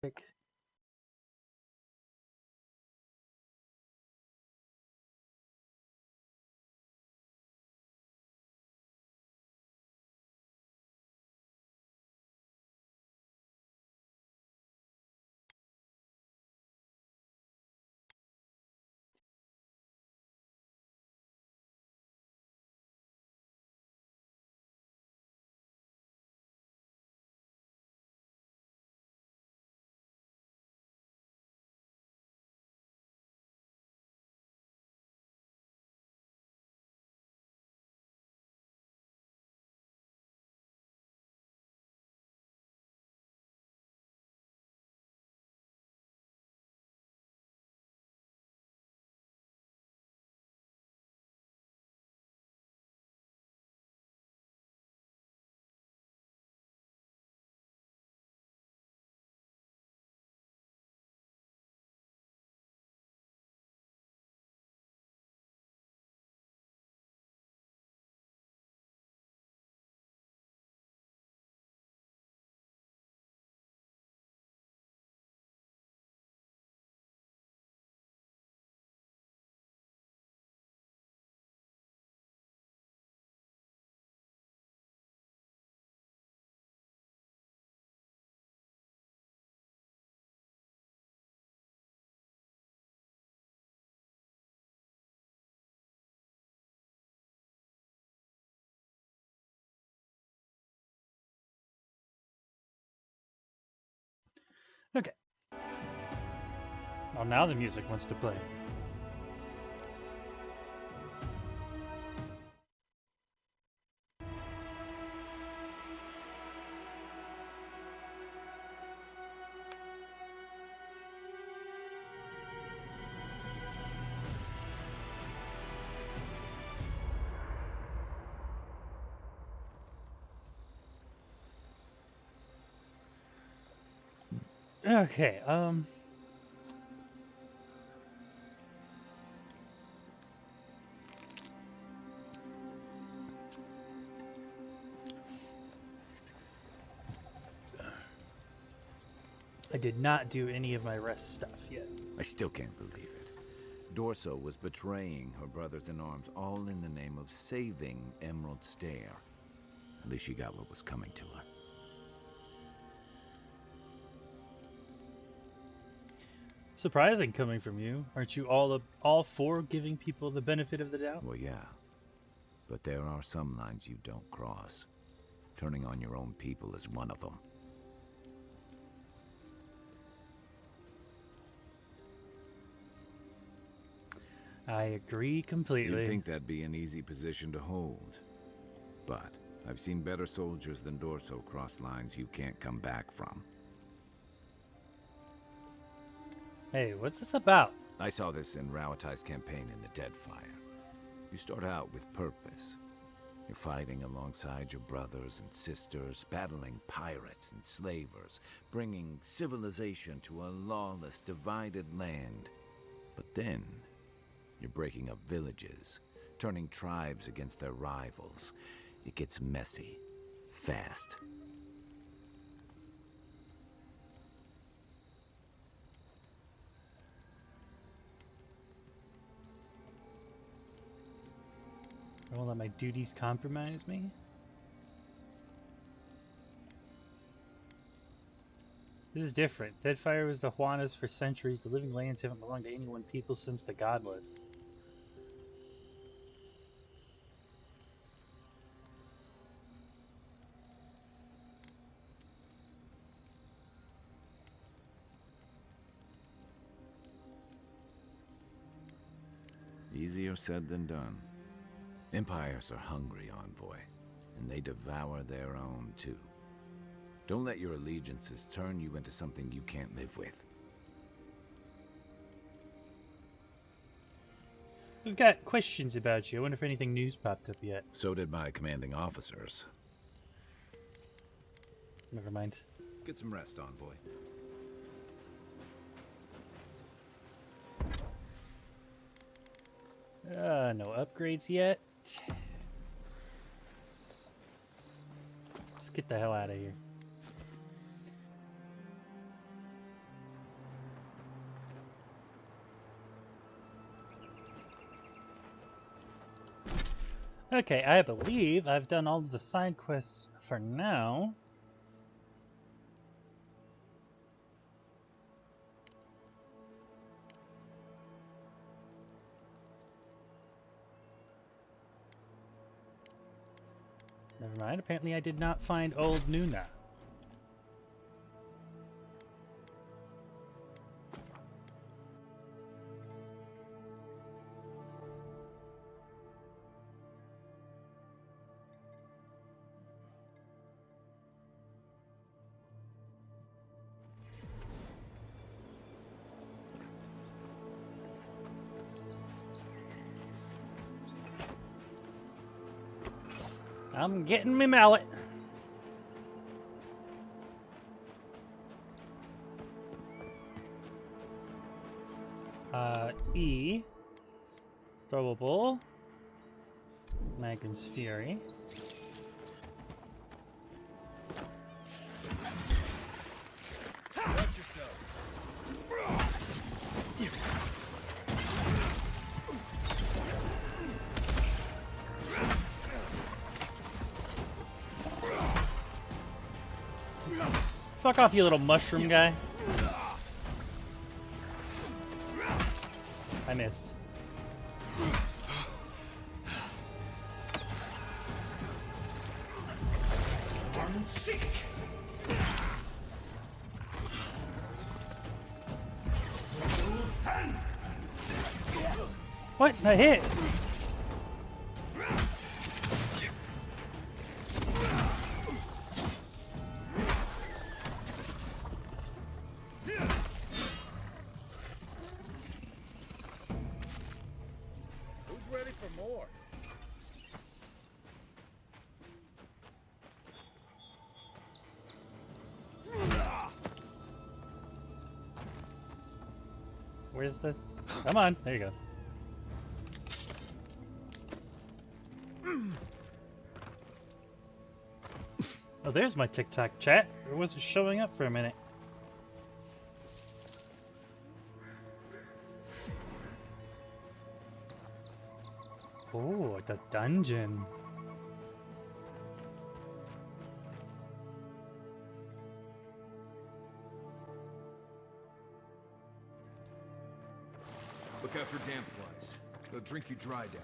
Okay. Well, now the music wants to play. Okay, I did not do any of my rest stuff yet. I still can't believe it. Dorso was betraying her brothers-in-arms, all in the name of saving Emerald Stair. At least she got what was coming to her. Surprising coming from you. Aren't you all for giving people the benefit of the doubt? Well, yeah. But there are some lines you don't cross. Turning on your own people is one of them. I agree completely. You'd think that'd be an easy position to hold. But I've seen better soldiers than Dorso cross lines you can't come back from. Hey, what's this about? I saw this in Rauatai's campaign in the Deadfire. You start out with purpose. You're fighting alongside your brothers and sisters, battling pirates and slavers, bringing civilization to a lawless, divided land. But then, you're breaking up villages, turning tribes against their rivals. It gets messy, fast. I won't let my duties compromise me. This is different. Deadfire was the Juanas for centuries. The living lands haven't belonged to any one people since the godless. Easier said than done. Empires are hungry, Envoy, and they devour their own, too. Don't let your allegiances turn you into something you can't live with. We've got questions about you. I wonder if anything news popped up yet. So did my commanding officers. Never mind. Get some rest, Envoy. No upgrades yet. Let's get the hell out of here. Okay, I believe I've done all of the side quests for now. Never mind, apparently I did not find old Nuna. I'm getting me mallet. E. Throwable. Magnum's Fury. Watch yourself. Fuck off, you little mushroom guy. I missed. I'm sick. What? I hit. Who's ready for more? Where's the... Come on. There you go. Oh, there's my TikTok chat. It wasn't showing up for a minute. Oh, the dungeon. Look out for damp flies. They'll drink you dry down there.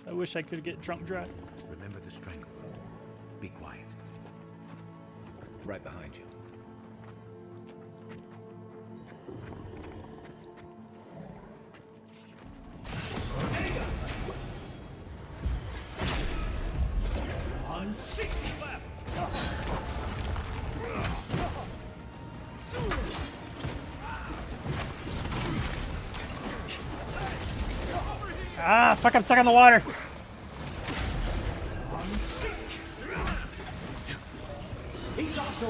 I wish I could get drunk dry. Remember the stranglehold. Be quiet. Right behind you. I'm sick. Ah, fuck, I'm stuck on the water. I'm sick. He's also.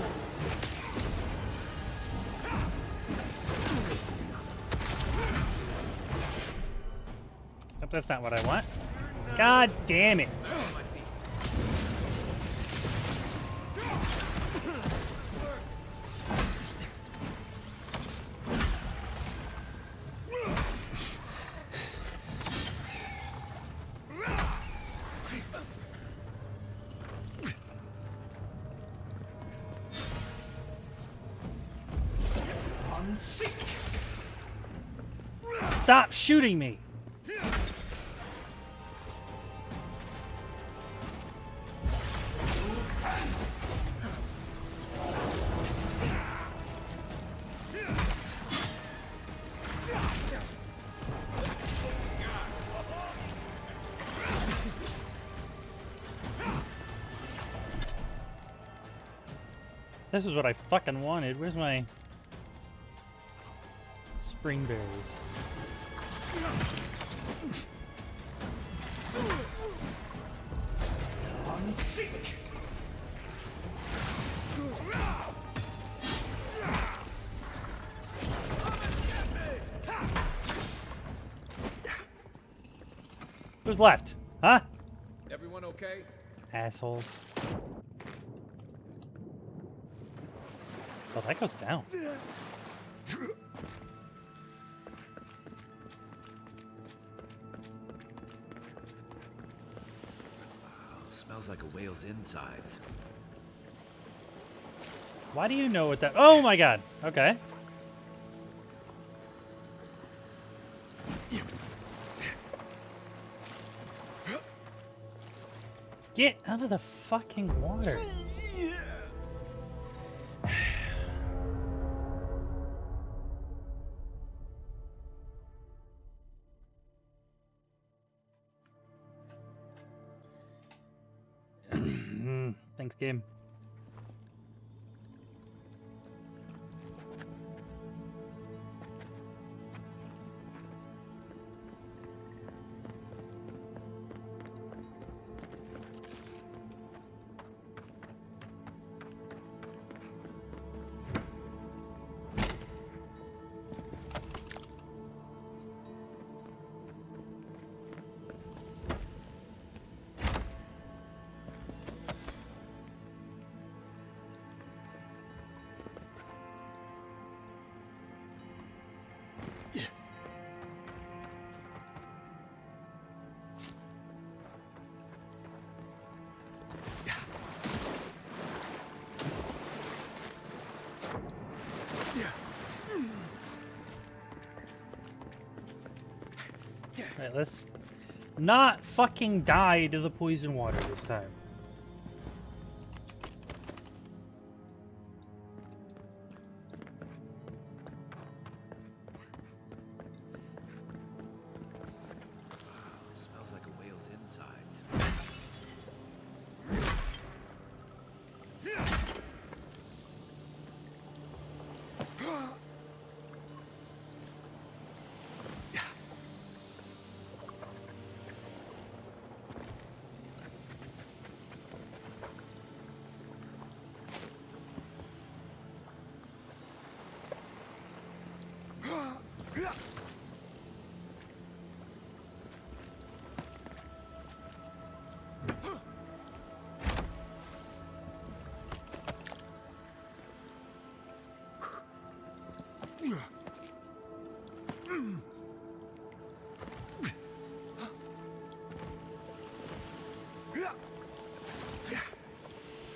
Nope, that's not what I want. God damn it. I'm sick. Stop shooting me. This is what I fucking wanted. Where's my spring berries? I'm sick. Who's left? Huh? Everyone okay? Assholes. Oh, that goes down. Smells like a whale's insides. Why do you know what that... Oh my god. Okay. Get out of the fucking water. Thanks, game. Alright, let's not fucking die to the poison water this time. Smells like a whale's insides.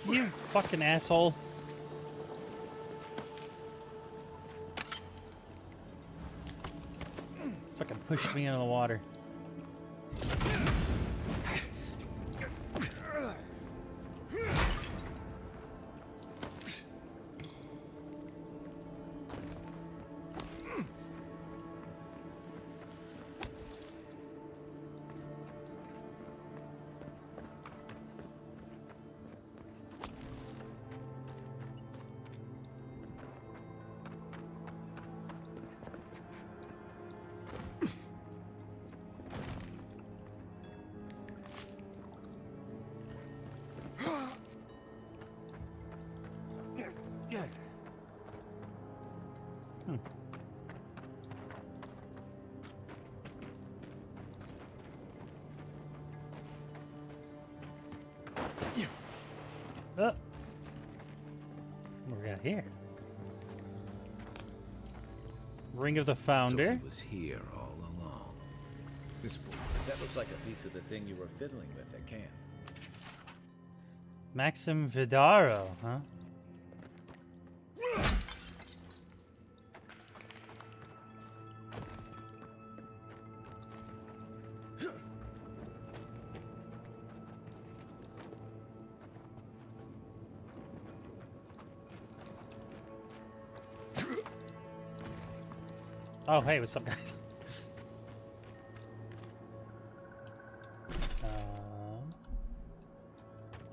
You fucking asshole. Fucking pushed me into the water. Oh. What we got here? Ring of the Founder. So he was here all along. This boy. That looks like a piece of the thing you were fiddling with at camp. Maxim Vidaro, huh? Oh, hey, what's up, guys?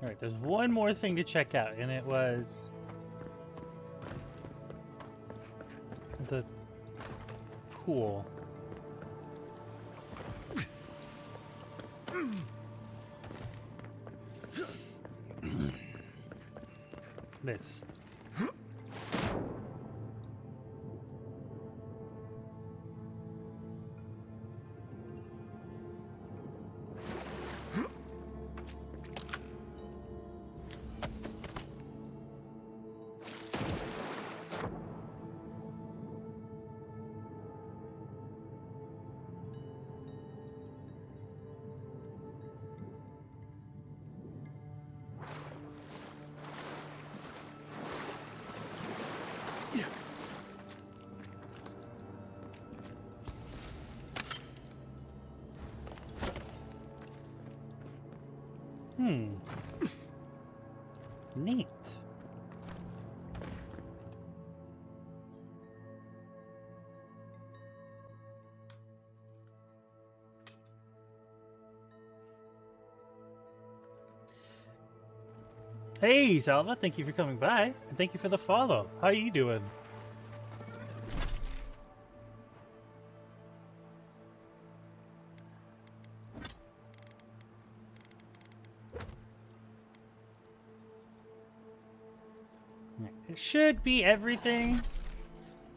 Alright, there's one more thing to check out, and it was the pool. This. Hmm. Neat. Hey, Salva, thank you for coming by, and thank you for the follow. How are you doing? It should be everything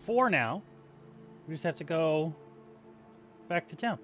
for now. We just have to go back to town.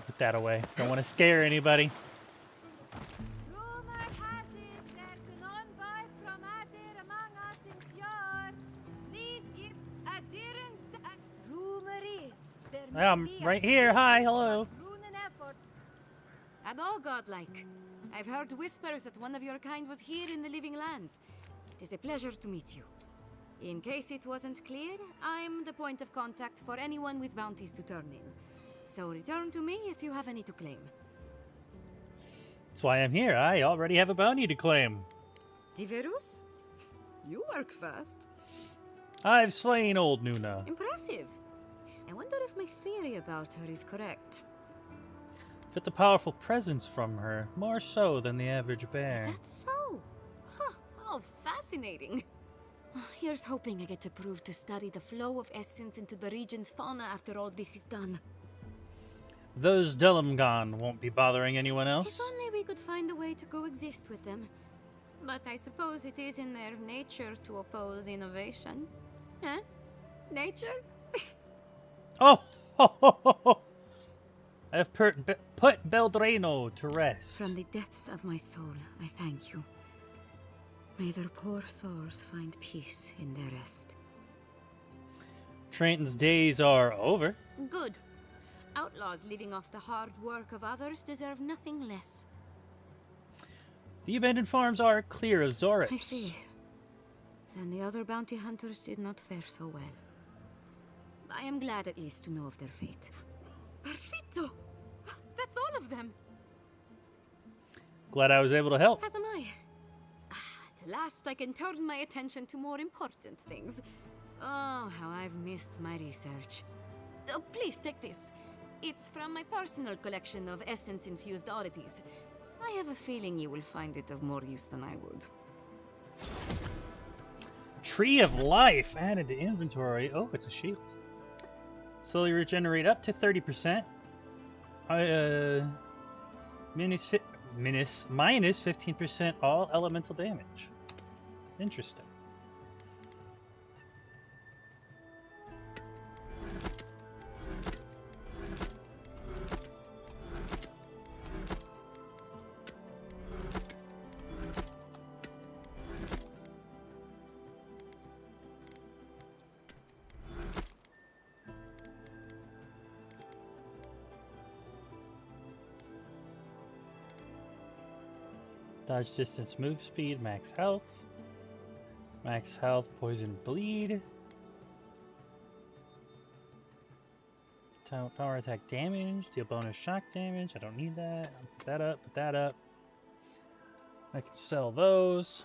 Put that away. Don't want to scare anybody. Rumor has it there's an envoy from Adir among us in Fjord. Please give Adir rumor is there I'm right here. Hi, hello. At all godlike. I've heard whispers that one of your kind was here in the living lands. It is a pleasure to meet you. In case it wasn't clear, I'm the point of contact for anyone with bounties to turn in. So return to me if you have any to claim. That's why I'm here. I already have a bounty to claim. Diverus? You work fast. I've slain old Nuna. Impressive. I wonder if my theory about her is correct. Fit the powerful presence from her, more so than the average bear. Is that so? Huh, how fascinating. Here's hoping I get approved to study the flow of essence into the region's fauna after all this is done. Those Delimgon won't be bothering anyone If else. only we could find a way to coexist with them. But I suppose it is in their nature to oppose innovation. Huh? Nature? Oh! Ho, ho, ho, ho. I have put Beldreno to rest. From the depths of my soul, I thank you. May their poor souls find peace in their rest. Trenton's days are over. Good. Outlaws living off the hard work of others deserve nothing less. The abandoned farms are clear of Zorips. I see. Then the other bounty hunters did not fare so well. I am glad at least to know of their fate. Perfetto! That's all of them! Glad I was able to help. As am I. At last I can turn my attention to more important things. Oh, how I've missed my research. Oh, please take this. It's from my personal collection of essence-infused oddities. I have a feeling you will find it of more use than I would. Tree of Life added to inventory. Oh, it's a shield. Slowly regenerate up to 30%. Minus 15% all elemental damage. Interesting. Dodge distance, move speed, max health. Max health, poison, bleed. Power attack damage, deal bonus shock damage. I don't need that. I'll put that up, put that up. I can sell those.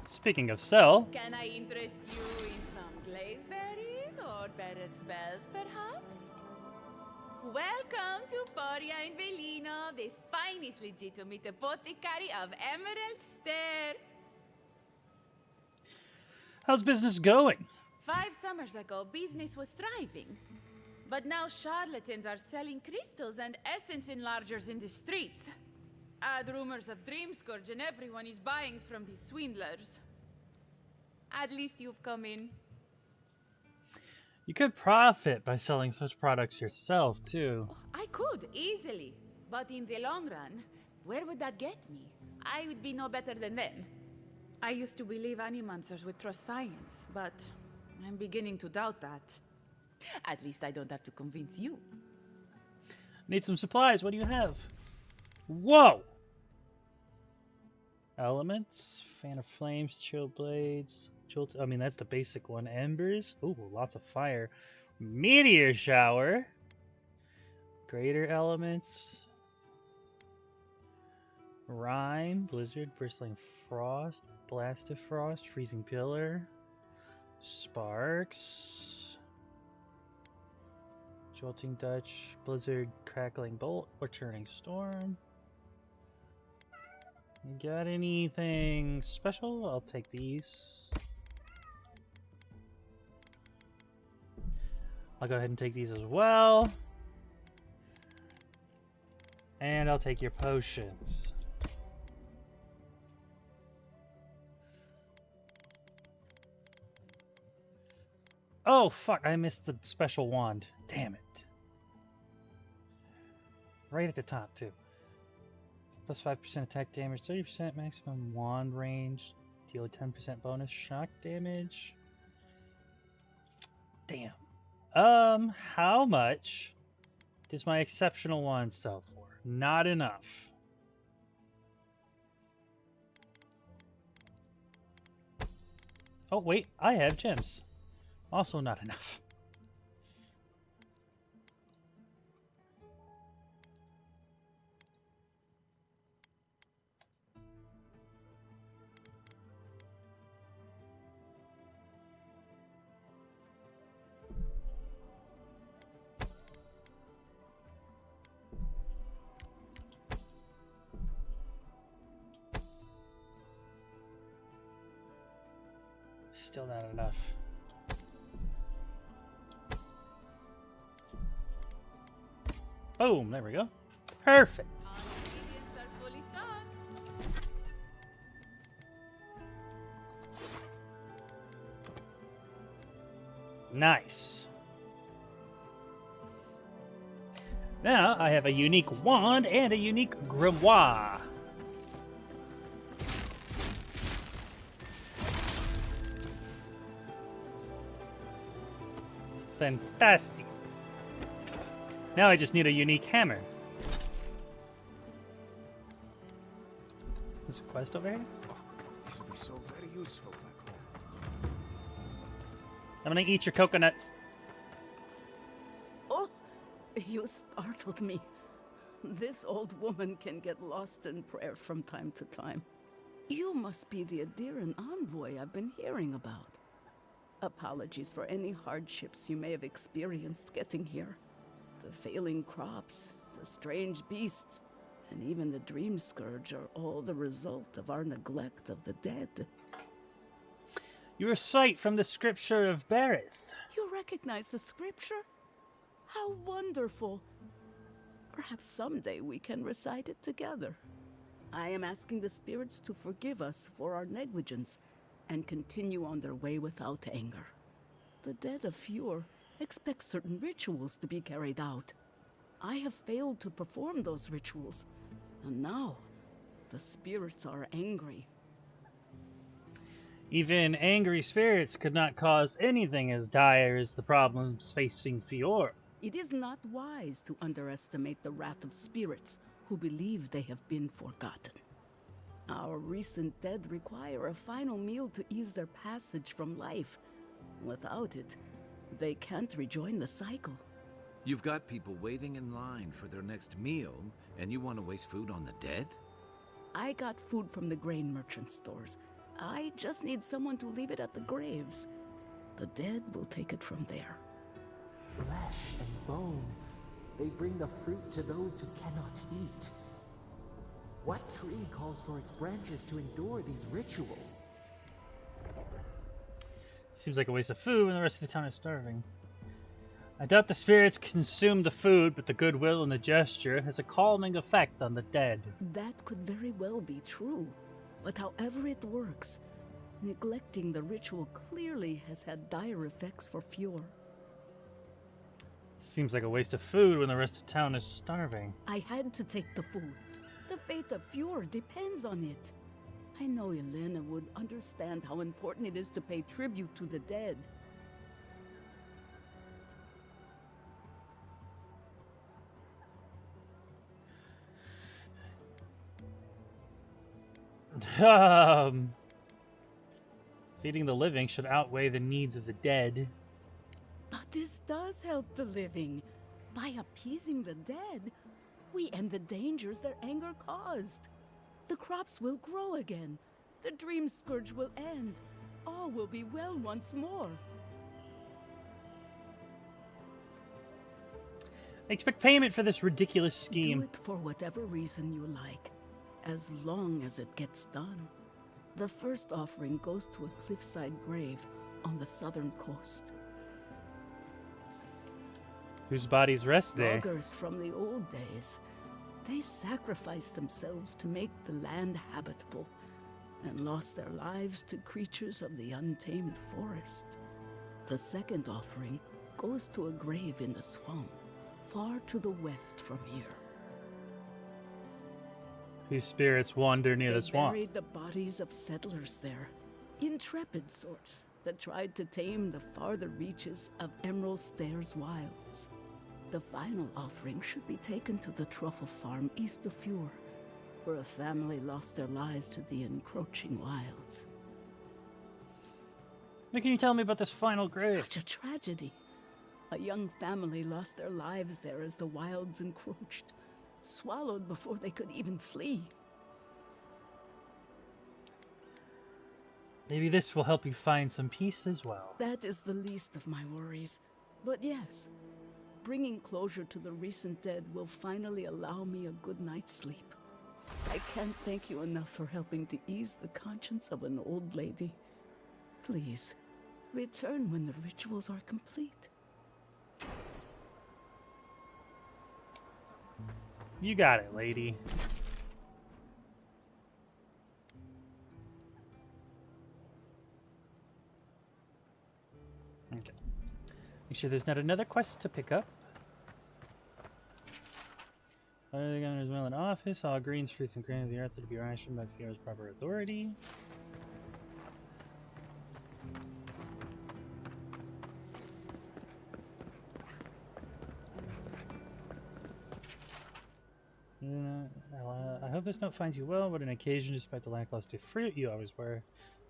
Speaking of sell, Can I interest you in some glaveberries or Barrett's bells, perhaps? Welcome to Poria in Velino, the finest legitimate apothecary of Emerald Stair. how's business going? 5 summers ago, business was thriving. But now charlatans are selling crystals and essence enlargers in the streets. Add rumors of Dream Scourge and everyone is buying from these swindlers. At least you've come in. You could profit by selling such products yourself, too. Oh, I could, easily. But in the long run, where would that get me? I would be no better than them. I used to believe animancers would trust science, but I'm beginning to doubt that. At least I don't have to convince you. Need some supplies. What do you have? Whoa! Elements, fan of flames, chill blades, jolt. I mean, that's the basic one. Embers. Ooh, lots of fire. Meteor shower. Greater elements. Rime, blizzard, bristling frost, blast of frost, freezing pillar, sparks, jolting Dutch, blizzard, crackling bolt, or turning storm. You got anything special? I'll take these. I'll go ahead and take these as well. And I'll take your potions. Oh, fuck, I missed the special wand. Damn it. Right at the top, too. Plus 5% attack damage, 30% maximum wand range, deal a 10% bonus shock damage. Damn. How much does my exceptional wand sell for? Not enough. Oh, wait, I have gems. Also not enough. Still not enough. Boom, there we go. Perfect. All ingredients are fully stocked. Nice. Now I have a unique wand and a unique grimoire. Fantastic. Now I just need a unique hammer. There's a quest over here? This will be so very useful back home. I'm gonna eat your coconuts. Oh, you startled me. This old woman can get lost in prayer from time to time. You must be the Adiran envoy I've been hearing about. Apologies for any hardships you may have experienced getting here. The failing crops, the strange beasts, and even the dream scourge are all the result of our neglect of the dead. You recite from the scripture of Berith. You recognize the scripture? How wonderful! Perhaps someday we can recite it together. I am asking the spirits to forgive us for our negligence and continue on their way without anger. The dead of Fjord expect certain rituals to be carried out. I have failed to perform those rituals, and now the spirits are angry. Even angry spirits could not cause anything as dire as the problems facing Fjord. It is not wise to underestimate the wrath of spirits who believe they have been forgotten. Our recent dead require a final meal to ease their passage from life. Without it, they can't rejoin the cycle. You've got people waiting in line for their next meal, and you want to waste food on the dead? I got food from the grain merchant stores. I just need someone to leave it at the graves. The dead will take it from there. Flesh and bone, they bring the fruit to those who cannot eat. What tree calls for its branches to endure these rituals? Seems like a waste of food when the rest of the town is starving. I doubt the spirits consume the food, but the goodwill and the gesture has a calming effect on the dead. That could very well be true. But however it works, neglecting the ritual clearly has had dire effects for Fjord. Seems like a waste of food when the rest of town is starving. I had to take the food. The fate of Fjord depends on it. I know Elena would understand how important it is to pay tribute to the dead. Feeding the living should outweigh the needs of the dead. But this does help the living. By appeasing the dead, we end the dangers their anger caused. The crops will grow again. The dream scourge will end. All will be well once more. I expect payment for this ridiculous Do scheme. it for whatever reason you like, as long as it gets done. The first offering goes to a cliffside grave on the southern coast. Whose bodies rest there? Loggers from the old days. They sacrificed themselves to make the land habitable and lost their lives to creatures of the untamed forest. The second offering goes to a grave in the swamp, far to the west from here. Whose spirits wander near the swamp. They buried the bodies of settlers there, intrepid sorts that tried to tame the farther reaches of Emerald Stairs wilds. The final offering should be taken to the truffle farm east of Fjord, where a family lost their lives to the encroaching wilds. What can you tell me about this final grave? Such a tragedy. A young family lost their lives there as the wilds encroached, swallowed before they could even flee. Maybe this will help you find some peace as well. That is the least of my worries. But yes, bringing closure to the recent dead will finally allow me a good night's sleep. I can't thank you enough for helping to ease the conscience of an old lady. Please, return when the rituals are complete. You got it, lady. Okay. Make sure there's not another quest to pick up. Other the governor's mail in office, all greens, fruits, and grain of the earth are to be rationed by Fiora's proper authority. I hope this note finds you well. What an occasion, despite the lackluster fruit you always were.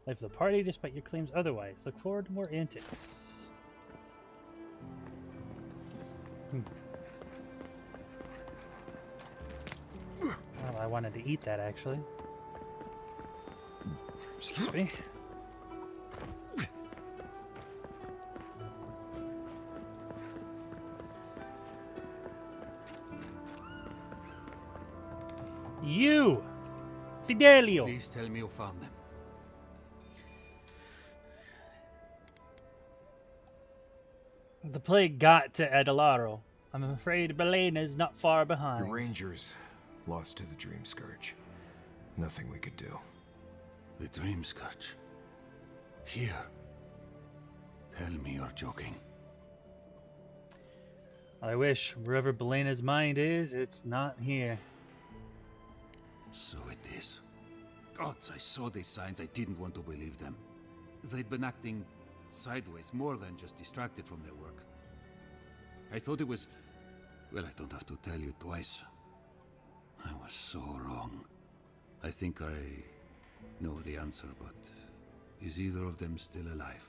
Life of the party, despite your claims otherwise. Look forward to more antics. Well, I wanted to eat that, actually. Excuse me. You! Fidelio! Please tell me you found them. The plague got to Adelaro. I'm afraid Belena is not far The behind. Rangers lost to the Dream Scourge. Nothing we could do. The Dream Scourge. Here. Tell me you're joking. I wish. Wherever Belena's mind is, it's not here. So it is. Gods, I saw these signs. I didn't want to believe them. They'd been acting sideways, more than just distracted from their work. I thought it was... Well, I don't have to tell you twice. I was so wrong. I think I know the answer, but is either of them still alive?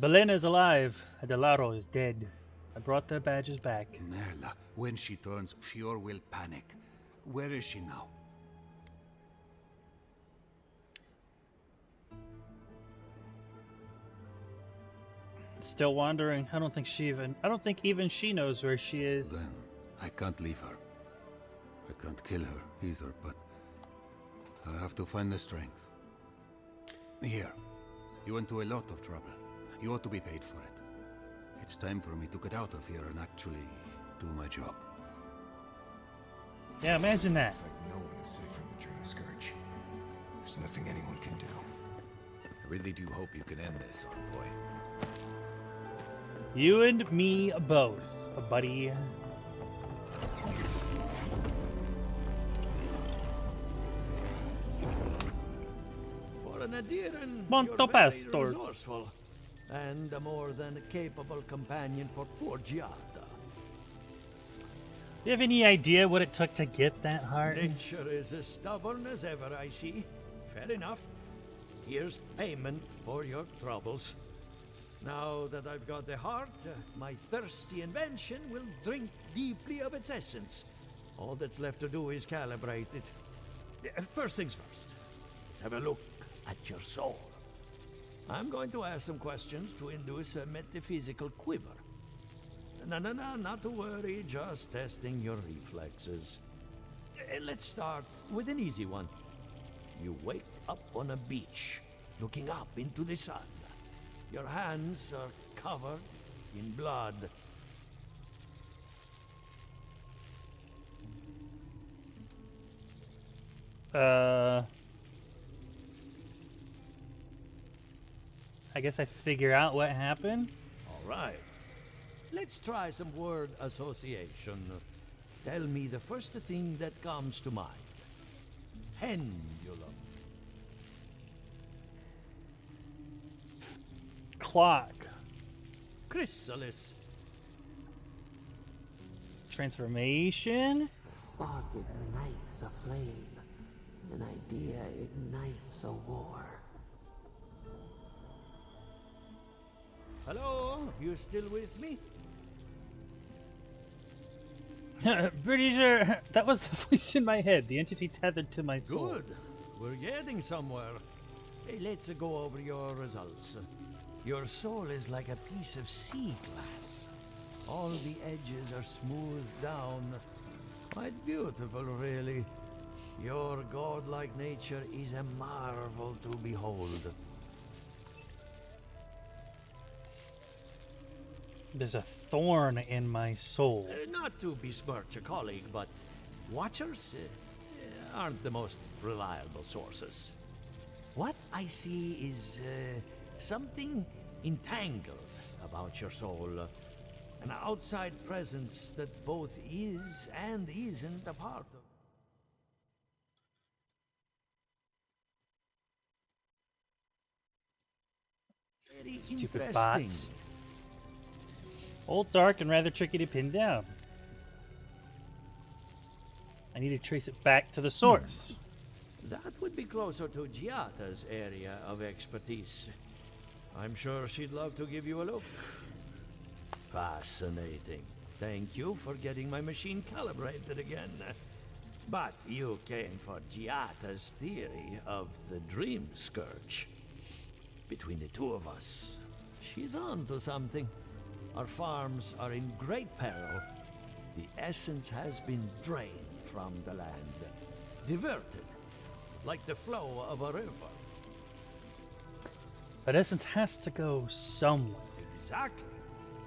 Belena is alive. Adelaro is dead. I brought their badges back. Merla, when she turns, Fjord will panic. Where is she now? Still wandering. I don't think even she knows where she is. Then I can't leave her. I can't kill her either, but I'll have to find the strength. Here, you went to a lot of trouble. You ought to be paid for it. It's time for me to get out of here and actually do my job. Yeah, imagine that. Looks like no one is safe from the Dream Scourge. There's nothing anyone can do. I really do hope you can end this, Envoy. You and me both, buddy. For an Adiran, Monto you're very Pastor. resourceful, and a more than capable companion for poor Giada. Do you have any idea what it took to get that heart? Nature is as stubborn as ever, I see. Fair enough. Here's payment for your troubles. Now that I've got the heart, my thirsty invention will drink deeply of its essence. All that's left to do is calibrate it. First things first, let's have a look at your soul. I'm going to ask some questions to induce a metaphysical quiver. No, not to worry, just testing your reflexes. Let's start with an easy one. You wake up on a beach, looking up into the sun. Your hands are covered in blood. I guess I figure out what happened. All right. Let's try some word association. Tell me the first thing that comes to mind. Pendulum. Clock. Chrysalis. Transformation. The spark ignites a flame. An idea ignites a war. Hello? You still with me? Pretty sure that was the voice in my head, the entity tethered to my soul. Good. We're getting somewhere. Hey, let's go over your results. Your soul is like a piece of sea glass. All the edges are smoothed down. Quite beautiful, really. Your godlike nature is a marvel to behold. There's a thorn in my soul. Not to besmirch a colleague, but Watchers aren't the most reliable sources. What I see is something entangled about your soul. An outside presence that both is and isn't a part of. Very Stupid interesting. bots. Old, dark, and rather tricky to pin down. I need to trace it back to the source. That would be closer to Giata's area of expertise. I'm sure she'd love to give you a look. Fascinating. Thank you for getting my machine calibrated again. But you came for Giata's theory of the Dream Scourge. Between the two of us, she's on to something. Our farms are in great peril. The essence has been drained from the land. Diverted, like the flow of a river. But essence has to go somewhere. Exactly.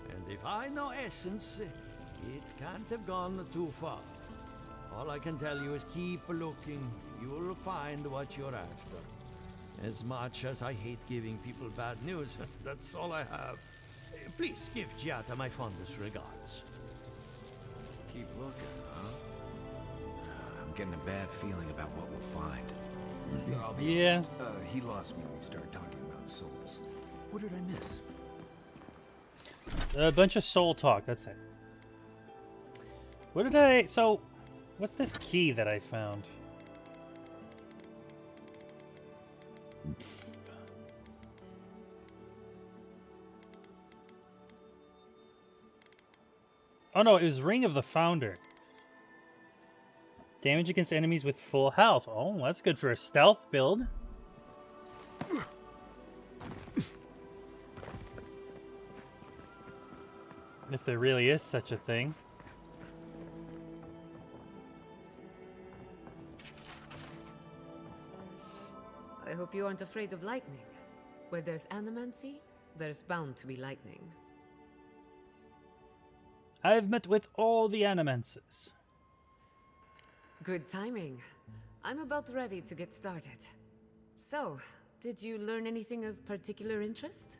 And if I know essence, it can't have gone too far. All I can tell you is keep looking. You'll find what you're after. As much as I hate giving people bad news, that's all I have. Please give Giata my fondest regards. Keep looking, huh? I'm getting a bad feeling about what we'll find. I'll be Yeah. honest, he lost me when we started talking about souls. What did I miss? A bunch of soul talk, that's it. What did I... So, what's this key that I found? Oh no, it was Ring of the Founder. Damage against enemies with full health. Oh, that's good for a stealth build. If there really is such a thing. I hope you aren't afraid of lightning. Where there's animancy, there's bound to be lightning. I've met with all the animances. Good timing. I'm about ready to get started. So, did you learn anything of particular interest?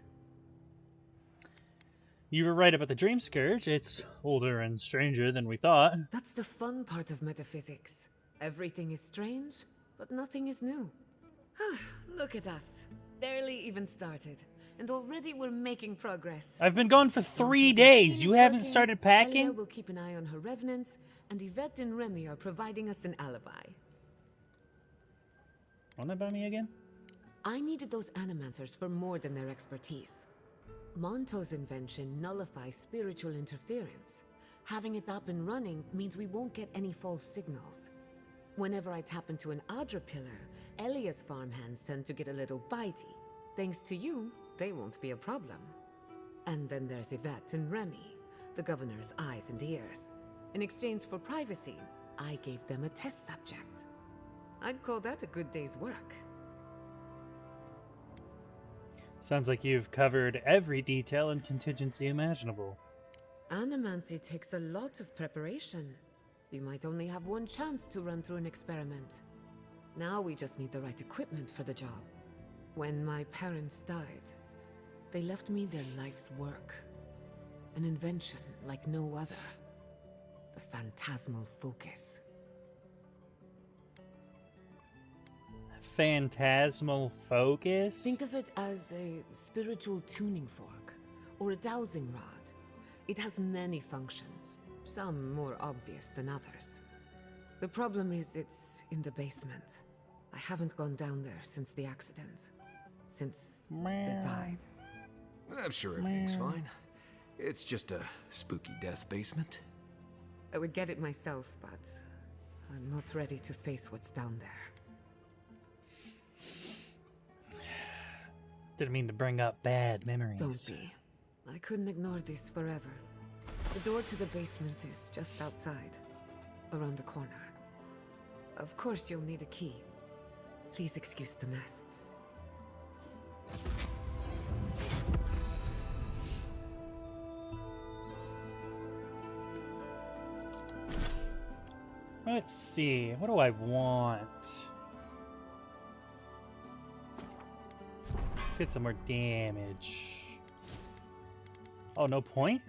You were right about the Dream Scourge. It's older and stranger than we thought. That's the fun part of metaphysics. Everything is strange, but nothing is new. Look at us. Barely even started. And already we're making progress. I've been gone for 3 days. You haven't started packing? Elia will keep an eye on her revenants, and Yvette and Remy are providing us an alibi. Run that by me again? I needed those animancers for more than their expertise. Monto's invention nullifies spiritual interference. Having it up and running means we won't get any false signals. Whenever I tap into an Adra pillar, Elia's farmhands tend to get a little bitey. Thanks to you, they won't be a problem. And then there's Yvette and Remy, the governor's eyes and ears. In exchange for privacy, I gave them a test subject. I'd call that a good day's work. Sounds like you've covered every detail and contingency imaginable. Animancy takes a lot of preparation. You might only have one chance to run through an experiment. Now we just need the right equipment for the job. When my parents died, they left me their life's work. An invention like no other. The phantasmal focus. Phantasmal focus? Think of it as a spiritual tuning fork, or a dowsing rod. It has many functions, some more obvious than others. The problem is it's in the basement. I haven't gone down there since the accident. Since they died. I'm sure everything's fine. It's just a spooky death basement. I would get it myself, but I'm not ready to face what's down there. Didn't mean to bring up bad memories. Don't be. I couldn't ignore this forever. The door to the basement is just outside, around the corner. Of course you'll need a key. Please excuse the mess. Let's see. What do I want? Let's get some more damage. Oh, no point?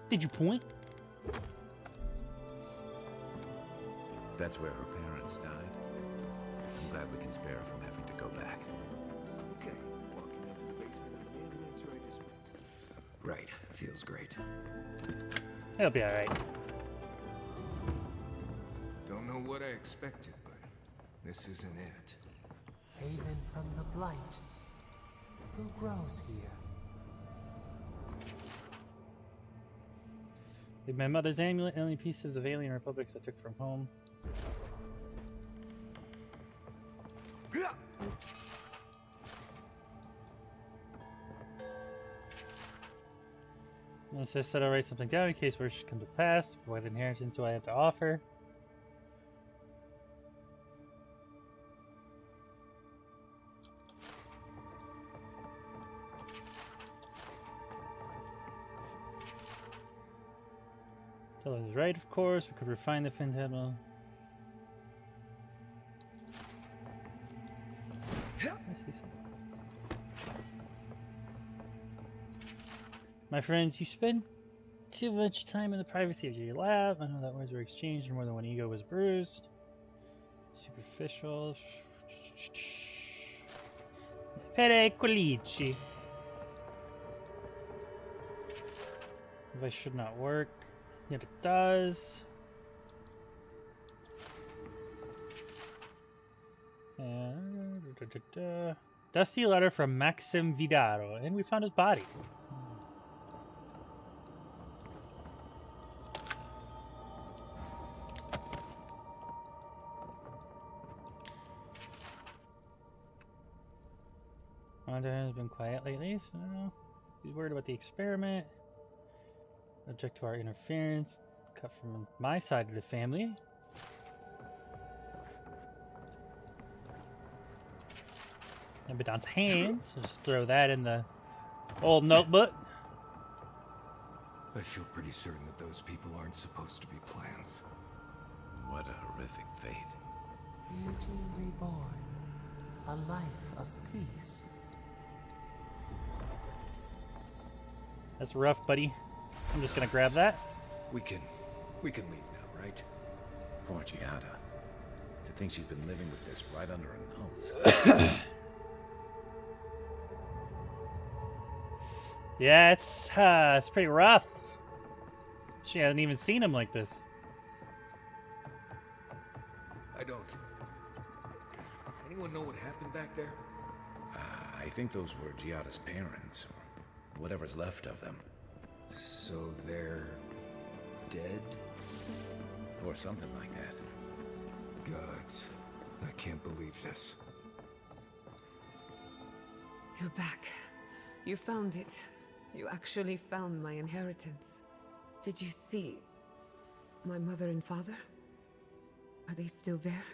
Did you point? That's where her parents died. I'm glad we can spare her from having to go back. Okay, walking up to the basement of the ambulance where I just went. Right, feels great. It'll be alright. Don't know what I expected, but this isn't it. Haven from the blight. Who grows here? Leave my mother's amulet and only piece of the Valiant Republics I took from home. Unless I said I'll write something down in case worse should come to pass. What inheritance do I have to offer? Tell her was right, of course. We could refine the Phantasmal. My friends, you spend too much time in the privacy of your lab. I know that words were exchanged and more than one ego was bruised. Superficial. Pericolici. Device should not work. Yet it does. Dusty letter from Maxim Vidaro, and we found his body. Wanda has been quiet lately, so I don't know. He's worried about the experiment. Object to our interference. Cut from my side of the family. Abaddon's hands. So just throw that in the old notebook. I feel pretty certain that those people aren't supposed to be plants. What a horrific fate. Beauty reborn. A life of peace. That's rough, buddy. I'm just gonna grab that. We can leave now, right? Poor Giada. To think she's been living with this right under her nose. Yeah, it's pretty rough. She hasn't even seen him like this. I don't. Anyone know what happened back there? I think those were Giada's parents, or whatever's left of them. So they're dead? Or something like that. Gods, I can't believe this. You're back. You found it. You actually found my inheritance. Did you see my mother and father? Are they still there?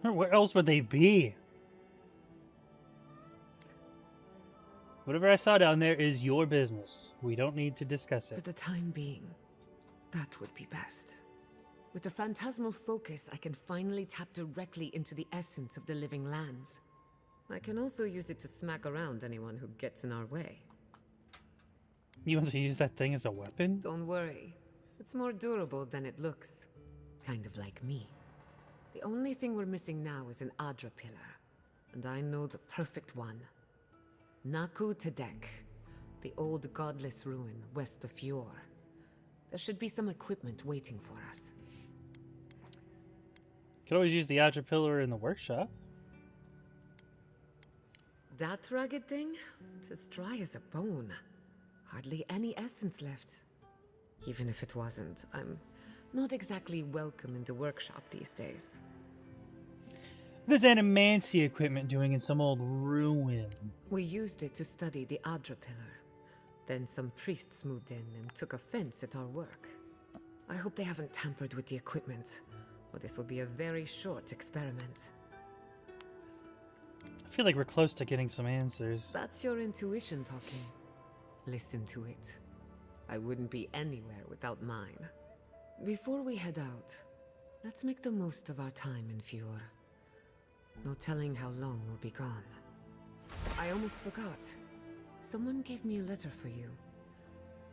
Where else would they be? Whatever I saw down there is your business. We don't need to discuss For it. the time being, that would be best. With the phantasmal focus, I can finally tap directly into the essence of the living lands. I can also use it to smack around anyone who gets in our way. You want to use that thing as a weapon? Don't worry. It's more durable than it looks. Kind of like me. The only thing we're missing now is an Adra pillar. And I know the perfect one. Naku Tedek, the old godless ruin west of Fjord. There should be some equipment waiting for us. Could always use the Adra pillar in the workshop. That rugged thing? It's as dry as a bone. Hardly any essence left. Even if it wasn't, I'm not exactly welcome in the workshop these days. What is animancy equipment doing in some old ruin? We used it to study the Adra pillar. Then some priests moved in and took offense at our work. I hope they haven't tampered with the equipment, or this will be a very short experiment. I feel like we're close to getting some answers. That's your intuition talking. Listen to it. I wouldn't be anywhere without mine. Before we head out, let's make the most of our time in Fjord. No telling how long we'll be gone. I almost forgot. Someone gave me a letter for you.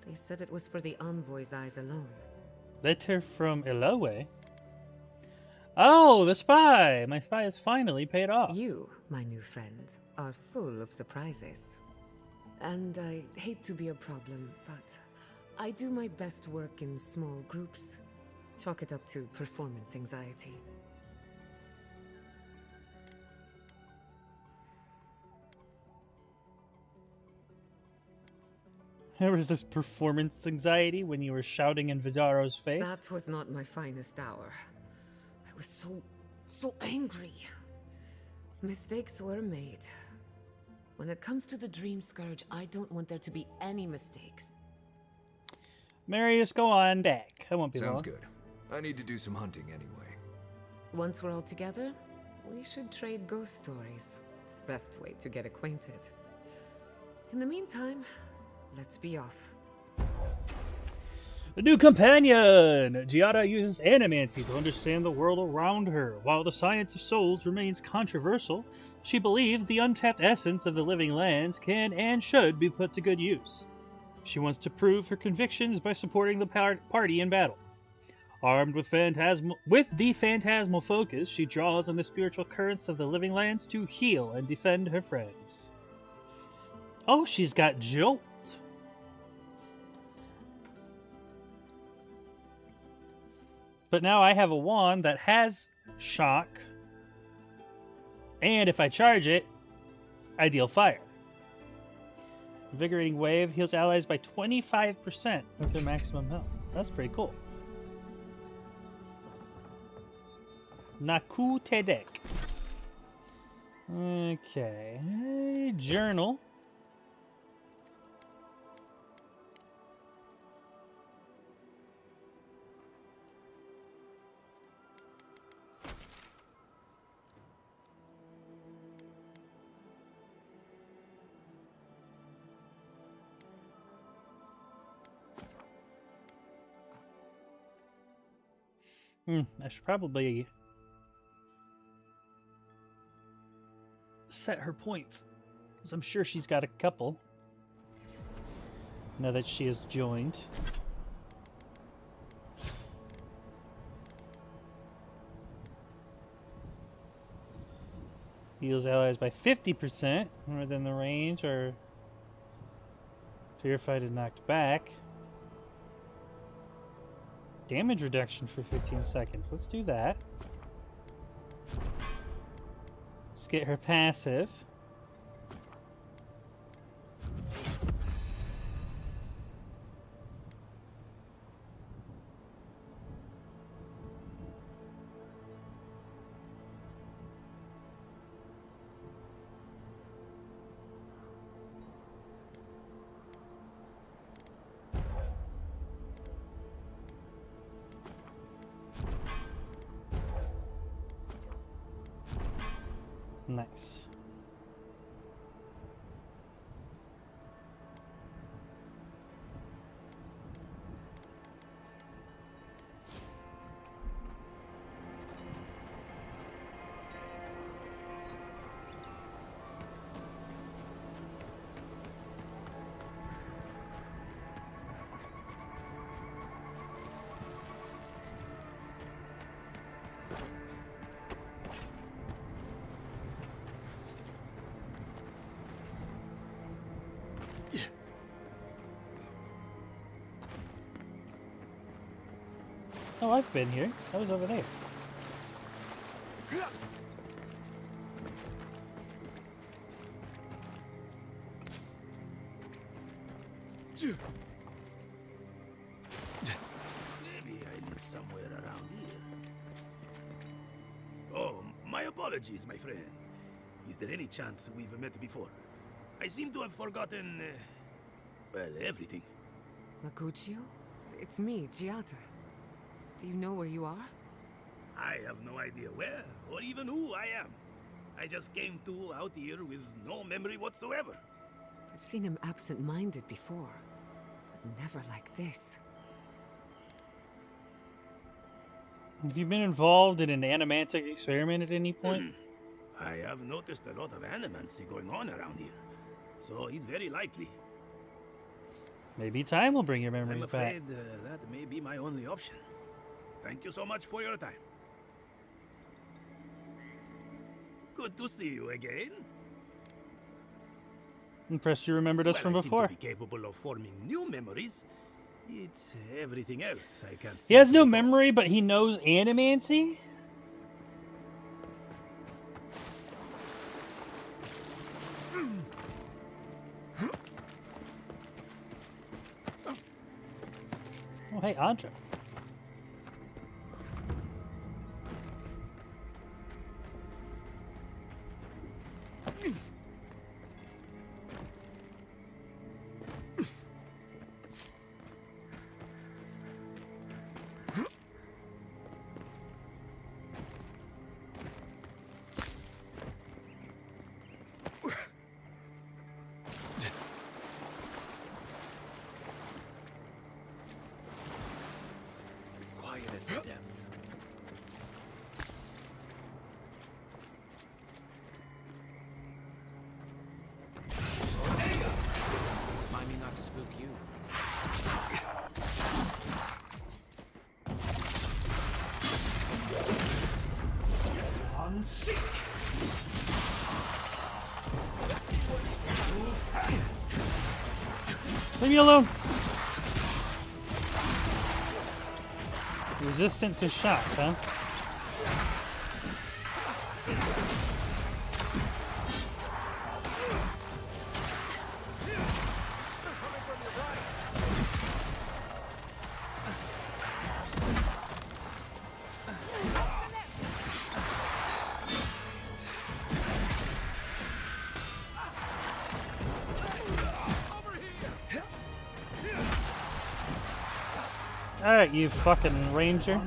They said it was for the Envoy's eyes alone. Letter from Elowe? Oh, the spy! My spy has finally paid off. You, my new friend, are full of surprises. And I hate to be a problem, but I do my best work in small groups. Chalk it up to performance anxiety. There was this performance anxiety when you were shouting in Vidaro's face. That was not my finest hour. I was so angry. Mistakes were made. When it comes to the Dream Scourge, I don't want there to be any mistakes. Marius, go on deck. I won't be Sounds long. good. I need to do some hunting anyway. Once we're all together, we should trade ghost stories. Best way to get acquainted. In the meantime, let's be off. A new companion! Giada uses animancy to understand the world around her. While the science of souls remains controversial, she believes the untapped essence of the living lands can and should be put to good use. She wants to prove her convictions by supporting the party in battle. Armed with the phantasmal focus, she draws on the spiritual currents of the living lands to heal and defend her friends. Oh, she's got Jolt. But now I have a wand that has shock. And if I charge it, I deal fire. Invigorating Wave heals allies by 25% of their maximum health. That's pretty cool. Naku Tedek. Okay. Journal. I should probably set her points, because I'm sure she's got a couple. Now that she has joined. Heals allies by 50% within the range, or purified and knocked back. Damage reduction for 15 seconds. Let's do that. Let's get her passive. Nice. Oh, I've been here. I was over there. Maybe I live somewhere around here. Oh, my apologies, my friend. Is there any chance we've met before? I seem to have forgotten, well, everything. Mercutio? It's me, Giata. Do you know where you are? I have no idea where, or even who I am. I just came out here with no memory whatsoever. I've seen him absent-minded before, but never like this. Have you been involved in an animantic experiment at any point? I have noticed a lot of animancy going on around here, so it's very likely. Maybe time will bring your memories I'm afraid back. that may be my only option. Thank you so much for your time. Good to see you again. Impressed you remembered us from before. I seem to be capable of forming new memories. It's everything else I can't see. He has no memory, but he knows animancy? Oh, hey, Audra. Quiet as the depths. Mind me not to spook you. On sick. Leave me alone. Resistant to shock, huh? Alright, you fucking ranger.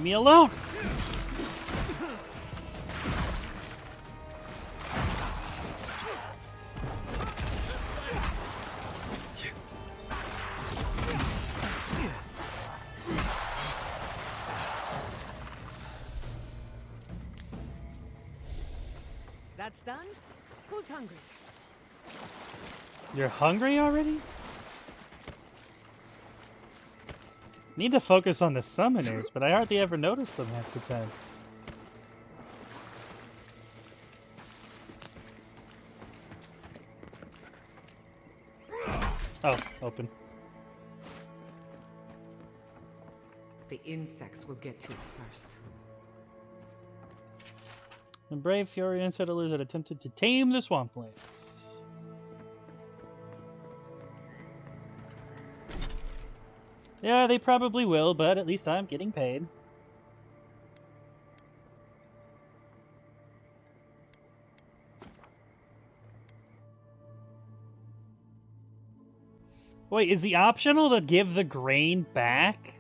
me alone! That's done? Who's hungry? You're hungry already? Need to focus on the summoners, but I hardly ever notice them half the time. Oh, open. The insects will get to it first. The brave Fiorian settlers had attempted to tame the swamplands. Yeah, they probably will, but at least I'm getting paid. Wait, is the optional to give the grain back?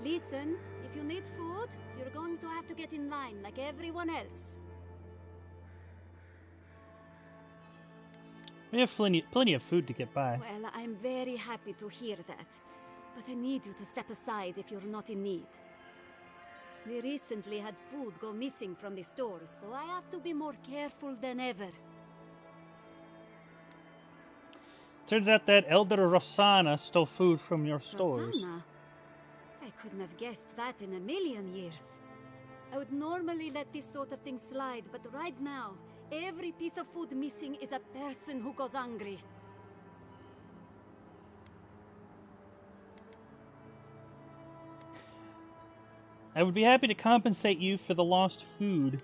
Listen, if you need food, you're going to have to get in line like everyone else. We have plenty of food to get by. Well, I'm very happy to hear that. But I need you to step aside if you're not in need. We recently had food go missing from the stores, so I have to be more careful than ever. Turns out that Elder Rosanna stole food from your stores. Rosanna? I couldn't have guessed that in a million years. I would normally let this sort of thing slide, but right now, every piece of food missing is a person who goes hungry. I would be happy to compensate you for the lost food.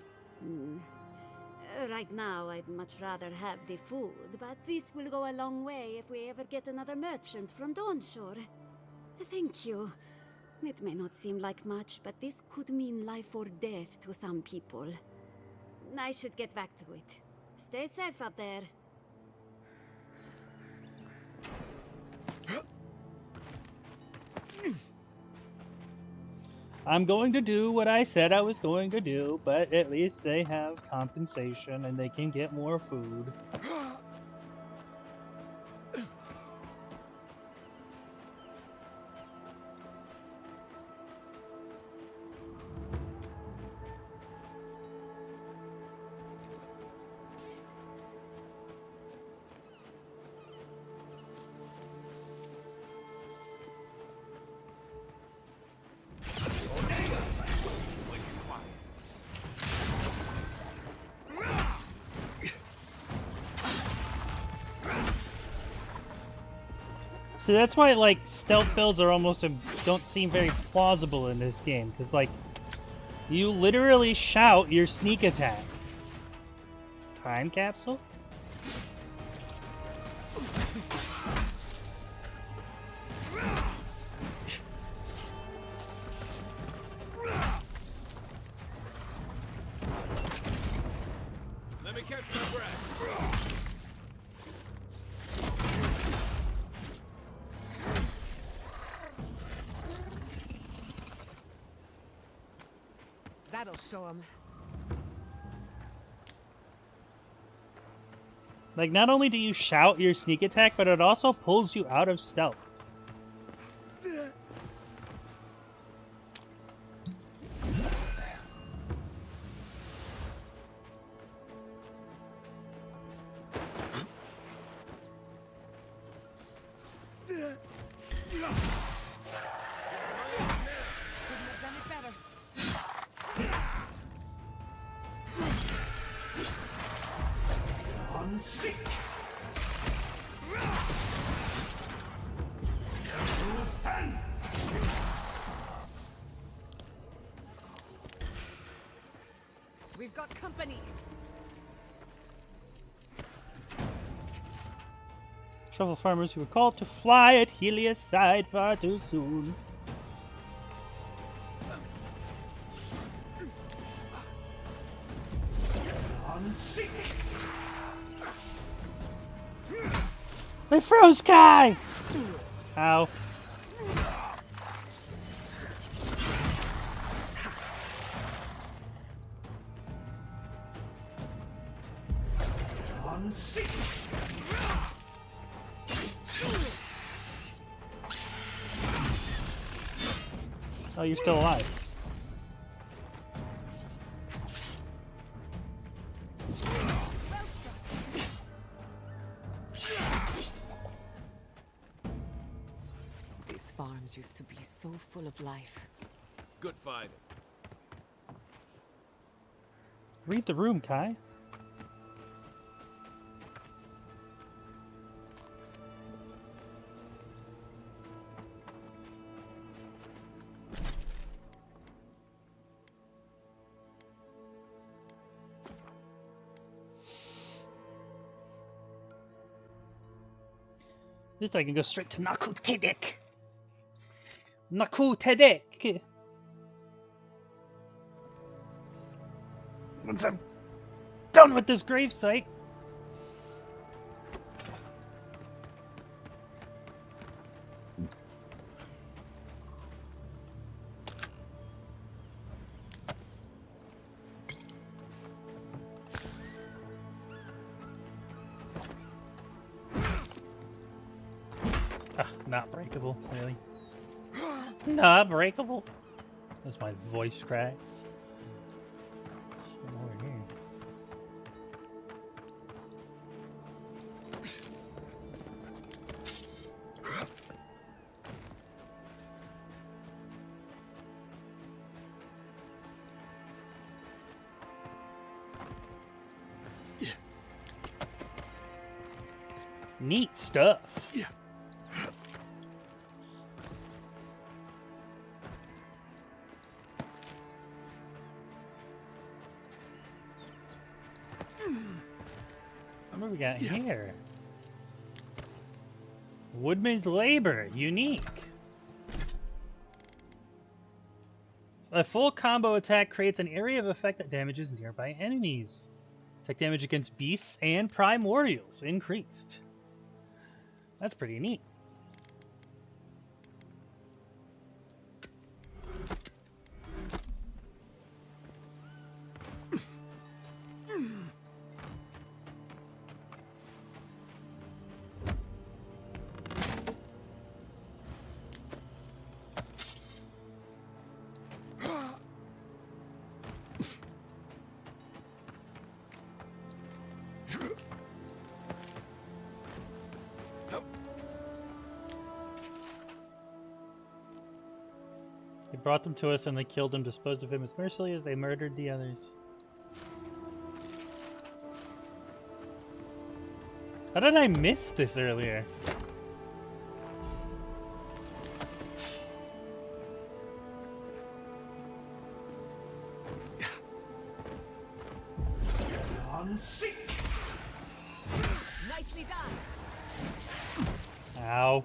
Right now, I'd much rather have the food, but this will go a long way if we ever get another merchant from Dawnshore. Thank you. It may not seem like much, but this could mean life or death to some people. I should get back to it. Stay safe out there. I'm going to do what I said I was going to do, but at least they have compensation and they can get more food. So that's why, like, stealth builds are almost don't seem very plausible in this game, because, like, you literally shout your sneak attack. Time capsule? Let me catch my breath. That'll show him. Like, not only do you shout your sneak attack, but it also pulls you out of stealth. We've got company. Truffle farmers who were called to fly at Helios side far too soon. Gross guy! Ow. Oh, you're still alive. These farms used to be so full of life. Good fighting. Read the room, Kai. This I can go straight to Naku Tedek. Naku Tedek. Once I'm done with this gravesite. Not breakable, really. Not breakable. That's my voice cracks. Some more here. Neat stuff. Yeah. What do we got here? Woodman's Labor, unique. A full combo attack creates an area of effect that damages nearby enemies. Attack damage against beasts and primordials increased. That's pretty neat. They brought them to us and they killed him, disposed of him as mercilessly as they murdered the others. How did I miss this earlier? Nicely done. Ow.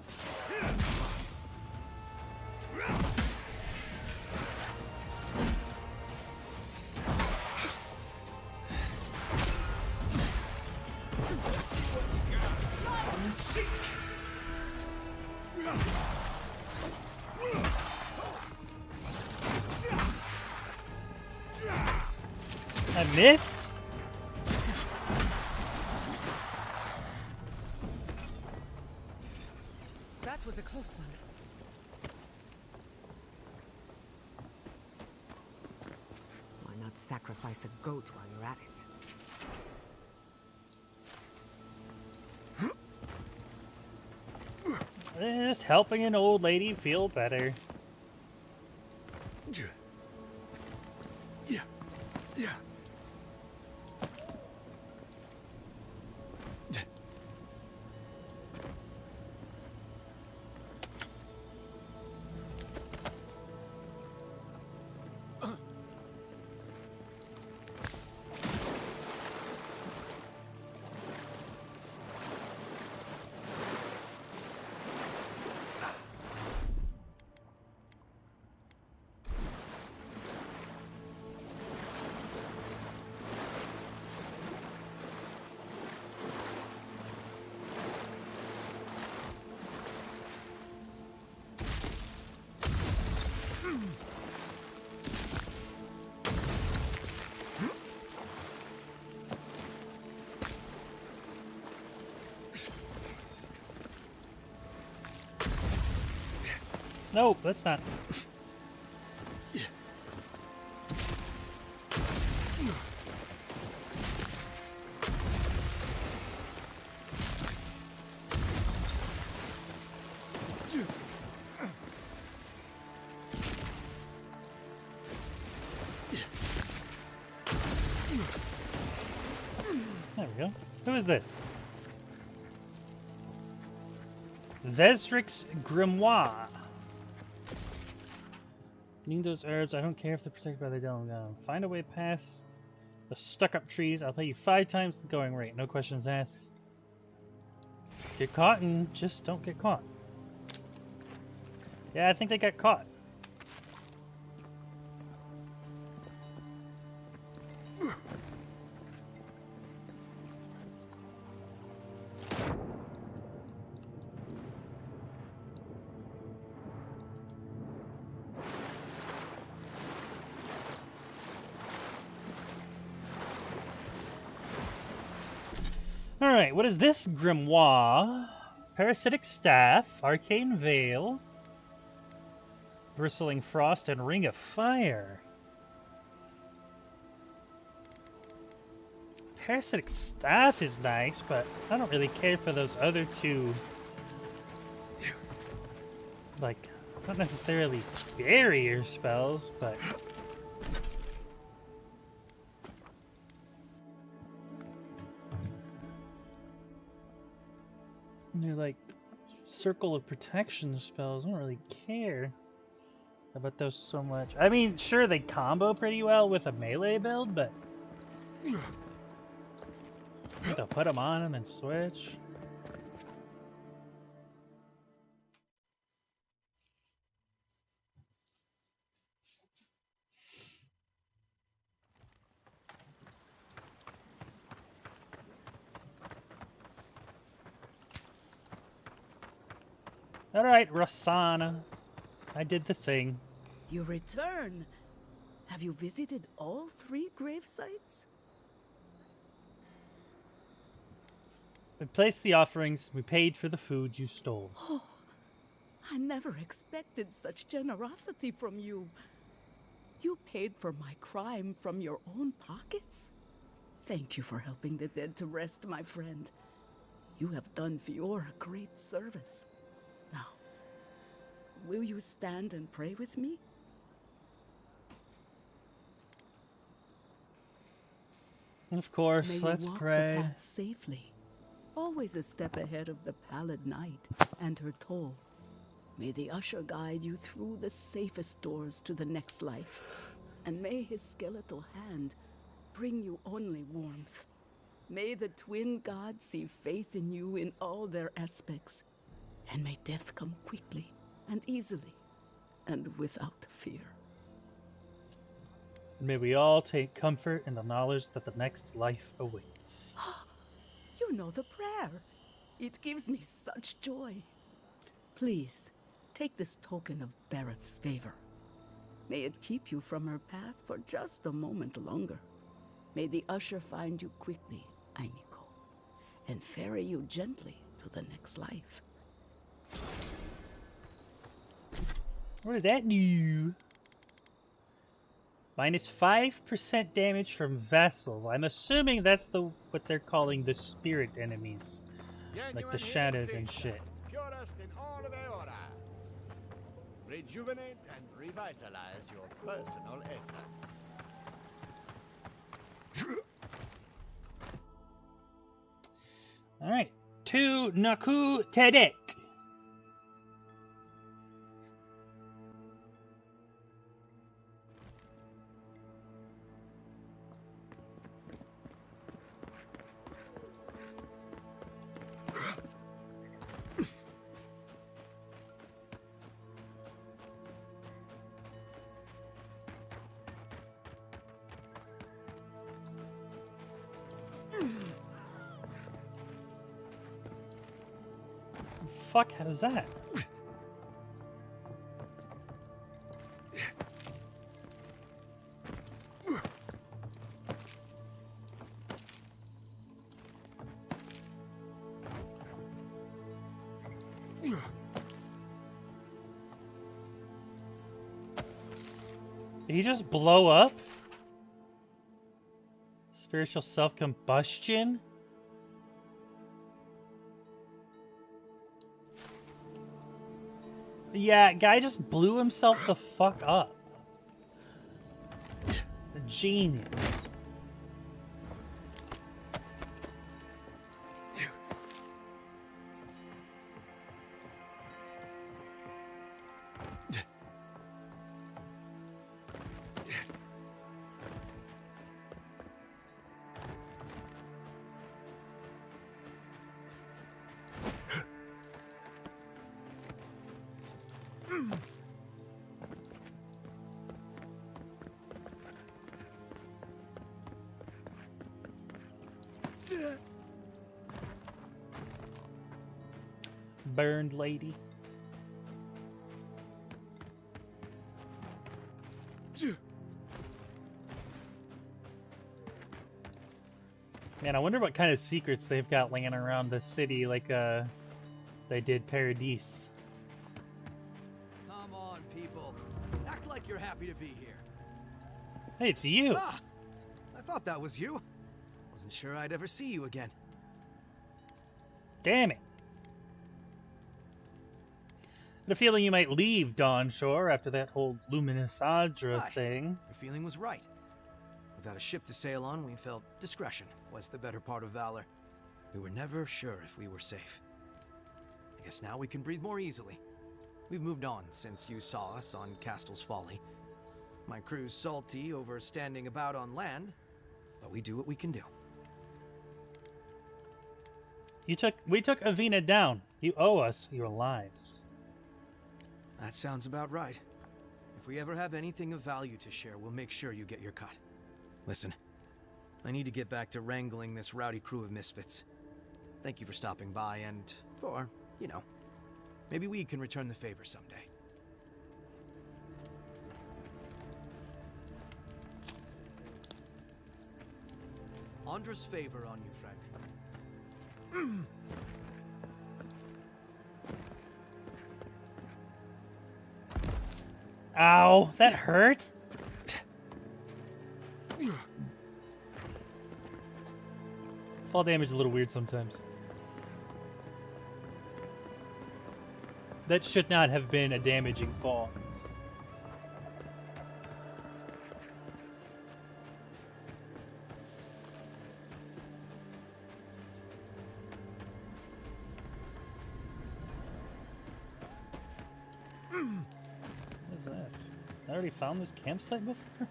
I missed? That was a close one. Why not sacrifice a goat while you're at it? Just helping an old lady feel better. Yeah. Yeah. No, that's not. There we go. Who is this? Vesric's Grimoire. Need those herbs. I don't care if they're protected by the Delum Gum. Find a way past the stuck-up trees. I'll pay you 5 times the going rate. No questions asked. Get caught and just don't get caught. Yeah, I think they got caught. Alright, what is this grimoire? Parasitic Staff, Arcane Veil, Bristling Frost, and Ring of Fire. Parasitic Staff is nice, but I don't really care for those other two. Like, not necessarily barrier spells, but... they're like circle of protection spells. I don't really care about those so much. I mean, sure, they combo pretty well with a melee build, but I think they'll put them on and then switch. Alright, Rossana. I did the thing. You return. Have you visited all 3 grave sites? We placed the offerings. We paid for the food you stole. Oh, I never expected such generosity from you. You paid for my crime from your own pockets? Thank you for helping the dead to rest, my friend. You have done Fiora great service. Now, will you stand and pray with me? Of course, May let's you walk pray. the path safely, always a step ahead of the Pallid Knight and her toll. May the Usher guide you through the safest doors to the next life, and may his skeletal hand bring you only warmth. May the twin gods see faith in you in all their aspects, and may death come quickly and easily and without fear. May we all take comfort in the knowledge that the next life awaits. You know the prayer. It gives me such joy. Please, take this token of Bereth's favor. May it keep you from her path for just a moment longer. May the Usher find you quickly, Aimiko, and ferry you gently to the next life. What does that do? Minus 5% damage from vassals. I'm assuming that's what they're calling the spirit enemies. Like the shadows and shit. Purest in all of Eora. Rejuvenate and revitalize your personal essence. Alright. To Naku Tedek. Fuck is that? Did he just blow up? Spiritual self-combustion? Yeah, guy just blew himself the fuck up. A genius. Burned lady. Man, I wonder what kind of secrets they've got laying around the city like they did Paradise. Come on, people. Act like you're happy to be here. Hey, it's you. Ah, I thought that was you. Wasn't sure I'd ever see you again. Damn it. I had a feeling you might leave Dawn Shore after that whole Luminous Adra thing. Your feeling was right. Without a ship to sail on, we felt discretion was the better part of valor. We were never sure if we were safe. I guess now we can breathe more easily. We've moved on since you saw us on Castle's Folly. My crew's salty over standing about on land, but we do what we can do. We took Avina down. You owe us your lives. That sounds about right. If we ever have anything of value to share, we'll make sure you get your cut. Listen, I need to get back to wrangling this rowdy crew of misfits. Thank you for stopping by and for, you know, maybe we can return the favor someday. Andra's favor on you, friend. Ow, that hurt. Fall damage is a little weird sometimes. That should not have been a damaging fall. What is this? I already found this campsite before?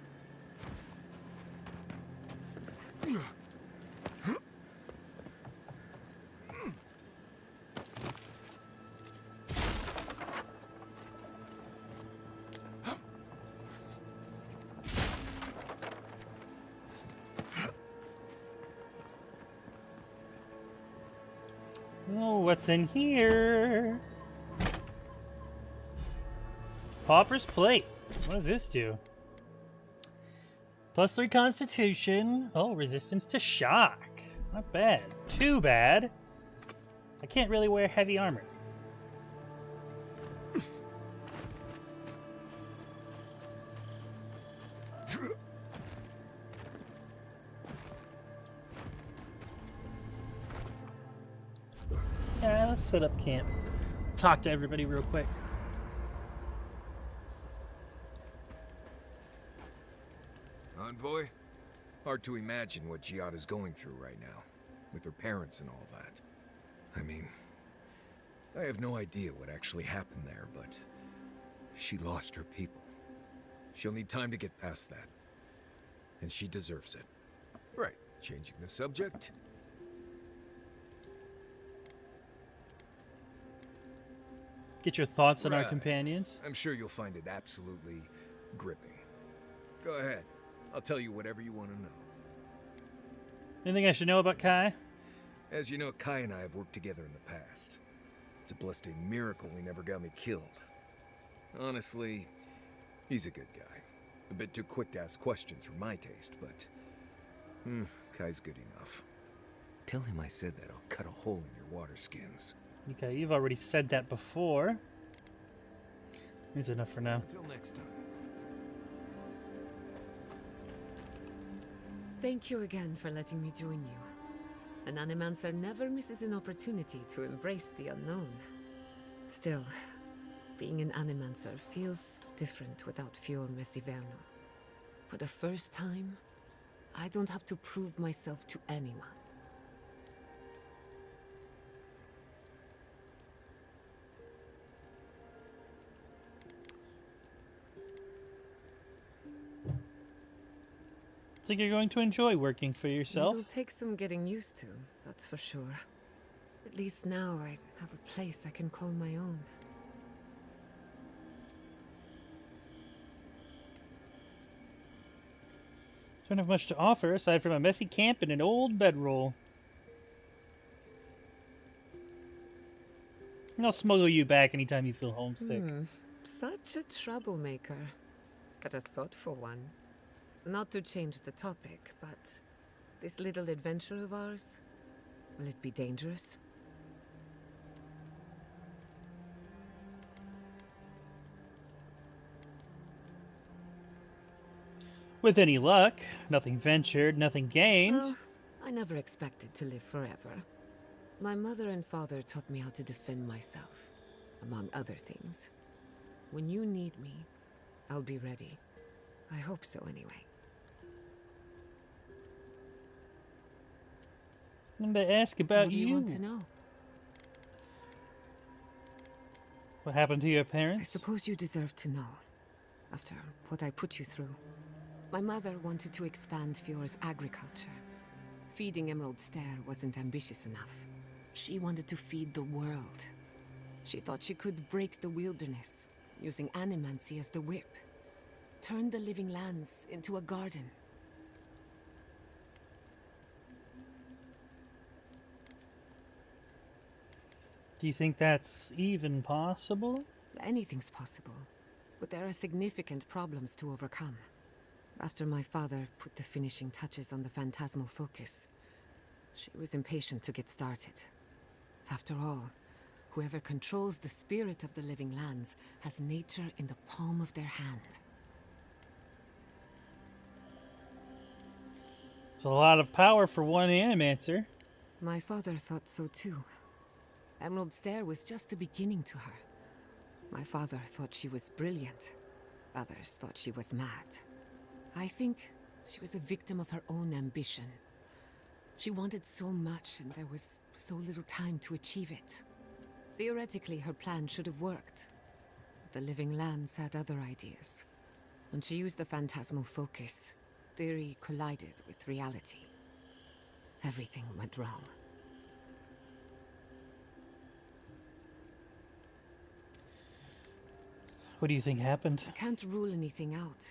Oh, what's in here? Pauper's Plate. What does this do? +3 Constitution. Oh, resistance to shock. Not bad. Too bad. I can't really wear heavy armor. Yeah, let's set up camp. Talk to everybody real quick. Envoy? Hard to imagine what Giada's going through right now, with her parents and all that. I mean, I have no idea what actually happened there, but she lost her people. She'll need time to get past that. And she deserves it. Right, changing the subject. Get your thoughts on our companions. I'm sure you'll find it absolutely gripping. Go ahead. I'll tell you whatever you want to know. Anything I should know about Kai? As you know, Kai and I have worked together in the past. It's a blessed miracle he never got me killed. Honestly, he's a good guy. A bit too quick to ask questions for my taste, but... Kai's good enough. Tell him I said that I'll cut a hole in your water skins. Okay, you've already said that before. That's enough for now. Until next time. Thank you again for letting me join you. An animancer never misses an opportunity to embrace the unknown. Still, being an animancer feels different without Fior Messiverno. For the first time, I don't have to prove myself to anyone. I think you're going to enjoy working for yourself. It'll take some getting used to, that's for sure. At least now I have a place I can call my own. Don't have much to offer aside from a messy camp and an old bedroll. I'll smuggle you back anytime you feel homesick. Such a troublemaker, but a thoughtful one. Not to change the topic, but this little adventure of ours, will it be dangerous? With any luck, nothing ventured, nothing gained. Well, I never expected to live forever. My mother and father taught me how to defend myself, among other things. When you need me, I'll be ready. I hope so, anyway. And to ask about What do you want to know? What happened to your parents? I suppose you deserve to know, after what I put you through. My mother wanted to expand Fior's agriculture. Feeding Emerald Stair wasn't ambitious enough. She wanted to feed the world. She thought she could break the wilderness, using animancy as the whip. Turn the living lands into a garden. Do you think that's even possible? Anything's possible, but there are significant problems to overcome. After my father put the finishing touches on the phantasmal focus, she was impatient to get started. After all, whoever controls the spirit of the living lands has nature in the palm of their hand. It's a lot of power for one animancer. My father thought so too. Emerald Stair was just the beginning to her. My father thought she was brilliant. Others thought she was mad. I think she was a victim of her own ambition. She wanted so much, and there was so little time to achieve it. Theoretically, her plan should have worked. But the living lands had other ideas. When she used the phantasmal focus, theory collided with reality. Everything went wrong. What do you think happened? I can't rule anything out,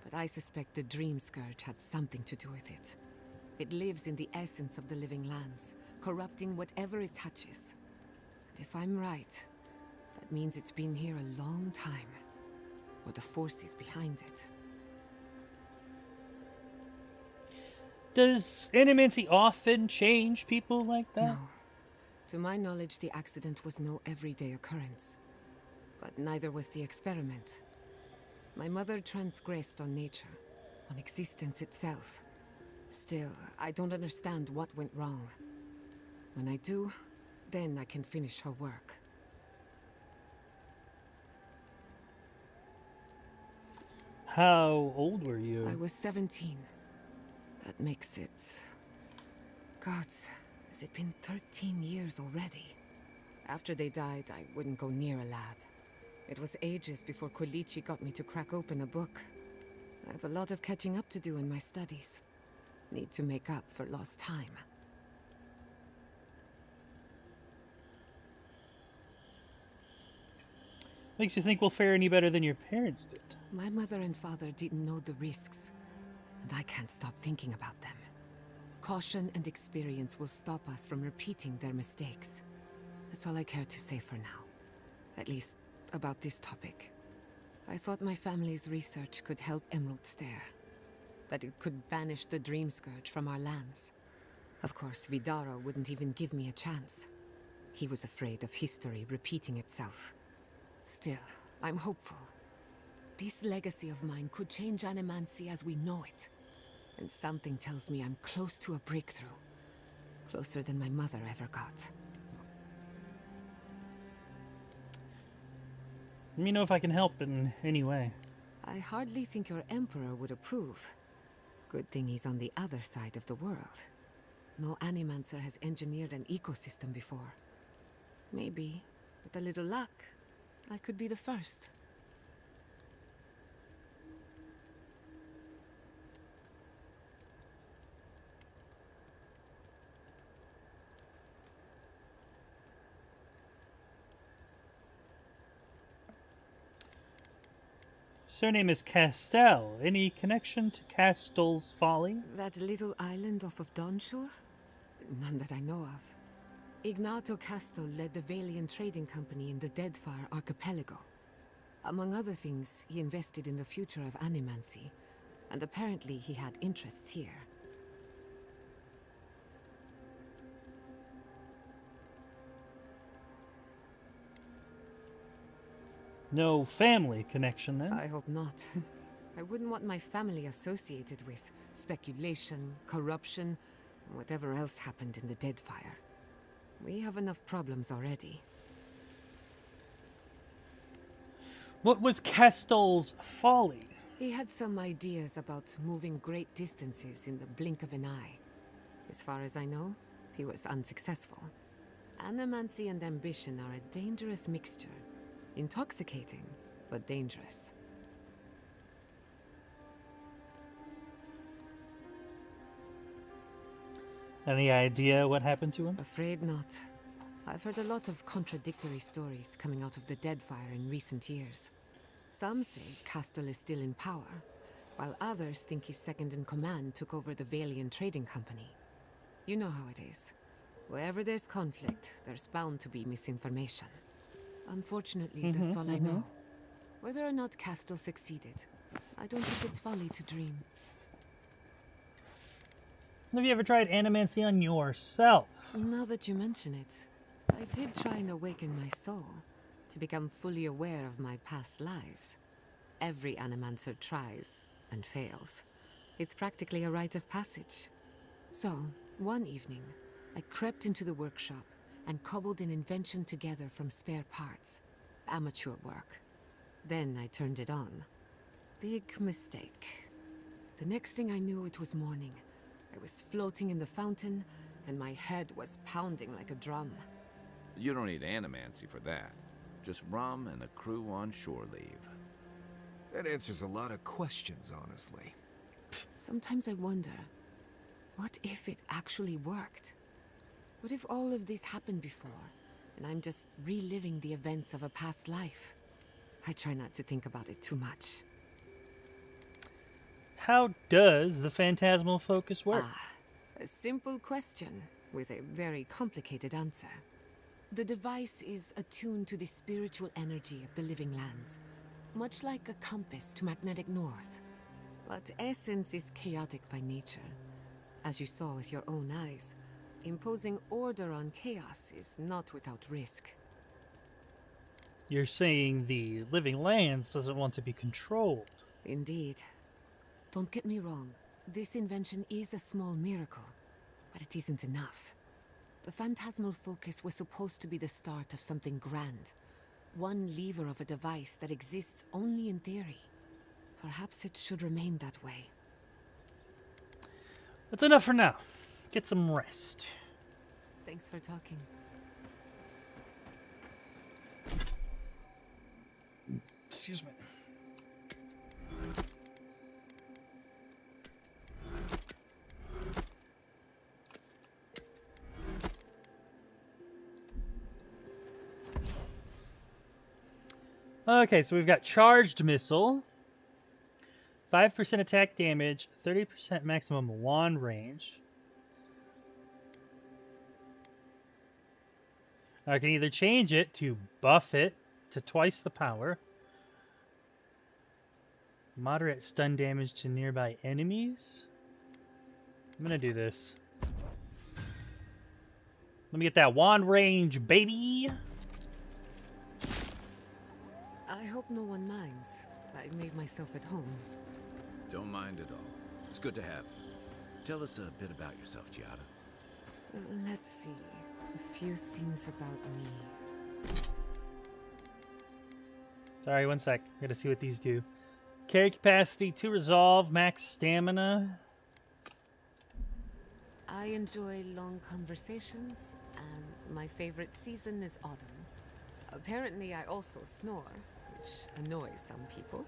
but I suspect the Dream Scourge had something to do with it. It lives in the essence of the living lands, corrupting whatever it touches. And if I'm right, that means it's been here a long time, or the forces behind it. Does animancy often change people like that? No. To my knowledge, the accident was no everyday occurrence. But neither was the experiment. My mother transgressed on nature, on existence itself. Still, I don't understand what went wrong. When I do, then I can finish her work. How old were you? I was 17. That makes it... Gods, has it been 13 years already? After they died, I wouldn't go near a lab. It was ages before Kolichi got me to crack open a book. I have a lot of catching up to do in my studies. Need to make up for lost time. Makes you think we'll fare any better than your parents did. My mother and father didn't know the risks, and I can't stop thinking about them. Caution and experience will stop us from repeating their mistakes. That's all I care to say for now. At least, about this topic. I thought my family's research could help Emerald Stair. That it could banish the Dream Scourge from our lands. Of course, Vidaro wouldn't even give me a chance. He was afraid of history repeating itself. Still, I'm hopeful. This legacy of mine could change animancy as we know it. And something tells me I'm close to a breakthrough. Closer than my mother ever got. Let me know if I can help in any way. I hardly think your Emperor would approve. Good thing he's on the other side of the world. No Animancer has engineered an ecosystem before. Maybe, with a little luck, I could be the first. Surname is Castell. Any connection to Castell's Folly? That little island off of Dawnshore? None that I know of. Ignato Castell led the Valian trading company in the Deadfire archipelago. Among other things, he invested in the future of animancy, and apparently he had interests here. No family connection, then? I hope not. I wouldn't want my family associated with speculation, corruption, and whatever else happened in the Deadfire. We have enough problems already. What was Castell's Folly? He had some ideas about moving great distances in the blink of an eye. As far as I know, he was unsuccessful. Animancy and ambition are a dangerous mixture. Intoxicating, but dangerous. Any idea what happened to him? Afraid not. I've heard a lot of contradictory stories coming out of the Deadfire in recent years. Some say Castell is still in power, while others think his second-in-command took over the Valian trading company. You know how it is. Wherever there's conflict, there's bound to be misinformation. Unfortunately, that's all I know. Whether or not Castell succeeded, I don't think it's folly to dream. Have you ever tried animancy on yourself? Now that you mention it, I did try and awaken my soul, to become fully aware of my past lives. Every animancer tries, and fails. It's practically a rite of passage. So, one evening, I crept into the workshop and cobbled an invention together from spare parts. Amateur work. Then I turned it on. Big mistake. The next thing I knew, it was morning. I was floating in the fountain, and my head was pounding like a drum. You don't need animancy for that. Just rum and a crew on shore leave. That answers a lot of questions, honestly. Sometimes I wonder, what if it actually worked? What if all of this happened before, and I'm just reliving the events of a past life? I try not to think about it too much. How does the phantasmal focus work? A simple question with a very complicated answer. The device is attuned to the spiritual energy of the living lands, much like a compass to magnetic north. But essence is chaotic by nature. As you saw with your own eyes, imposing order on chaos is not without risk. You're saying the living lands doesn't want to be controlled. Indeed. Don't get me wrong, this invention is a small miracle, but it isn't enough. The phantasmal focus was supposed to be the start of something grand. One lever of a device that exists only in theory. Perhaps it should remain that way. That's enough for now. Get some rest. Thanks for talking. Excuse me. Okay, so we've got charged missile, 5% attack damage, 30% maximum wand range. I can either change it to buff it to twice the power, moderate stun damage to nearby enemies. I'm gonna do this. Let me get that wand range, baby! I hope no one minds. I made myself at home. Don't mind at all. It's good to have you. Tell us a bit about yourself, Giada. Let's see. A few things about me. Sorry, one sec. Gotta see what these do. Carry capacity to resolve, max stamina. I enjoy long conversations, and my favorite season is autumn. Apparently, I also snore, which annoys some people.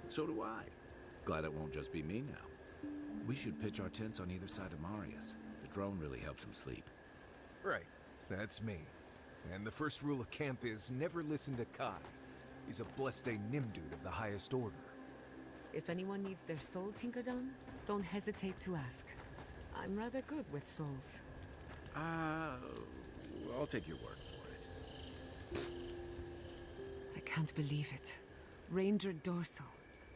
So do I. Glad it won't just be me now. We should pitch our tents on either side of Marius. The drone really helps him sleep. Right, that's me. And the first rule of camp is never listen to Kai. He's a blessed Nimdude of the highest order. If anyone needs their soul tinkered on, don't hesitate to ask. I'm rather good with souls. I'll take your word for it. I can't believe it. Ranger Dorsal,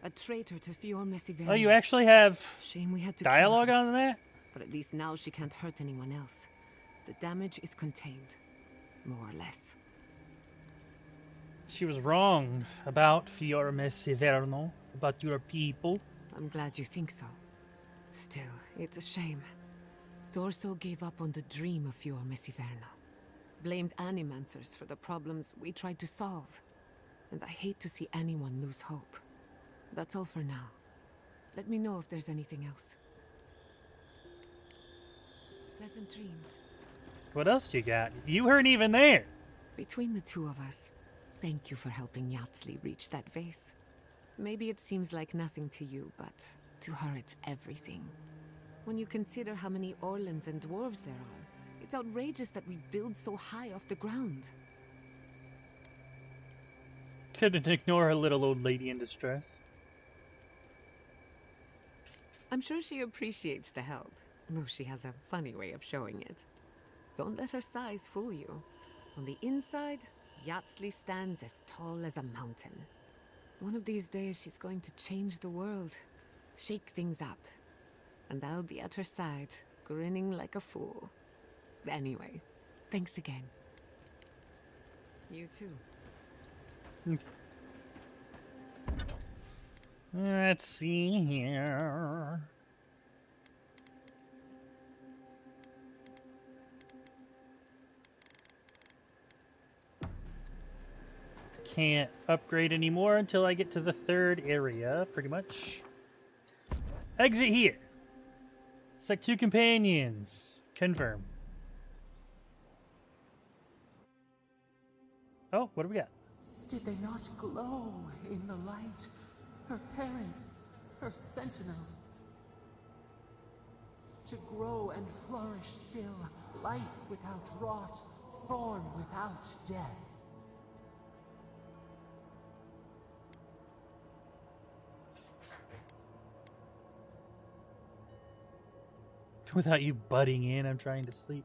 a traitor to Fior Messiverno. Oh, you actually have Shame we had to dialogue kill her. on that? But at least now she can't hurt anyone else. The damage is contained, more or less. She was wrong about Fior Messiverno, about your people. I'm glad you think so. Still, it's a shame. Dorso gave up on the dream of Fior Messiverno. Blamed Animancers for the problems we tried to solve. And I hate to see anyone lose hope. That's all for now. Let me know if there's anything else. Pleasant dreams. What else you got? You weren't even there. Between the two of us, thank you for helping Yatsli reach that vase. Maybe it seems like nothing to you, but to her it's everything. When you consider how many Orlans and dwarves there are, it's outrageous that we build so high off the ground. Couldn't ignore her little old lady in distress. I'm sure she appreciates the help, though she has a funny way of showing it. Don't let her size fool you. On the inside, Yatsli stands as tall as a mountain. One of these days, she's going to change the world, shake things up. And I'll be at her side, grinning like a fool. Anyway, thanks again. You too. Let's see here. Can't upgrade anymore until I get to the third area, pretty much. Exit here. Select 2 companions. Confirm. Oh, what do we got? Did they not glow in the light? Her parents, her sentinels. To grow and flourish still, life without rot, form without death. Without you butting in, I'm trying to sleep.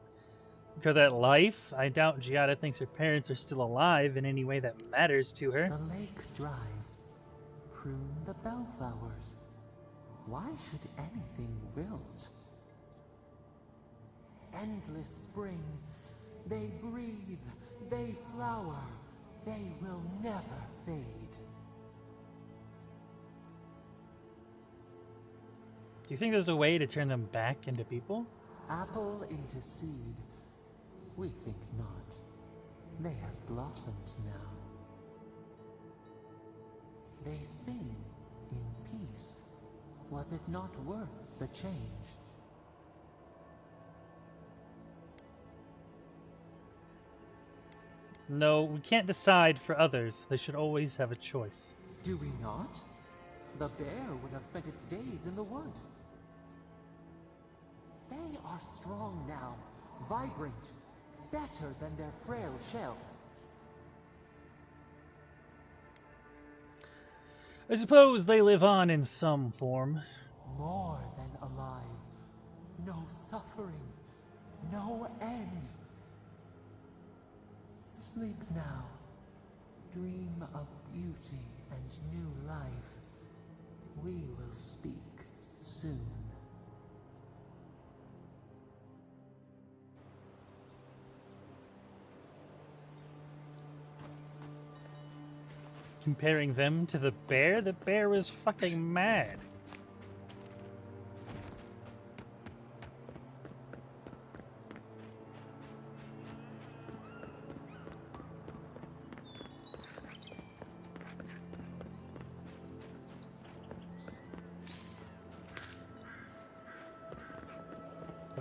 Because that life, I doubt Giada thinks her parents are still alive in any way that matters to her. The lake dries. Prune the bellflowers. Why should anything wilt? Endless spring. They breathe. They flower. They will never fade. Do you think there's a way to turn them back into people? Apple into seed. We think not. They have blossomed now. They sing in peace. Was it not worth the change? No, we can't decide for others. They should always have a choice. Do we not? The bear would have spent its days in the wood. They are strong now, vibrant, better than their frail shells. I suppose they live on in some form. More than alive. No suffering. No end. Sleep now. Dream of beauty and new life. We will speak soon. Comparing them to the bear? The bear was fucking mad.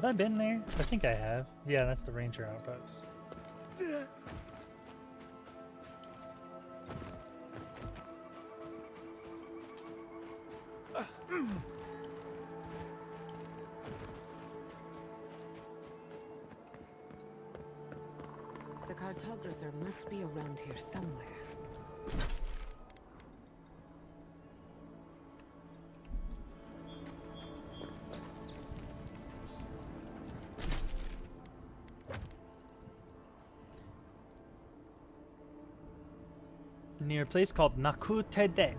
Have I been there? I think I have. Yeah, that's the ranger outpost. The cartographer must be around here somewhere. Near a place called Nakutedek.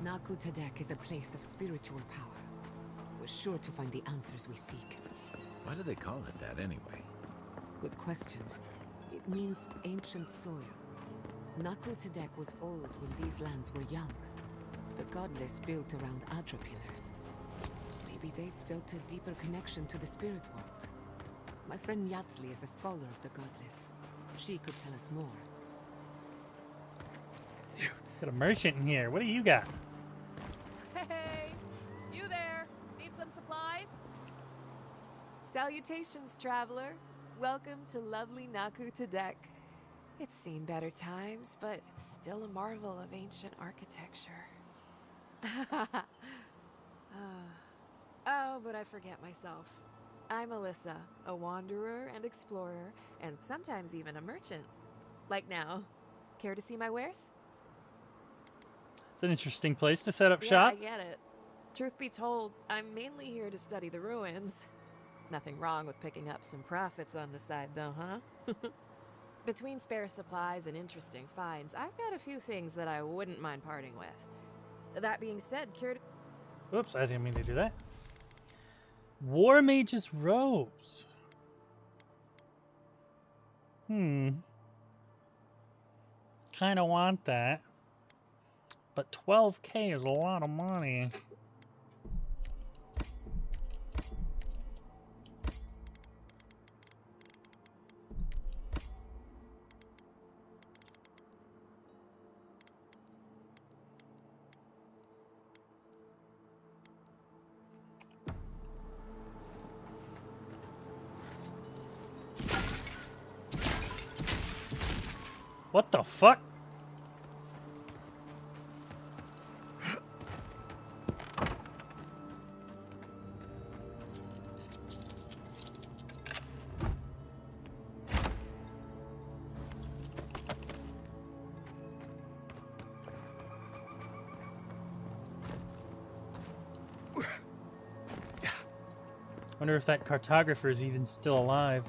Nakutedek is a place of spiritual power. We're sure to find the answers we seek. Why do they call it that anyway? Good question. It means ancient soil. Nakutedek was old when these lands were young. The godless built around Adra pillars. Maybe they felt a deeper connection to the spirit world. My friend Yatzli is a scholar of the godless. She could tell us more. Got a merchant in here. What do you got? Hey, you there? Need some supplies? Salutations, traveler. Welcome to lovely Nakutedek. It's seen better times, but it's still a marvel of ancient architecture. Oh, but I forget myself. I'm Alyssa, a wanderer and explorer, and sometimes even a merchant. Like now. Care to see my wares? It's an interesting place to set up Yeah, shop. I get it. Truth be told, I'm mainly here to study the ruins. Nothing wrong with picking up some profits on the side, though, huh? Between spare supplies and interesting finds, I've got a few things that I wouldn't mind parting with. That being said, Whoops, I didn't mean to do that. War Mage's Robes. Kind of want that. But 12K is a lot of money. What the fuck? Wonder if that cartographer is even still alive.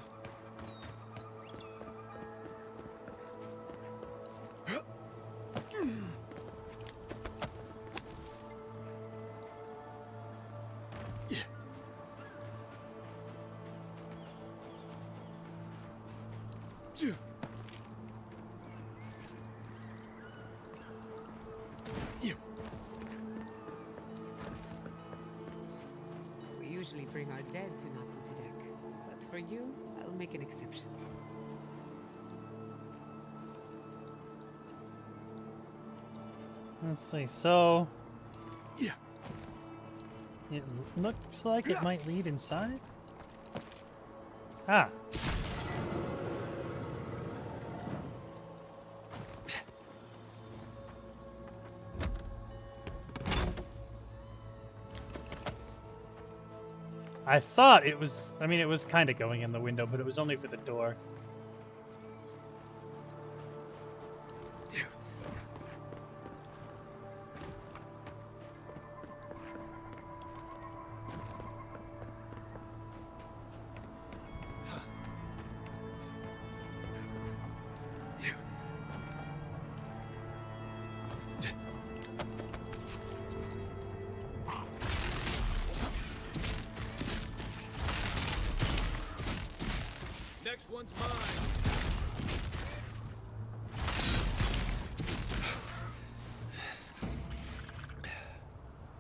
We usually bring our dead to Nakutedek, but for you, I'll make an exception. Let's see, so... Yeah. It looks like it might lead inside. Ah. I thought it was, I mean, it was kind of going in the window, but it was only for the door. Next one's mine.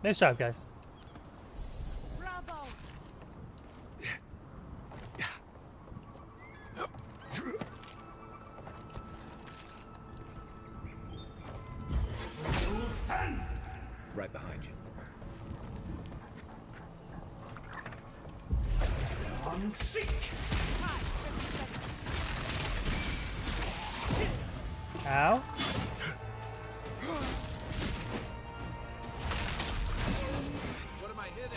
Nice job, guys. Bravo! right behind you. I'm sick. Ow. What am I hitting?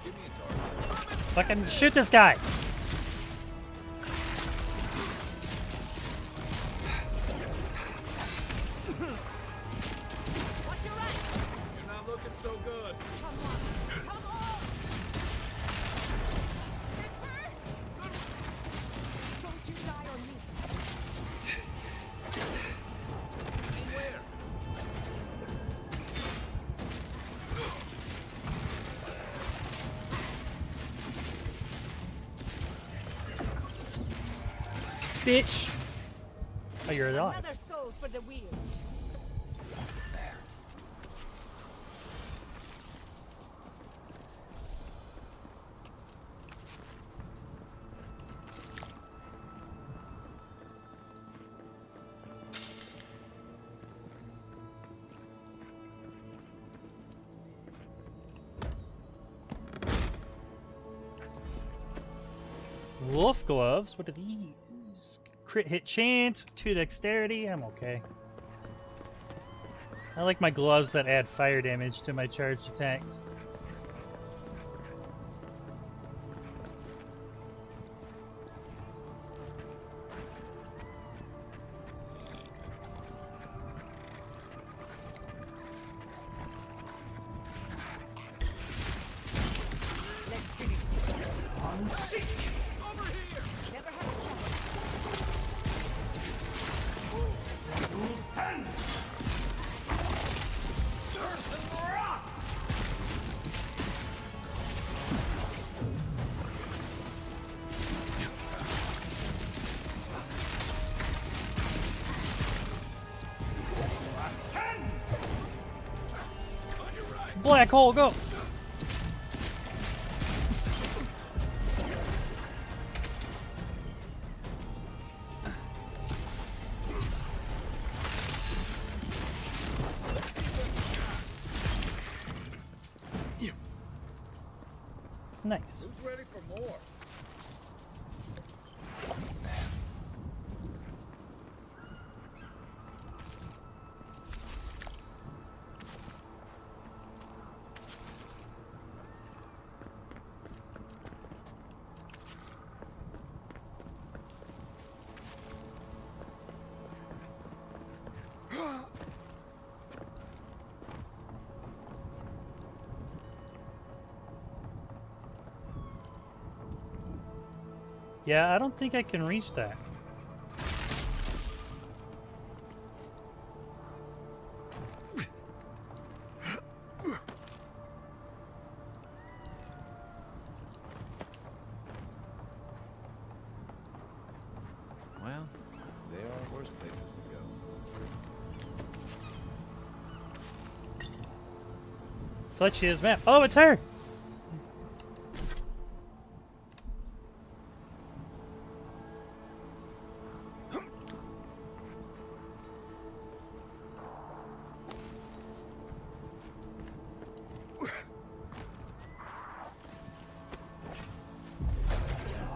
Give me a target. Fucking shoot this guy. You're not looking so good. Bitch. Oh, you're alive. Another soul for the wheel. Wolf gloves. What are these? Crit hit chance, 2 dexterity. I'm okay. I like my gloves that add fire damage to my charged attacks. I'm sick. Over here. Never had a chance. Stand. Earth and rock. Black hole, go! Nice. Who's ready for more? Yeah, I don't think I can reach that. Well, there are worse places to go. Such is map. Oh, it's her!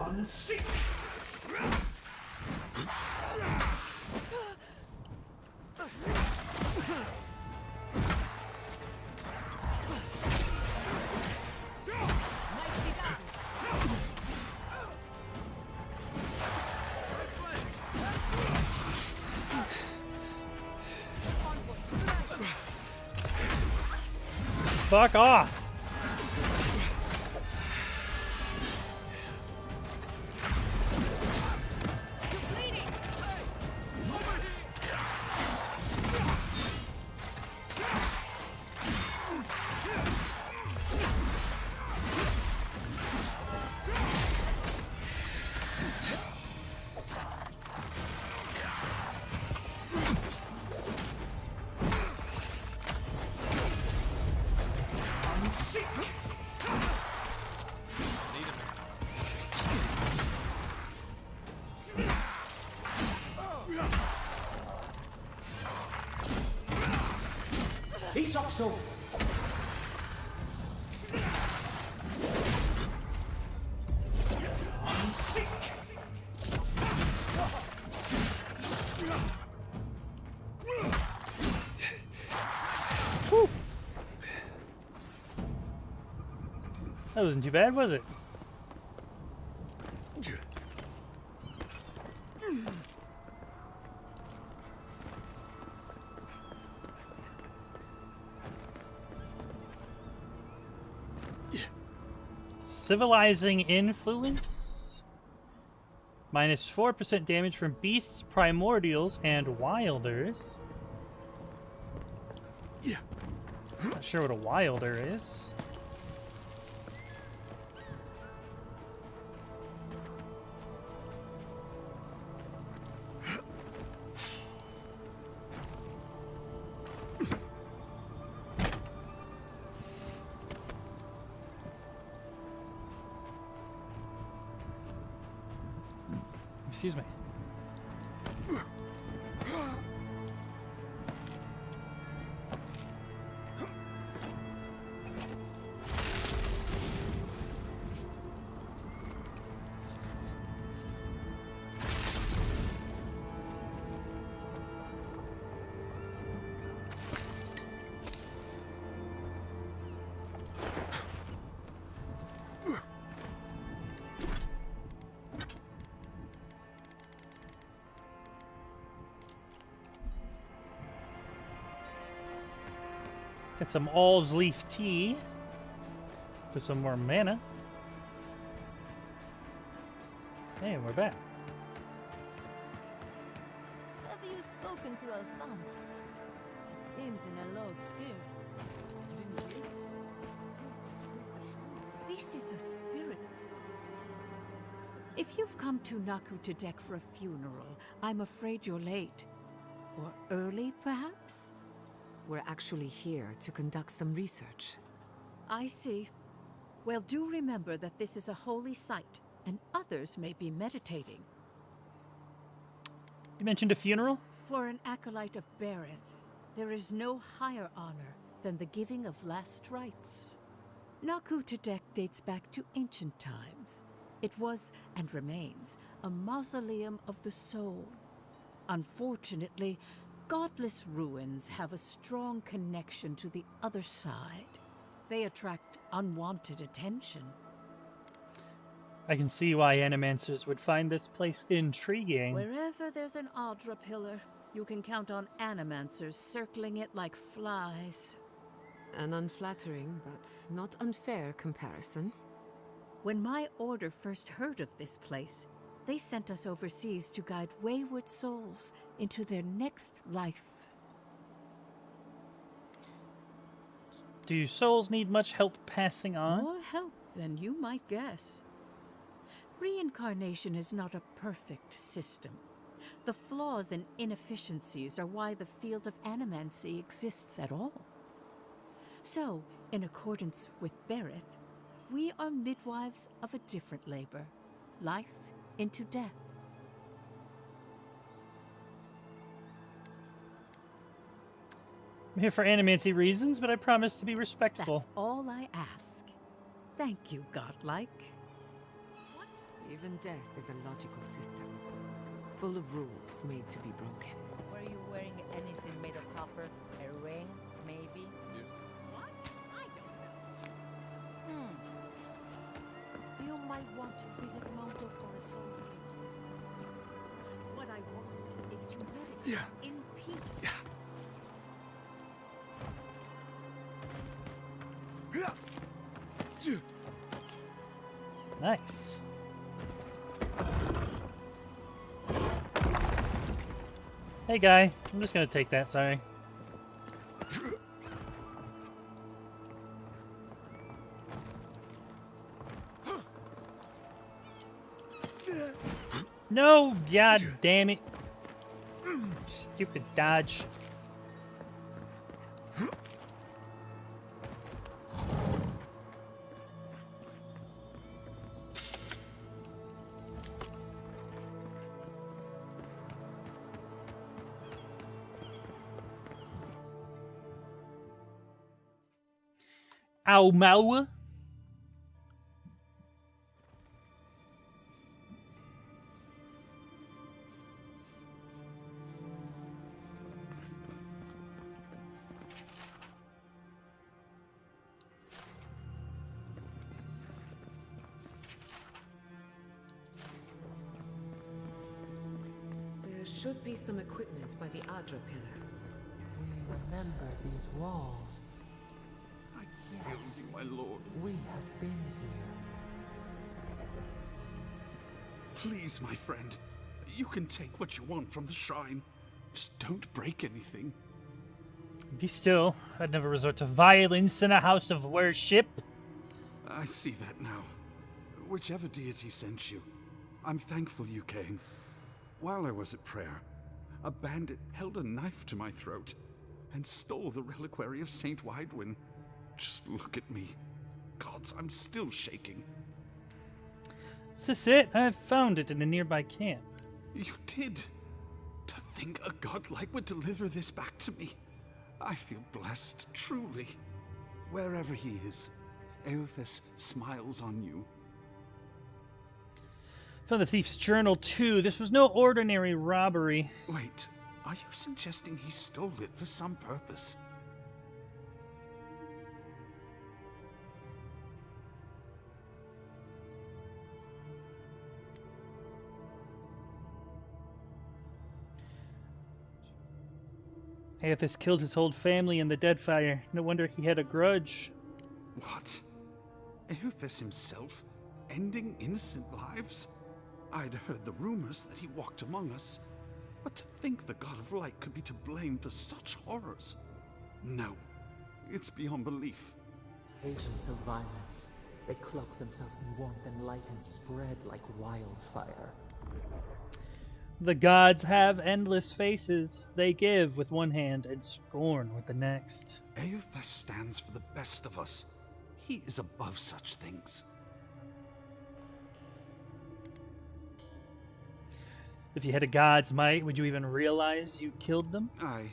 I'm sick. Fuck off! I'm sick. soul. I'm sick. Whew. That wasn't too bad, was it? Civilizing influence. Minus 4% damage from beasts, primordials, and wilders. Not sure what a wilder is. Excuse me. Get some All's Leaf tea for some more mana. Hey, we're back. Have you spoken to Alphonse? He seems in a low spirits. This is a spirit. If you've come to Naku to deck for a funeral, I'm afraid you're late. Or early, perhaps? We're actually here to conduct some research. I see. Well, do remember that this is a holy site, and others may be meditating. You mentioned a funeral? For an acolyte of Berith, there is no higher honor than the giving of last rites. Naku Tedek dates back to ancient times. It was, and remains, a mausoleum of the soul. Unfortunately, godless ruins have a strong connection to the other side. They attract unwanted attention. I can see why animancers would find this place intriguing. Wherever there's an Audra pillar, you can count on animancers circling it like flies. An unflattering, but not unfair comparison. When my order first heard of this place, they sent us overseas to guide wayward souls into their next life. Do souls need much help passing on? More help than you might guess. Reincarnation is not a perfect system. The flaws and inefficiencies are why the field of animancy exists at all. So, in accordance with Berith, we are midwives of a different labor, life into death. I'm here for animancy reasons, but I promise to be respectful. That's all I ask. Thank you, godlike. Even death is a logical system, full of rules made to be broken. Were you wearing anything made of copper? A ring, maybe? What? I don't know. You might want to visit Monto for a soul. What I want is to meditate in peace. Nice. Hey guy, I'm just gonna take that, sorry. No, god damn it. Stupid dodge. Ow Mau. There should be some equipment by the Adra pillar. We remember these walls. Yes, you, my lord. We have been here. Please, my friend. You can take what you want from the shrine. Just don't break anything. Be still. I'd never resort to violence in a house of worship. I see that now. Whichever deity sent you, I'm thankful you came. While I was at prayer, a bandit held a knife to my throat and stole the reliquary of Saint Widewin. Just look at me. Gods, I'm still shaking. Is this it? I've found it in a nearby camp. You did? To think a godlike would deliver this back to me. I feel blessed, truly. Wherever he is, Eothas smiles on you. Found the thief's journal too. This was no ordinary robbery. Wait, are you suggesting he stole it for some purpose? Eothas killed his whole family in the Deadfire. No wonder he had a grudge. What? Eothas himself? Ending innocent lives? I'd heard the rumors that he walked among us, but to think the God of Light could be to blame for such horrors. No, it's beyond belief. Agents of violence. They cloak themselves in warmth and light and spread like wildfire. The gods have endless faces. They give with one hand and scorn with the next. Eothas stands for the best of us. He is above such things. If you had a god's might, would you even realize you killed them? I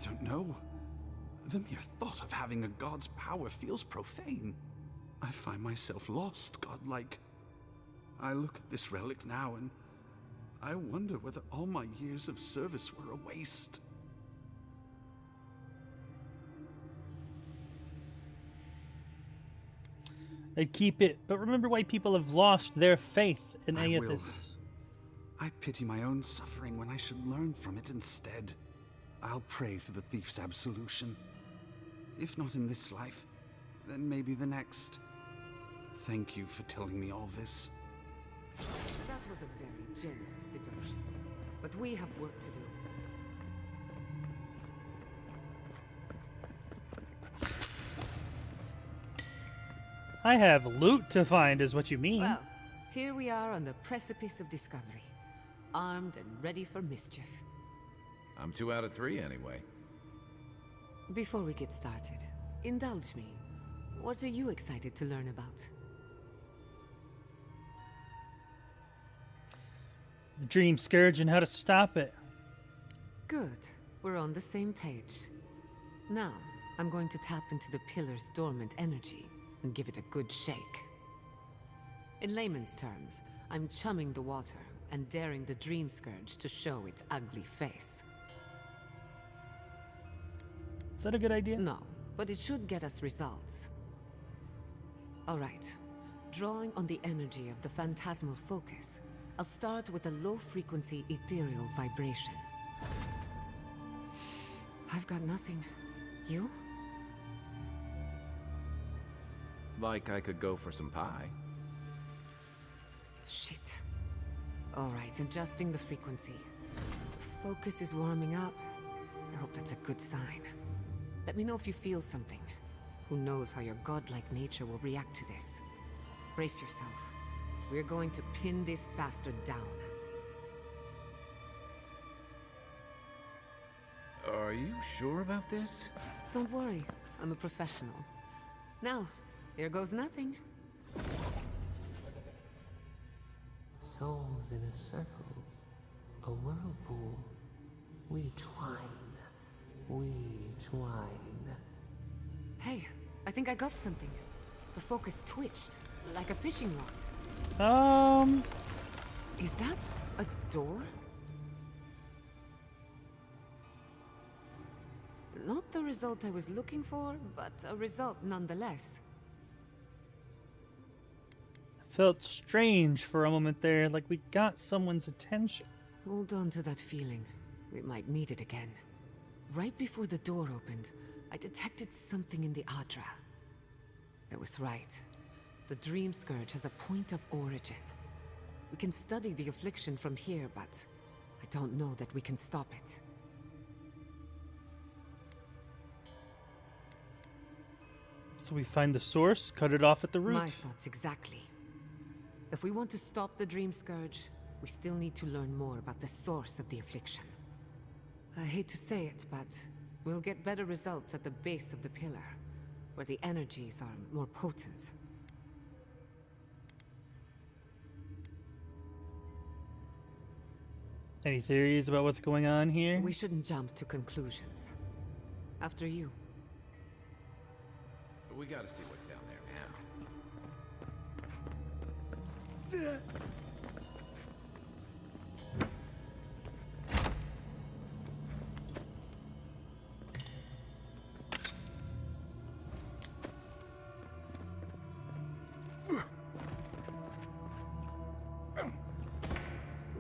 don't know. The mere thought of having a god's power feels profane. I find myself lost, godlike. I look at this relic now and I wonder whether all my years of service were a waste. I'd keep it, but remember why people have lost their faith in I will. Eothas. I pity my own suffering when I should learn from it instead. I'll pray for the thief's absolution. If not in this life, then maybe the next. Thank you for telling me all this. That was a very generous diversion. But we have work to do. I have loot to find, is what you mean. Well, here we are on the precipice of discovery. Armed and ready for mischief. I'm 2 out of 3 anyway. Before we get started, indulge me. What are you excited to learn about? The Dream Scourge and how to stop it. Good. We're on the same page. Now, I'm going to tap into the pillar's dormant energy and give it a good shake. In layman's terms, I'm chumming the water and daring the Dream Scourge to show its ugly face. Is that a good idea? No, but it should get us results. All right. Drawing on the energy of the phantasmal focus, I'll start with a low-frequency ethereal vibration. I've got nothing. You? Like I could go for some pie. Shit. All right, adjusting the frequency. The focus is warming up. I hope that's a good sign. Let me know if you feel something. Who knows how your godlike nature will react to this. Brace yourself. We're going to pin this bastard down. Are you sure about this? Don't worry, I'm a professional. Now, here goes nothing. Souls in a circle, a whirlpool. We twine. We twine. Hey, think I got something. The focus twitched, like a fishing rod. Is that a door? Not the result I was looking for, but a result nonetheless. Felt strange for a moment there, like we got someone's attention. Hold on to that feeling. We might need it again. Right before the door opened, I detected something in the Adra. I was right. The Dream Scourge has a point of origin. We can study the affliction from here, but I don't know that we can stop it. So we find the source, cut it off at the root. My thoughts exactly. If we want to stop the Dream Scourge, we still need to learn more about the source of the affliction. I hate to say it, but we'll get better results at the base of the pillar, where the energies are more potent. Any theories about what's going on here? We shouldn't jump to conclusions. After you. We gotta see what's down there now.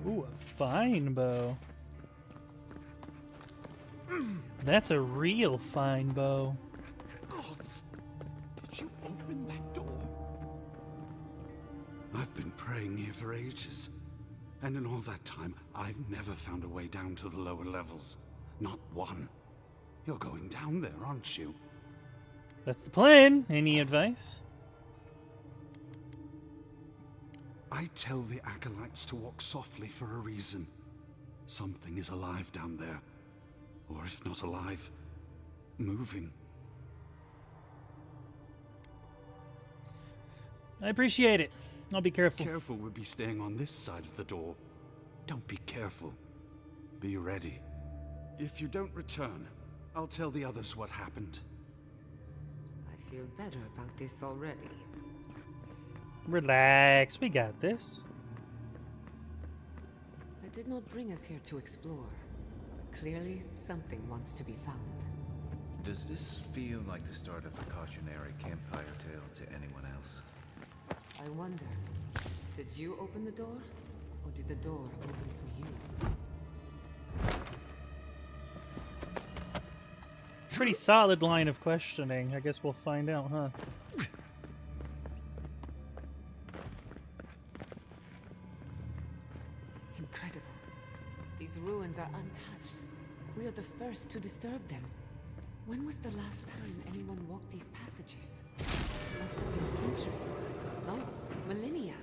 Ooh, a fine bow. That's a real fine bow. Gods, did you open that door? I've been praying here for ages. And in all that time, I've never found a way down to the lower levels. Not one. You're going down there, aren't you? That's the plan. Any advice? I tell the acolytes to walk softly for a reason. Something is alive down there. Or if not alive, moving. I appreciate it. I'll be careful. Careful would be staying on this side of the door. Don't be careful. Be ready. If you don't return, I'll tell the others what happened. I feel better about this already. Relax, we got this. I did not bring us here to explore. Clearly, something wants to be found. Does this feel like the start of a cautionary campfire tale to anyone else? I wonder, did you open the door? Or did the door open for you? Pretty solid line of questioning. I guess we'll find out, huh? Incredible. These ruins are untouched. We are the first to disturb them. When was the last time anyone walked these passages? It must have been centuries. No, millennia.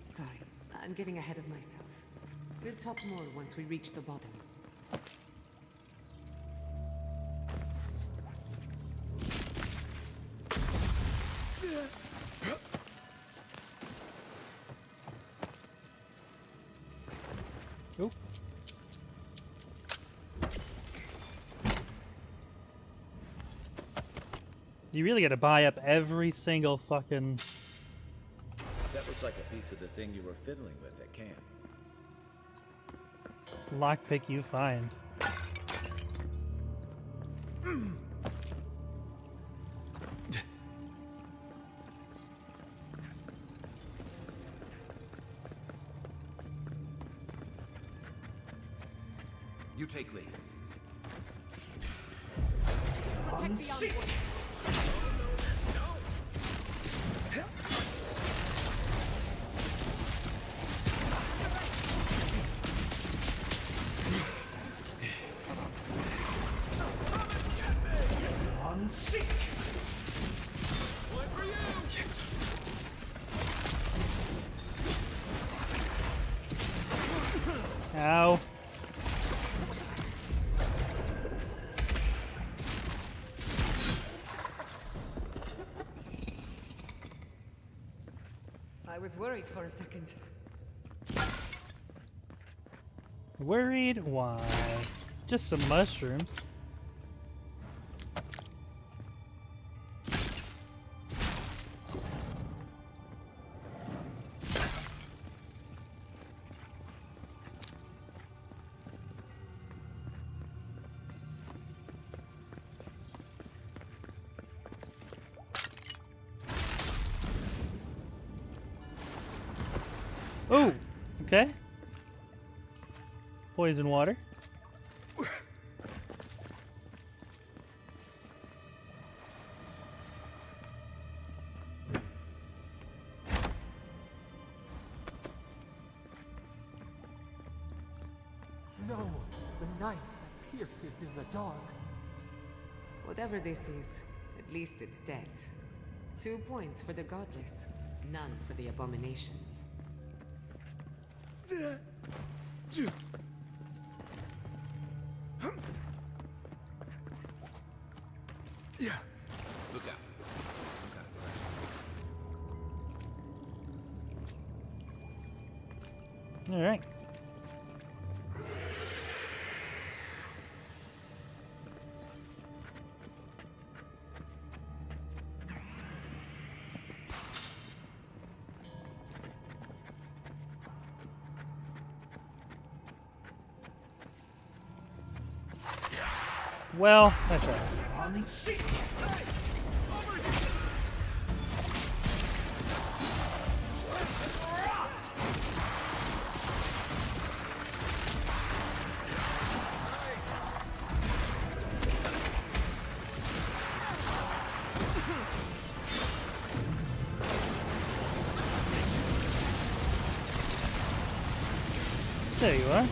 Sorry, I'm getting ahead of myself. We'll talk more once we reach the bottom. Oh. You really gotta buy up every single fucking... That looks like a piece of the thing you were fiddling with at camp. lockpick you find. You take lead. Sick. Sick. One for you. Ow. I was worried for a second. Worried? Why? Just some mushrooms. Oh, okay. Poison water. No, the knife that pierces in the dark. Whatever this is, at least it's dead. 2 points for the godless, none for the abominations. Yeah. Look out. All right. Well, that's right. There you are.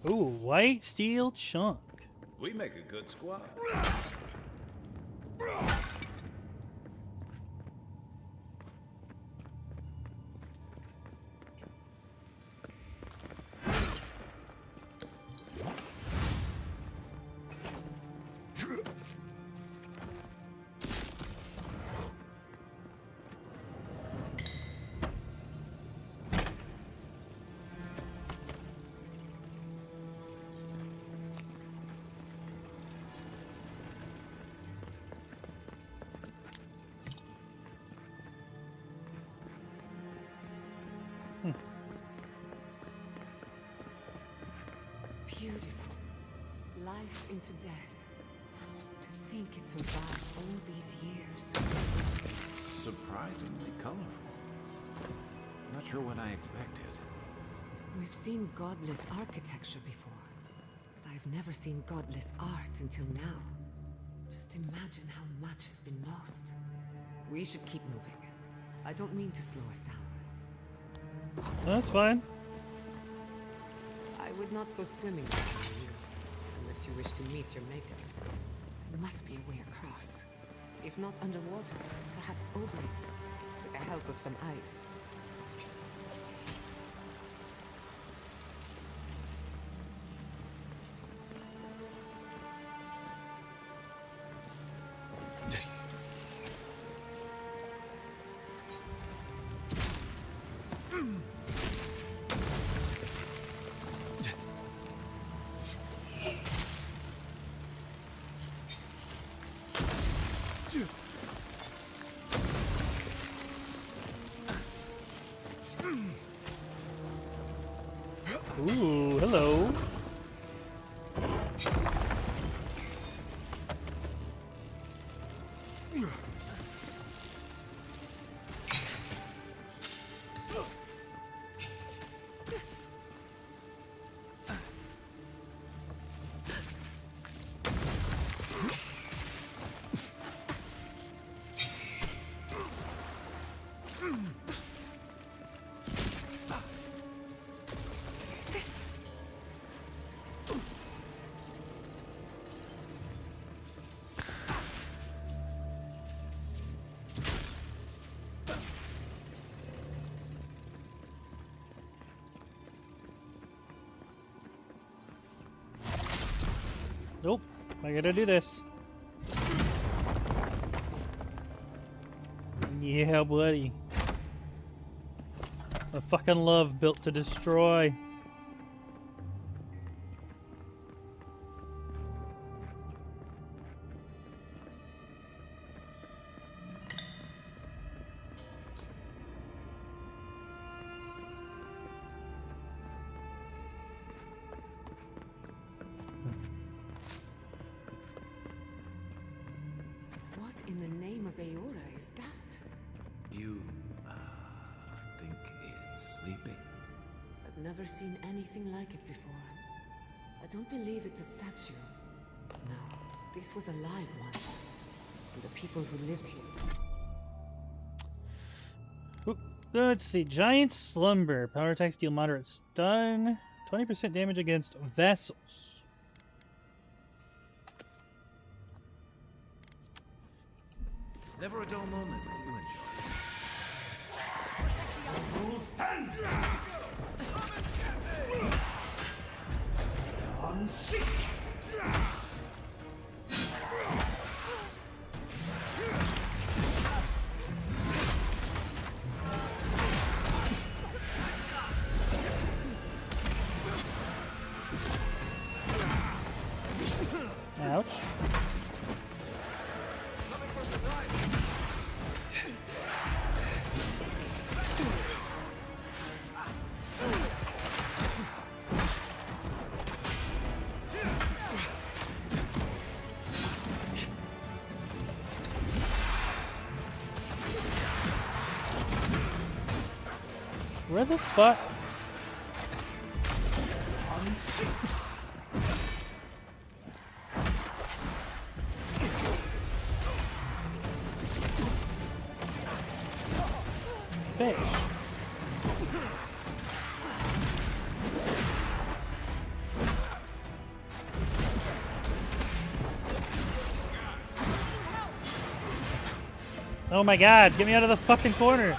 Ooh, white steel chunk. We make a good squad. Beautiful. Life into death. To think it survived all these years. Surprisingly colorful. Not sure what I expected. We've seen godless architecture before, but I've never seen godless art until now. Just imagine how much has been lost. We should keep moving. I don't mean to slow us down. That's fine. I would not go swimming with you, unless you wish to meet your maker. There must be a way across. If not underwater, perhaps over it, with the help of some ice. Ooh, hello. Nope, I gotta do this. Yeah, buddy. I fucking love Built to Destroy. of Aora is that? You, think it's sleeping? I've never seen anything like it before. I don't believe it's a statue. No, this was alive once. And the people who lived here. Oop. Let's see. Giant Slumber. Power attacks deal moderate stun. 20% damage against vessels. Never a dull moment with you in Ouch. Where the fuck? Bitch. Oh my god, get me out of the fucking corner.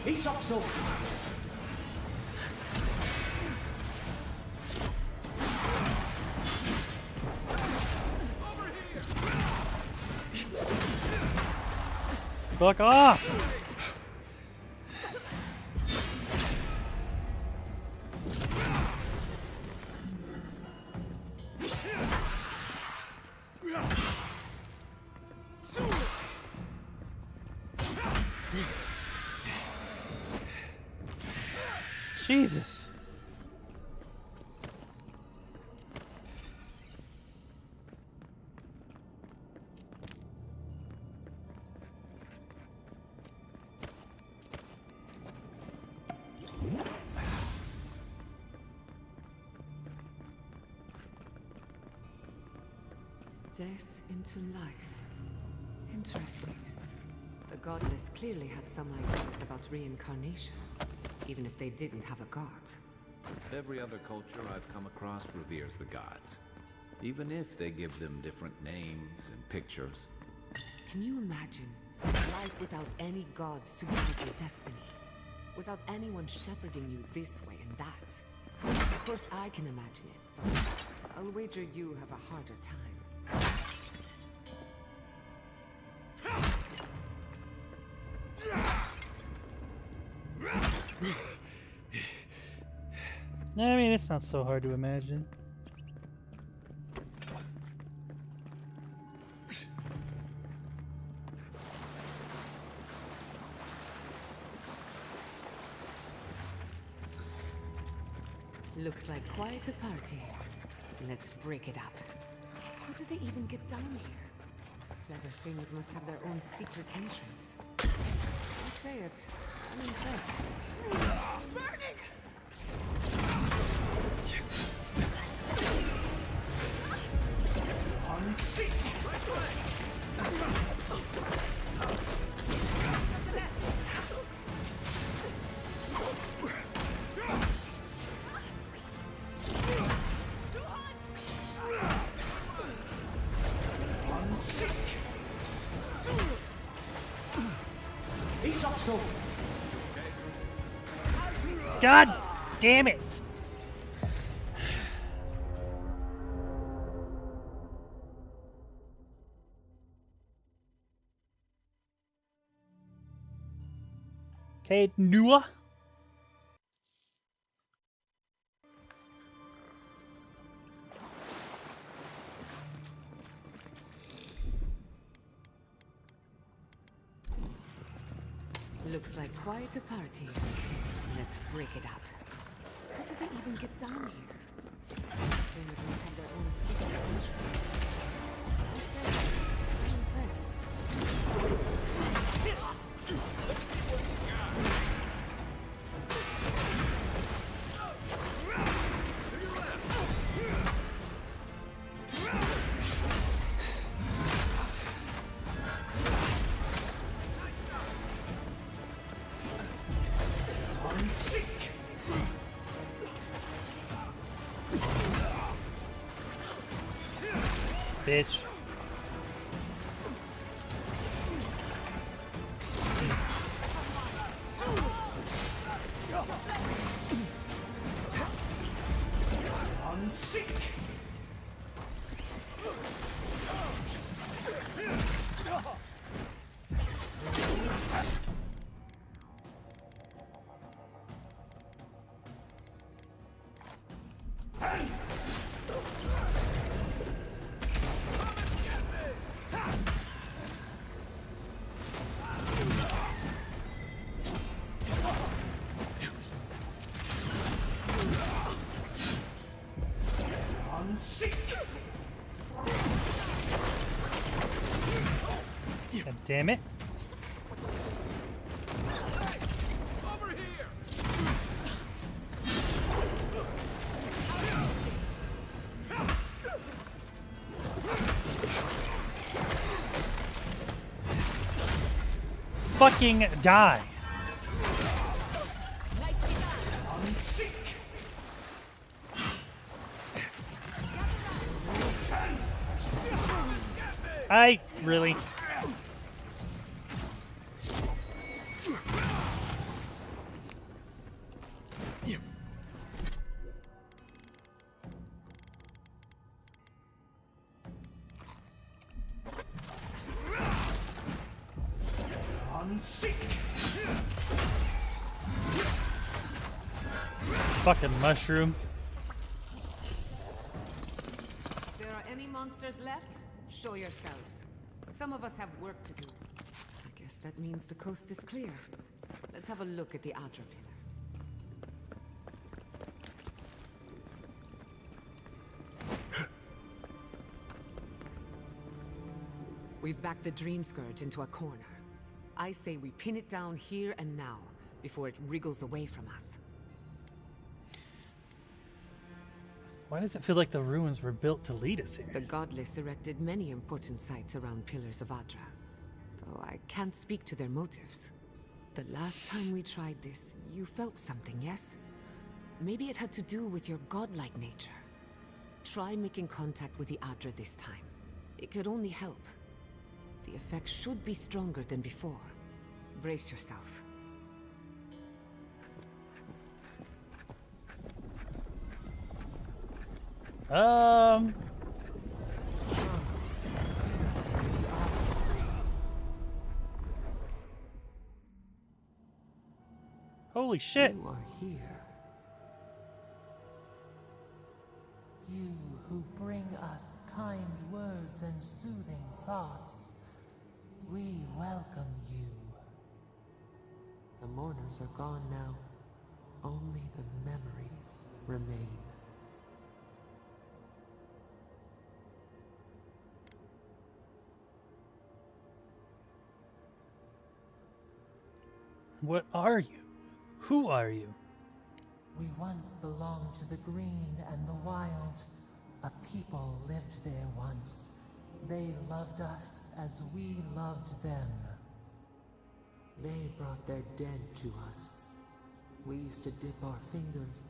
He's also. Fuck off! Jesus. Death into life. Interesting. The godless clearly had some ideas about reincarnation, even if they didn't have a god. Every other culture I've come across reveres the gods, even if they give them different names and pictures. Can you imagine life without any gods to guide your destiny? Without anyone shepherding you this way and that? Of course I can imagine it, but I'll wager you have a harder time. I mean, it's not so hard to imagine. Looks like quite a party. Let's break it up. How did they even get down here? Clever things must have their own secret entrance. I'll say it, I'm impressed. Burning! On seek! God damn it! Okay, Nua. Looks like quite a party. Let's break it up. How did they even get down here? Things must have their own secret entrance. I said, I'm impressed. Bitch. God damn it. Fucking die. I really. Fucking mushroom. If there are any monsters left, show yourselves. Some of us have work to do. I guess that means the coast is clear. Let's have a look at the Adra pillar. We've backed the Dream Scourge into a corner. I say we pin it down here and now, before it wriggles away from us. Why does it feel like the ruins were built to lead us here? The Godless erected many important sites around Pillars of Adra, though I can't speak to their motives. The last time we tried this, you felt something, yes? Maybe it had to do with your godlike nature. Try making contact with the Adra this time. It could only help. The effect should be stronger than before. Brace yourself. Holy shit. You are here. You who bring us kind words and soothing thoughts. We welcome you. The mourners are gone now. Only the memories remain. What are you? Who are you? We once belonged to the green and the wild. A people lived there once. They loved us as we loved them. They brought their dead to us. We used to dip our fingers,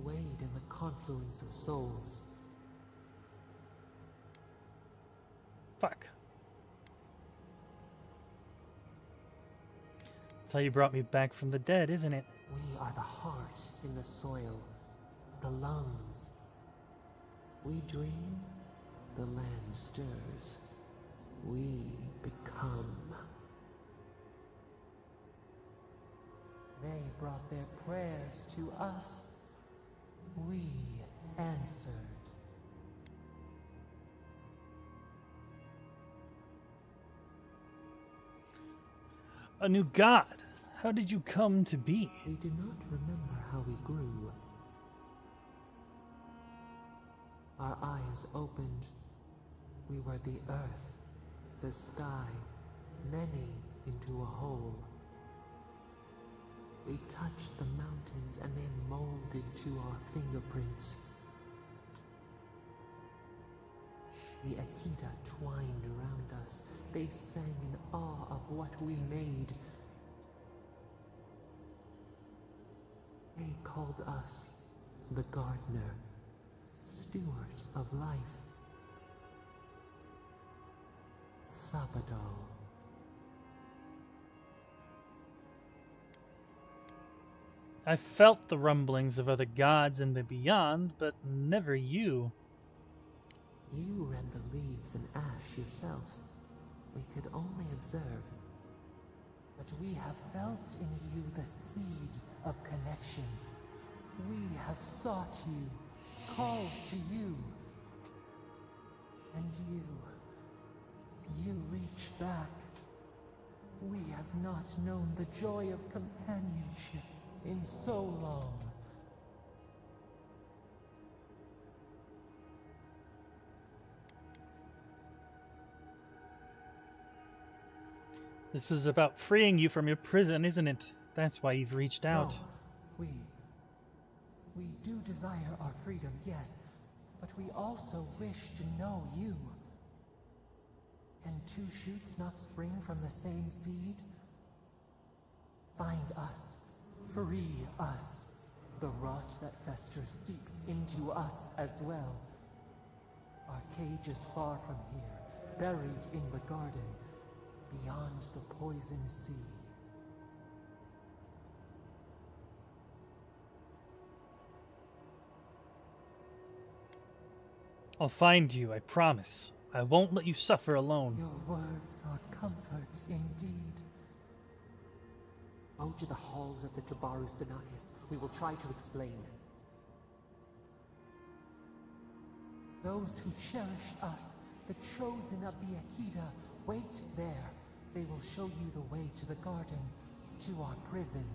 wade in the confluence of souls. Fuck. That's how you brought me back from the dead, isn't it? We are the heart in the soil, the lungs. We dream, the land stirs. We become. They brought their prayers to us. We answered. A new god. How did you come to be? We do not remember how we grew. Our eyes opened. We were the earth, the sky, many into a whole. We touched the mountains and they molded to our fingerprints. The Akita twined around us. They sang in awe of what we made. They called us the gardener, steward of life. Sabadal. I felt the rumblings of other gods in the beyond, but never you. You read the leaves and ash yourself. We could only observe. But we have felt in you the seed of connection. We have sought you, called to you. And you reach back. We have not known the joy of companionship in so long. This is about freeing you from your prison, isn't it? That's why you've reached out. No, we do desire our freedom, yes, but we also wish to know you. Can two shoots not spring from the same seed? Find us. Free us. The rot that festers seeks into us as well. Our cage is far from here, buried in the garden, beyond the poison sea. I'll find you, I promise. I won't let you suffer alone. Your words are comfort indeed. Go to the halls of the Tabaru Sanakis. We will try to explain. Those who cherish us, the chosen of the Akita, wait there. They will show you the way to the garden, to our prison.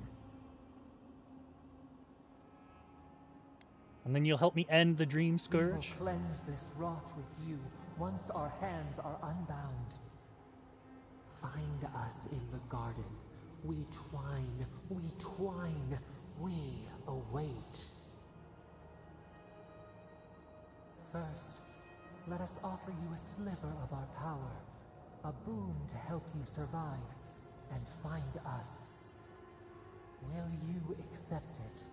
And then you'll help me end the dream We scourge? will cleanse this rot with you once our hands are unbound. Find us in the garden. We twine, we await. First, let us offer you a sliver of our power, a boon to help you survive and find us. Will you accept it?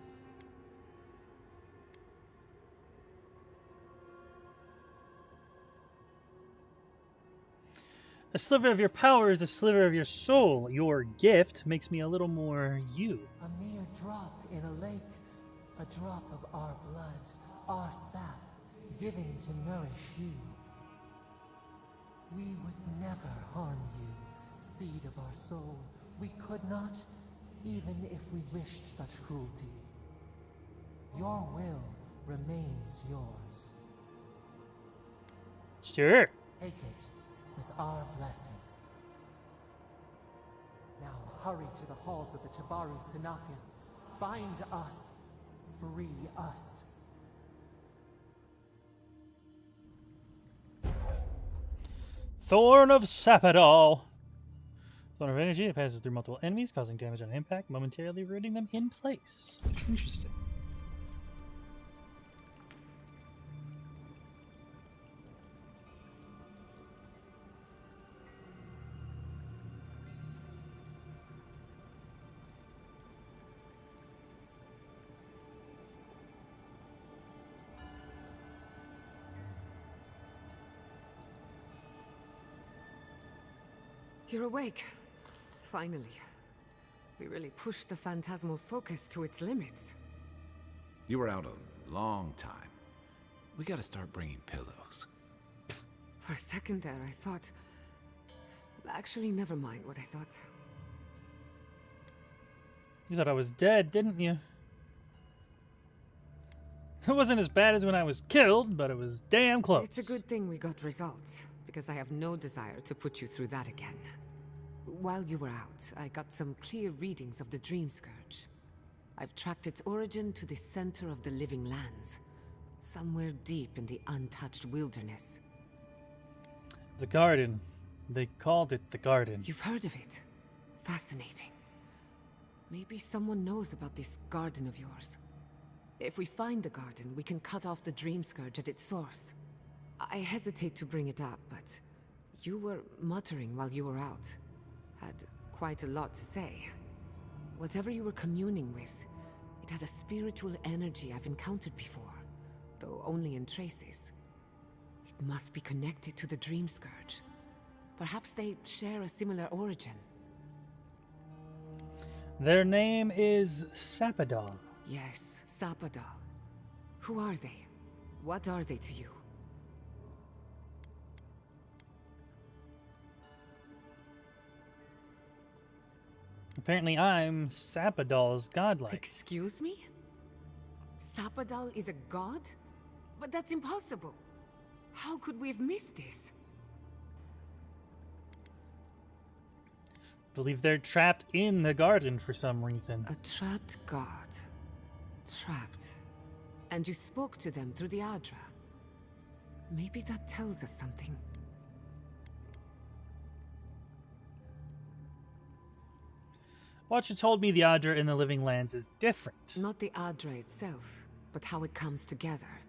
A sliver of your power is a sliver of your soul. Your gift makes me a little more you. A mere drop in a lake, a drop of our blood, our sap, given to nourish you. We would never harm you, seed of our soul. We could not, even if we wished such cruelty. Your will remains yours. Sure. Take it with our blessing. Now hurry to the halls of the Tabaru Sanakis. Bind us. Free us. Thorn of Sapadal. Thorn of energy. It passes through multiple enemies, causing damage on impact, momentarily rooting them in place. Interesting. You're awake. Finally. We really pushed the phantasmal focus to its limits. You were out a long time. We gotta start bringing pillows. For a second there, I thought... Actually, never mind what I thought. You thought I was dead, didn't you? It wasn't as bad as when I was killed, but it was damn close. It's a good thing we got results, because I have no desire to put you through that again. While you were out, I got some clear readings of the Dream Scourge. I've tracked its origin to the center of the living lands, somewhere deep in the untouched wilderness. The garden. They called it the garden. You've heard of it? Fascinating. Maybe someone knows about this garden of yours. If we find the garden, we can cut off the Dream Scourge at its source. I hesitate to bring it up, but you were muttering while you were out. Had quite a lot to say. Whatever you were communing with, it had a spiritual energy I've encountered before, though only in traces. It must be connected to the Dream Scourge. Perhaps they share a similar origin. Their name is Sapadal. Yes, Sapadal. Who are they? What are they to you? Apparently I'm Sapadal's godlike. Excuse me? Sapadal is a god? But that's impossible. How could we have missed this? Believe they're trapped in the garden for some reason. A trapped god. Trapped. And you spoke to them through the Adra. Maybe that tells us something. Watcher told me the Adra in the Living Lands is different. Not the Adra itself, but how it comes together.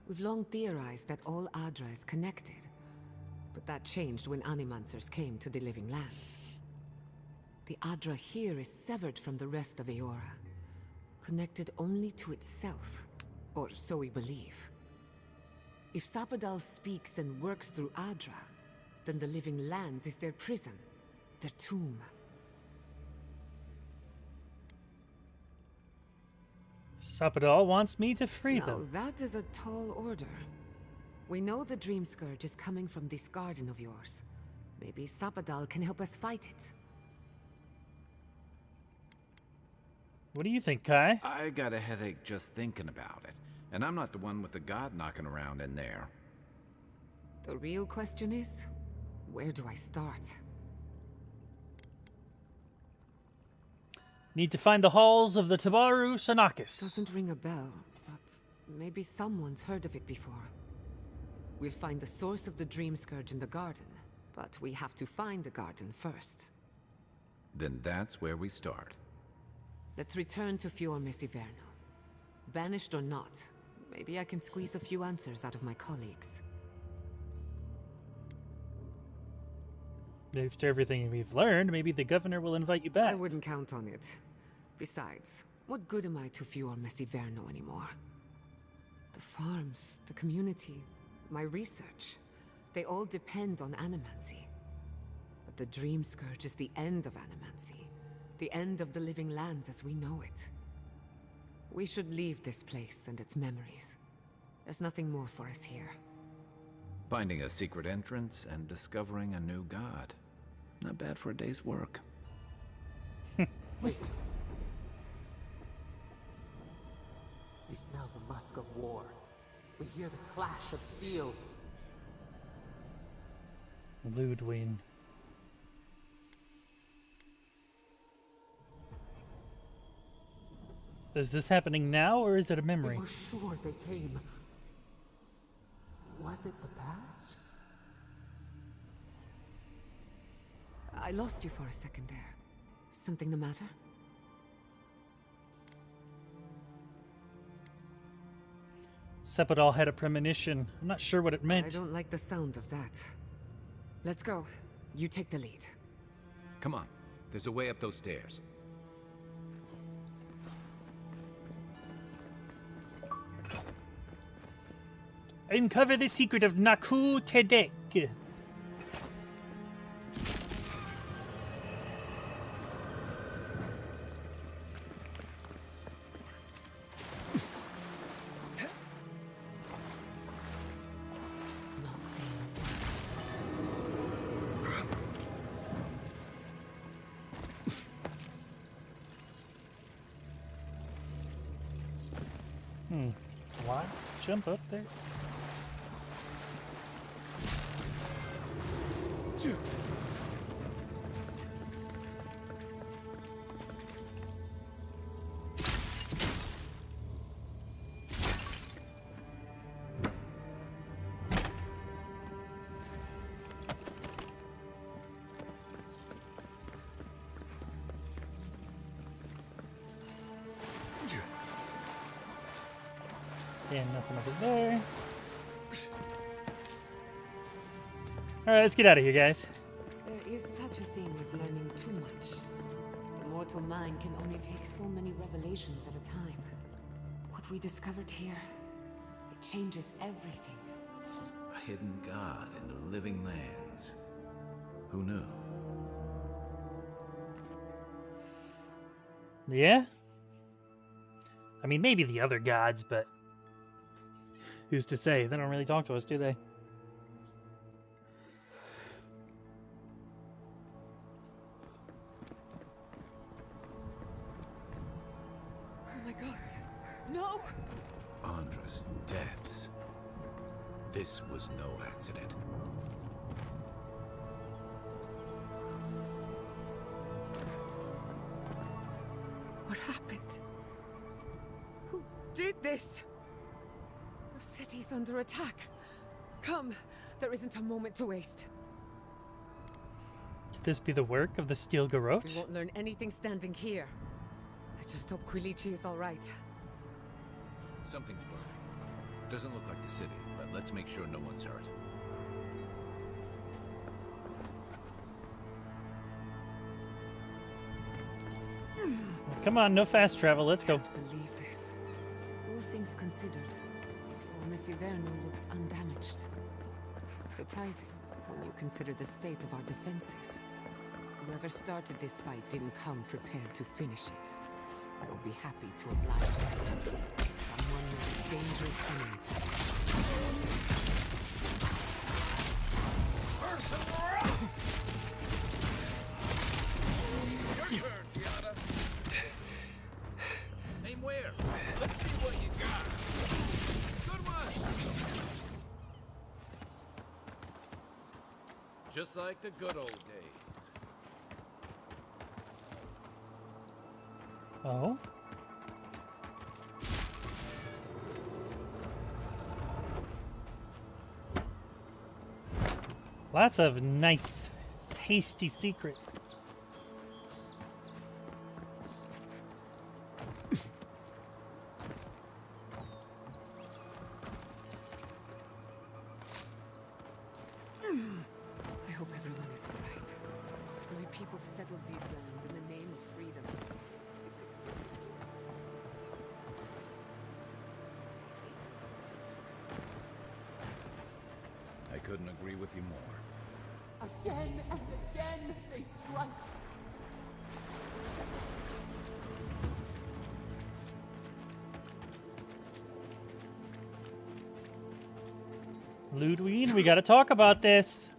We've long theorized that all Adra is connected, but that changed when Animancers came to the Living Lands. The Adra here is severed from the rest of Eora, connected only to itself, or so we believe. If Sapadal speaks and works through Adra, then the Living Lands is their prison, their tomb. Sapadal wants me to free Now, them. that is a tall order. We know the Dream Scourge is coming from this garden of yours. Maybe Sapadal can help us fight it. What do you think, Kai? I got a headache just thinking about it. And I'm not the one with the god knocking around in there. The real question is, where do I start? Need to find the halls of the Tabaru Sanakis. Doesn't ring a bell, but maybe someone's heard of it before. We'll find the source of the Dream Scourge in the garden, but we have to find the garden first. Then that's where we start. Let's return to Fior Messiverno. Banished or not, maybe I can squeeze a few answers out of my colleagues. After everything we've learned, maybe the governor will invite you back. I wouldn't count on it. Besides, what good am I to Fior Messiverno anymore? The farms, the community, my research, they all depend on animancy. But the Dream Scourge is the end of animancy. The end of the Living Lands as we know it. We should leave this place and its memories. There's nothing more for us here. Finding a secret entrance and discovering a new god. Not bad for a day's work. Wait. We smell the musk of war. We hear the clash of steel. Ludwig. Is this happening now, or is it a memory? We were sure they came. Was it the past? I lost you for a second there. Something the matter? Sapadal had a premonition. I'm not sure what it meant. I don't like the sound of that. Let's go. You take the lead. Come on. There's a way up those stairs. Uncover the secret of Naku Tedek. Why jump up there? Yeah, nothing over there. Alright, let's get out of here, guys. There is such a thing as learning too much. The mortal mind can only take so many revelations at a time. What we discovered here, it changes everything. A hidden god in the living lands. Who knew? Yeah? I mean, maybe the other gods, but who's to say? They don't really talk to us, do they? Oh my god. No! Andra's deaths. This was no accident. What happened? Who did this? The city's under attack. Come, there isn't a moment to waste. Could this be the work of the Steel Garrote? We won't learn anything standing here. I just hope Quilichi is all right. Something's burning. Doesn't look like the city, but let's make sure no one's hurt. Come on, no fast travel. Let's go. Can't believe this. All things considered, Miss Iverno looks undamaged. Surprising when you consider the state of our defenses. Whoever started this fight didn't come prepared to finish it. I will be happy to oblige them. Someone with a dangerous enemy to Your turn, Giada. Name where? Let's see what you got. Good one. Just like the good old days. Oh? Lots of nice, tasty secrets. I hope everyone is all right. My people settled these lands in the name of freedom. I couldn't agree with you more. Again and again they strike. Ludwig, we gotta talk about this.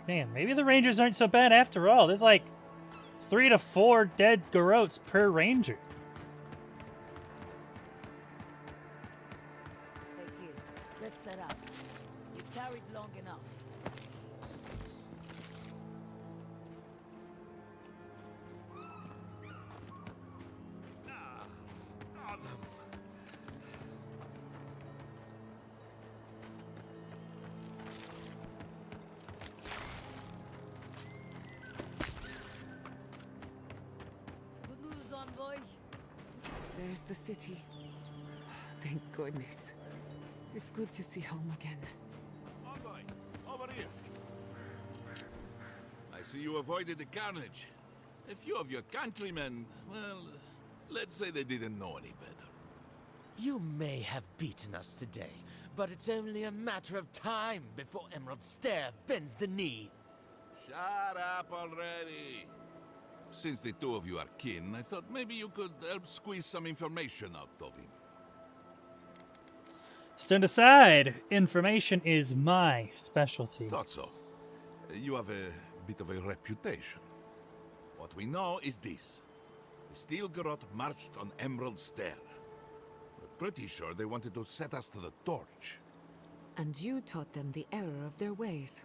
Man, maybe the Rangers aren't so bad after all. There's like 3 to 4 dead Garrotes per Ranger. Take it. Let's set up. You carried long enough. Good news, envoy. There's the city. Thank goodness. It's good to see home again. Envoy, over here. I see you avoided the carnage. A few of your countrymen, well, let's say they didn't know any better. You may have beaten us today, but it's only a matter of time before Emerald Stair bends the knee. Shut up already. Since the two of you are kin, I thought maybe you could help squeeze some information out of him. Stand aside. Information is my specialty. Thought so. You have a bit of a reputation. What we know is this. The Steel Garrote marched on Emerald Stair. We're pretty sure they wanted to set us to the torch. And you taught them the error of their ways.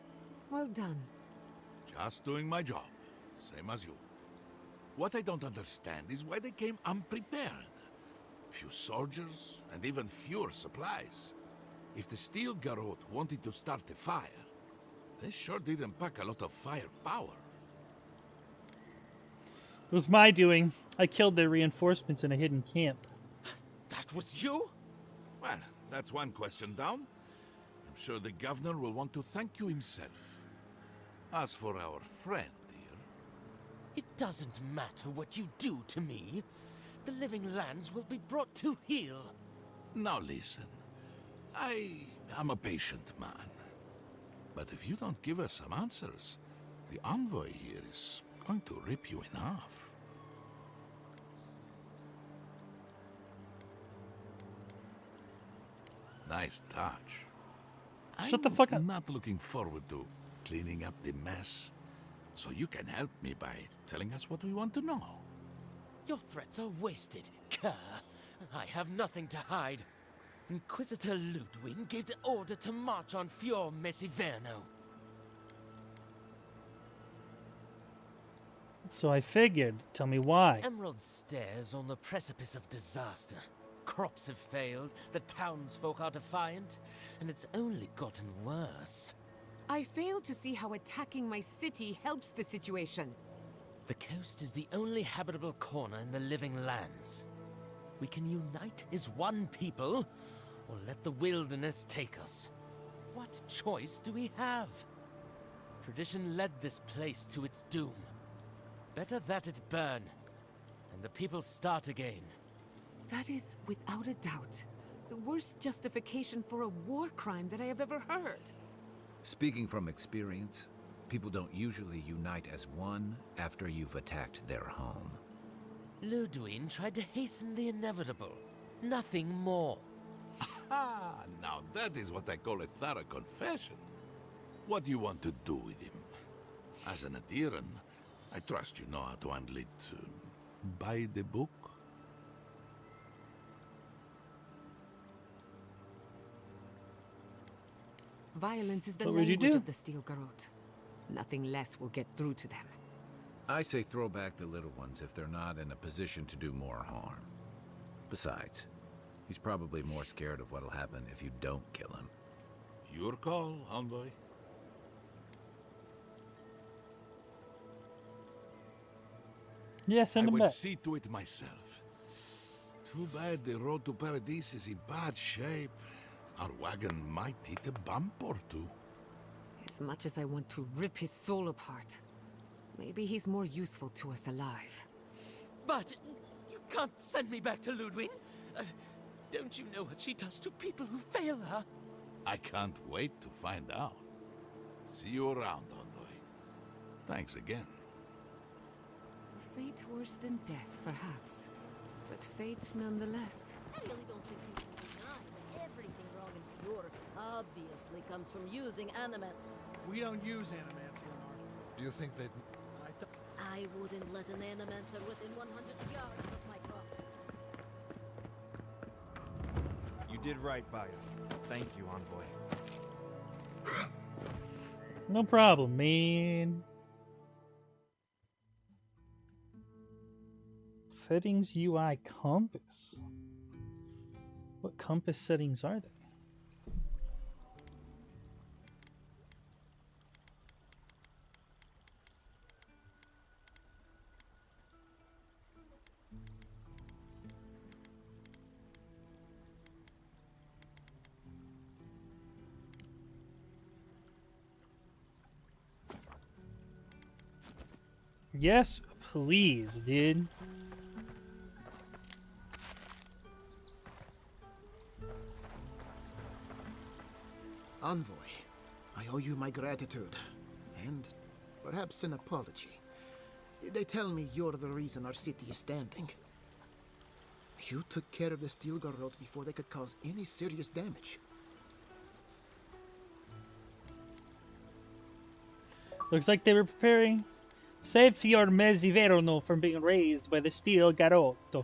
Well done. Just doing my job, same as you. What I don't understand is why they came unprepared. Few soldiers, and even fewer supplies. If the Steel Garrote wanted to start a fire, they sure didn't pack a lot of firepower. It was my doing. I killed their reinforcements in a hidden camp. That was you? Well, that's one question down. I'm sure the governor will want to thank you himself. As for our friend here... It doesn't matter what you do to me. The living lands will be brought to heel. Now listen. I am a patient man. But if you don't give us some answers, the envoy here is going to rip you in half. Nice touch. Shut the fuck up. I'm not looking forward to cleaning up the mess. So you can help me by telling us what we want to know. Your threats are wasted, Kerr. I have nothing to hide. Inquisitor Ludwig gave the order to march on Fior Mesiverno. So I figured. Tell me why. Emerald Stairs on the precipice of disaster. Crops have failed, the townsfolk are defiant, and it's only gotten worse. I fail to see how attacking my city helps the situation. The coast is the only habitable corner in the living lands. We can unite as one people, or let the wilderness take us. What choice do we have? Tradition led this place to its doom. Better that it burn, and the people start again. That is, without a doubt, the worst justification for a war crime that I have ever heard. Speaking from experience, people don't usually unite as one after you've attacked their home. Ludwig tried to hasten the inevitable. Nothing more. Ah, now that is what I call a thorough confession. What do you want to do with him? As an adherent, I trust you know how to handle it by the book. Violence is the What would you language do? of the Steel Garrote. Nothing less will get through to them. I say throw back the little ones if they're not in a position to do more harm. Besides, he's probably more scared of what'll happen if you don't kill him. Your call, envoy. Yeah, send I him will back. see to it myself. Too bad the road to Paradise is in bad shape. Our wagon might hit a bump or two. As much as I want to rip his soul apart, maybe he's more useful to us alive. But you can't send me back to Ludwig. Don't you know what she does to people who fail her? I can't wait to find out. See you around, envoy. Thanks again. A fate worse than death, perhaps. But fate nonetheless. I really don't think you can deny that everything wrong in Fior obviously comes from using animate. We don't use animancy on our... Do you think they'd... I wouldn't let an animancer within 100 yards of my crops. You did right by us. Thank you, envoy. No problem, man. Settings UI compass. What compass settings are they? Yes, please, dude. Envoy, I owe you my gratitude, and perhaps an apology. They tell me you're the reason our city is standing. You took care of the Stilgarrote before they could cause any serious damage. Looks like they were preparing save your Mezziverno from being raised by the steel garotto.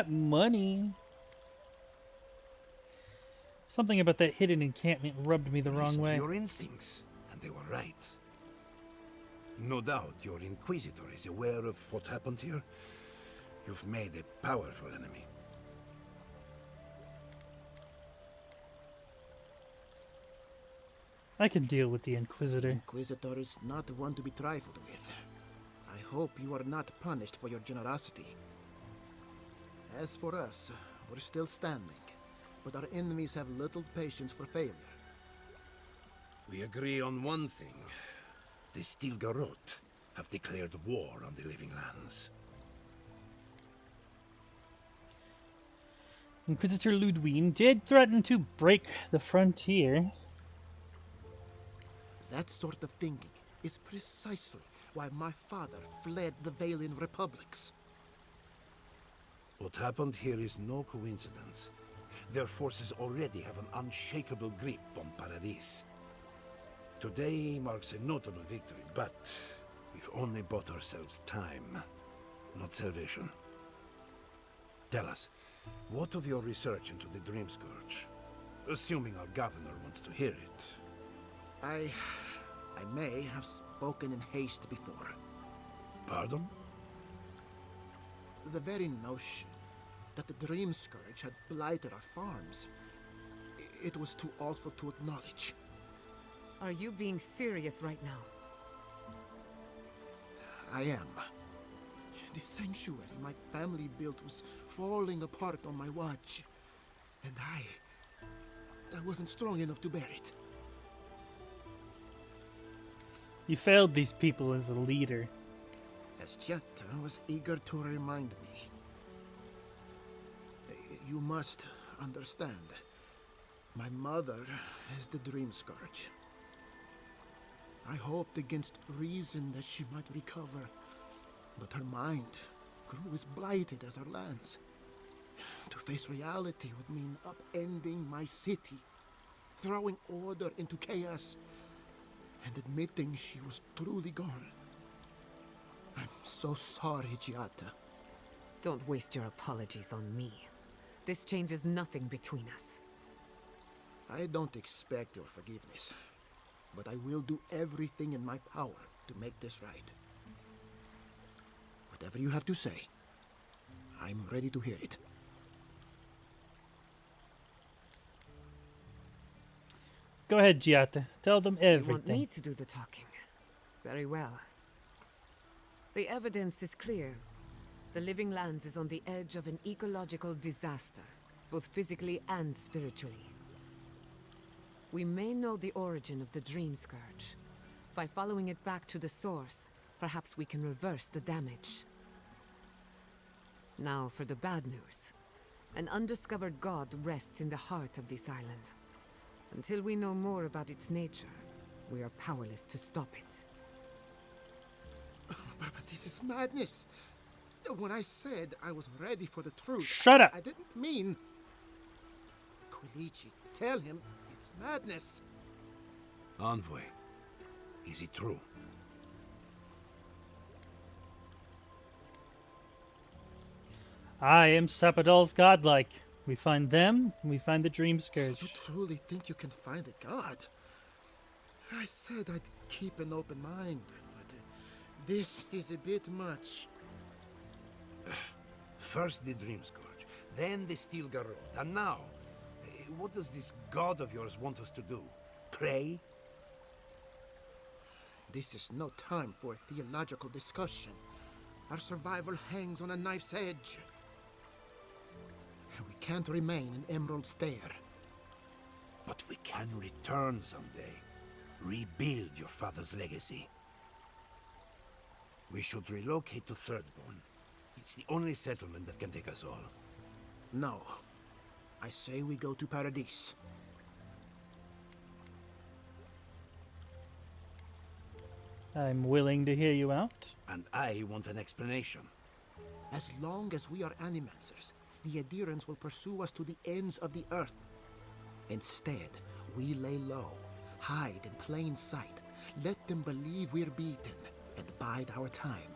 Money. Something about that hidden encampment rubbed me the wrong way. Your instincts, and they were right. No doubt your Inquisitor is aware of what happened here. You've made a powerful enemy. I can deal with the Inquisitor. The Inquisitor is not one to be trifled with. I hope you are not punished for your generosity. As for us, we're still standing, but our enemies have little patience for failure. We agree on one thing. The Stilgarrote have declared war on the Living Lands. Inquisitor Ludwig did threaten to break the frontier. That sort of thinking is precisely why my father fled the Valian republics. What happened here is no coincidence. Their forces already have an unshakable grip on Paradis. Today marks a notable victory, but we've only bought ourselves time, not salvation. Tell us, what of your research into the Dream Scourge? Assuming our governor wants to hear it. I may have spoken in haste before. Pardon? The very notion that the Dream Scourge had blighted our farms, it was too awful to acknowledge. Are you being serious right now? I am. The sanctuary my family built was falling apart on my watch, and I wasn't strong enough to bear it. You failed these people as a leader. As Giatta was eager to remind me. You must understand. My mother is the Dream Scourge. I hoped against reason that she might recover, but her mind grew as blighted as her lands. To face reality would mean upending my city, throwing order into chaos, and admitting she was truly gone. I'm so sorry, Giatta. Don't waste your apologies on me. This changes nothing between us. I don't expect your forgiveness, but I will do everything in my power to make this right. Whatever you have to say, I'm ready to hear it. Go ahead, Giatta. Tell them everything. You want me to do the talking? Very well. The evidence is clear. The Living Lands is on the edge of an ecological disaster, both physically and spiritually. We may know the origin of the Dream Scourge. By following it back to the source, perhaps we can reverse the damage. Now for the bad news. An undiscovered god rests in the heart of this island. Until we know more about its nature, we are powerless to stop it. But this is madness. When I said I was ready for the truth, shut up. I didn't mean... Quilici, tell him it's madness. Envoy, is it true? I am Sapadol's godlike. We find them, and we find the Dream Scourge. You truly think you can find a god? I said I'd keep an open mind, but this is a bit much. First the Dream Scourge, then the Stilgarrote, and now, what does this god of yours want us to do? Pray? This is no time for a theological discussion. Our survival hangs on a knife's edge. We can't remain in Emerald Stair. But we can return someday. Rebuild your father's legacy. We should relocate to Thirdborn. It's the only settlement that can take us all. No. I say we go to Paradise. I'm willing to hear you out. And I want an explanation. As long as we are animancers, the adherents will pursue us to the ends of the earth. Instead, we lay low, hide in plain sight, let them believe we're beaten, and bide our time.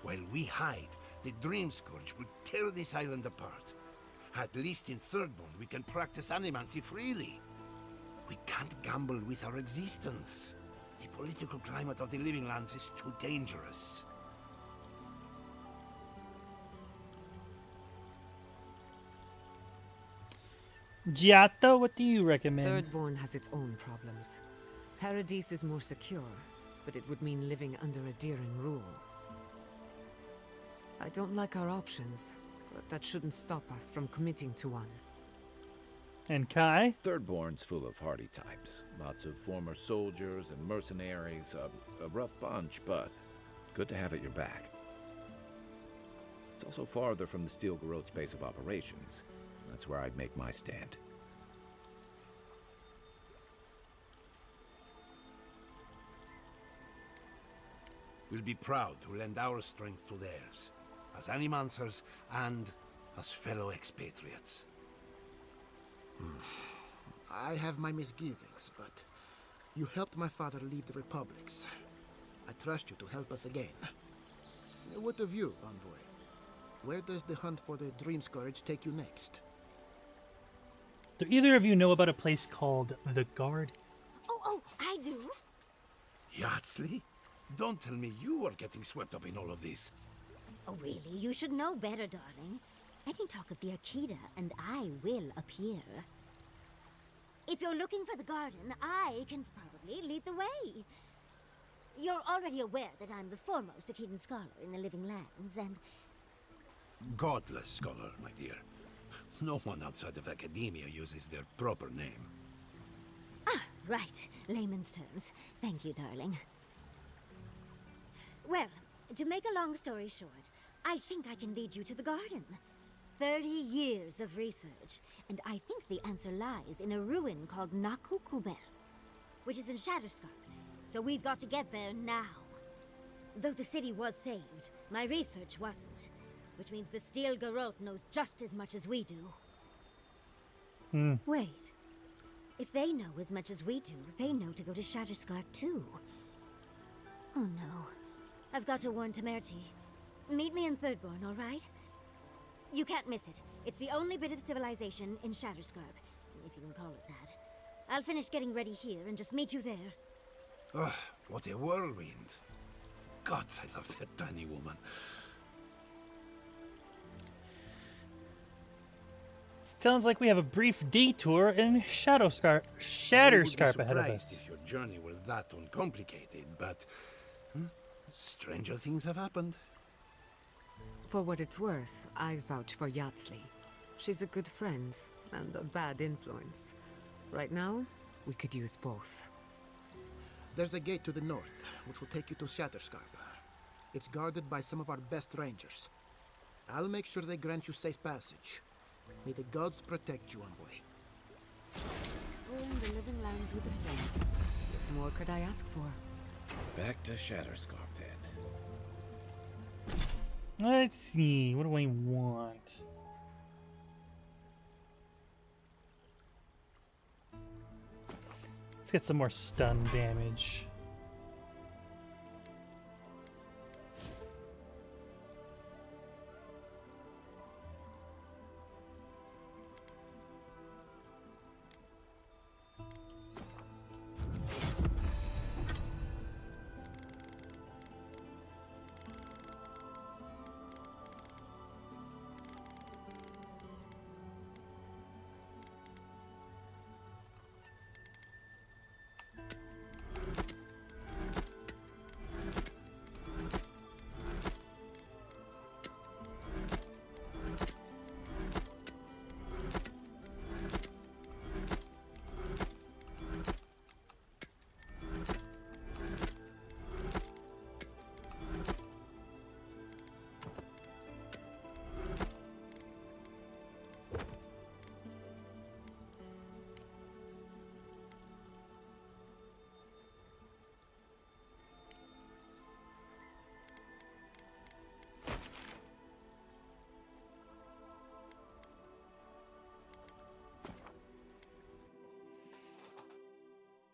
While we hide, the Dream Scourge will tear this island apart. At least in Thirdborn, we can practice animancy freely. We can't gamble with our existence. The political climate of the Living Lands is too dangerous. Giotto, what do you recommend? Thirdborn has its own problems. Paradise is more secure, but it would mean living under a Diran rule. I don't like our options, but that shouldn't stop us from committing to one. And Kai? Thirdborn's full of hardy types. Lots of former soldiers and mercenaries. A rough bunch, but good to have at your back. It's also farther from the Steel Garrote's base of operations. That's where I'd make my stand. We'll be proud to lend our strength to theirs, as animancers and as fellow expatriates. I have my misgivings, but you helped my father leave the Republics. I trust you to help us again. What of you, envoy? Where does the hunt for the Dream Scourge take you next? Do either of you know about a place called the Guard? Oh, I do. Yardsley? Don't tell me you are getting swept up in all of this. Oh, really? You should know better, darling. Any talk of the Akita, and I will appear. If you're looking for the garden, I can probably lead the way. You're already aware that I'm the foremost Akitan scholar in the Living Lands, and... Godless scholar, my dear. No one outside of academia uses their proper name. Ah, right. Layman's terms. Thank you, darling. Well, to make a long story short, I think I can lead you to the garden. 30 years of research, and I think the answer lies in a ruin called Nakukubel, which is in Shatterscarp. So we've got to get there now. Though the city was saved, my research wasn't, which means the Steel Garrote knows just as much as we do. Wait. If they know as much as we do, they know to go to Shatterscarp too. Oh no. I've got to warn Temerity. Meet me in Thirdborn, all right? You can't miss it. It's the only bit of civilization in Shatterscarp, if you can call it that. I'll finish getting ready here and just meet you there. Ugh, what a whirlwind. Gods, I love that tiny woman. Sounds like we have a brief detour in Shatterscarp ahead of us. If your journey were that uncomplicated, but stranger things have happened. For what it's worth, I vouch for Yardsley. She's a good friend and a bad influence. Right now, we could use both. There's a gate to the north, which will take you to Shatterscarp. It's guarded by some of our best rangers. I'll make sure they grant you safe passage. May the gods protect you, envoy. Exploring the Living Lands with a friend. What more could I ask for? Back to Shatterscarp, then. Let's see, what do I want? Let's get some more stun damage.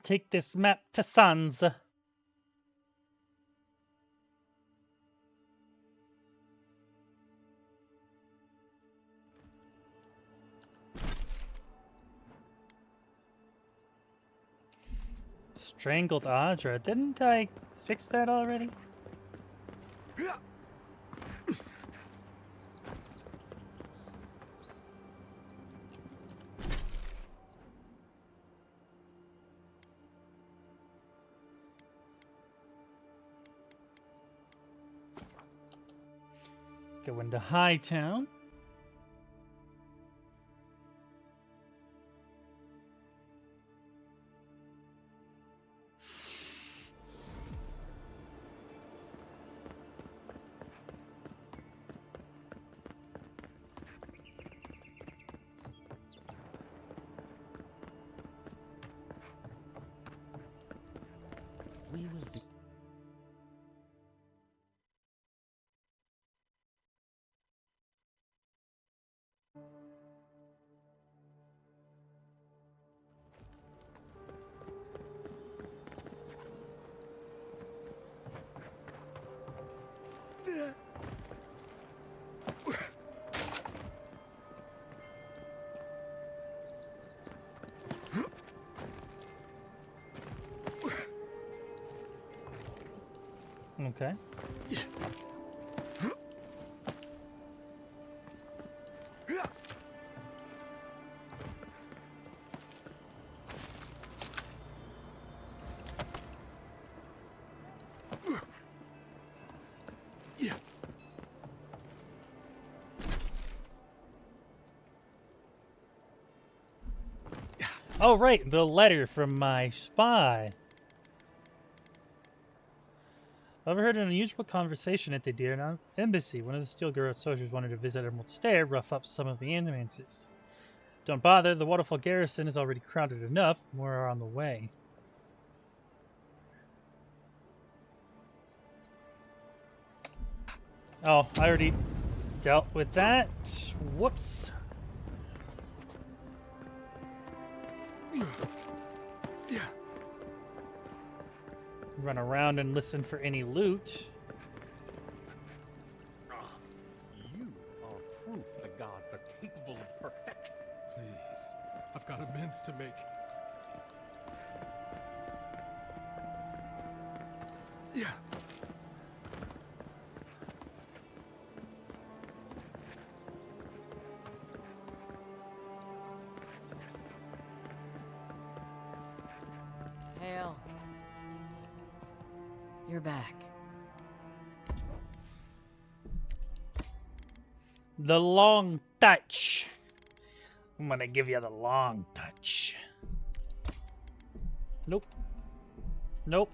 take this map to Sans. Strangled Audra. Didn't I fix that already? Go into Hightown. We will be. Okay. Oh, right, the letter from my spy. Overheard an unusual conversation at the Dirna embassy. One of the Steel Girl soldiers wanted to visit Emerald Stair, rough up some of the animances. Don't bother, the Waterfall garrison is already crowded enough. More are on the way. Oh, I already dealt with that. Whoops. Run around and listen for any loot. You are proof the gods are capable of perfection. Please, I've got amends to make. Yeah. Hail. You're back. The long touch. I'm gonna give you the long touch. Nope. Nope.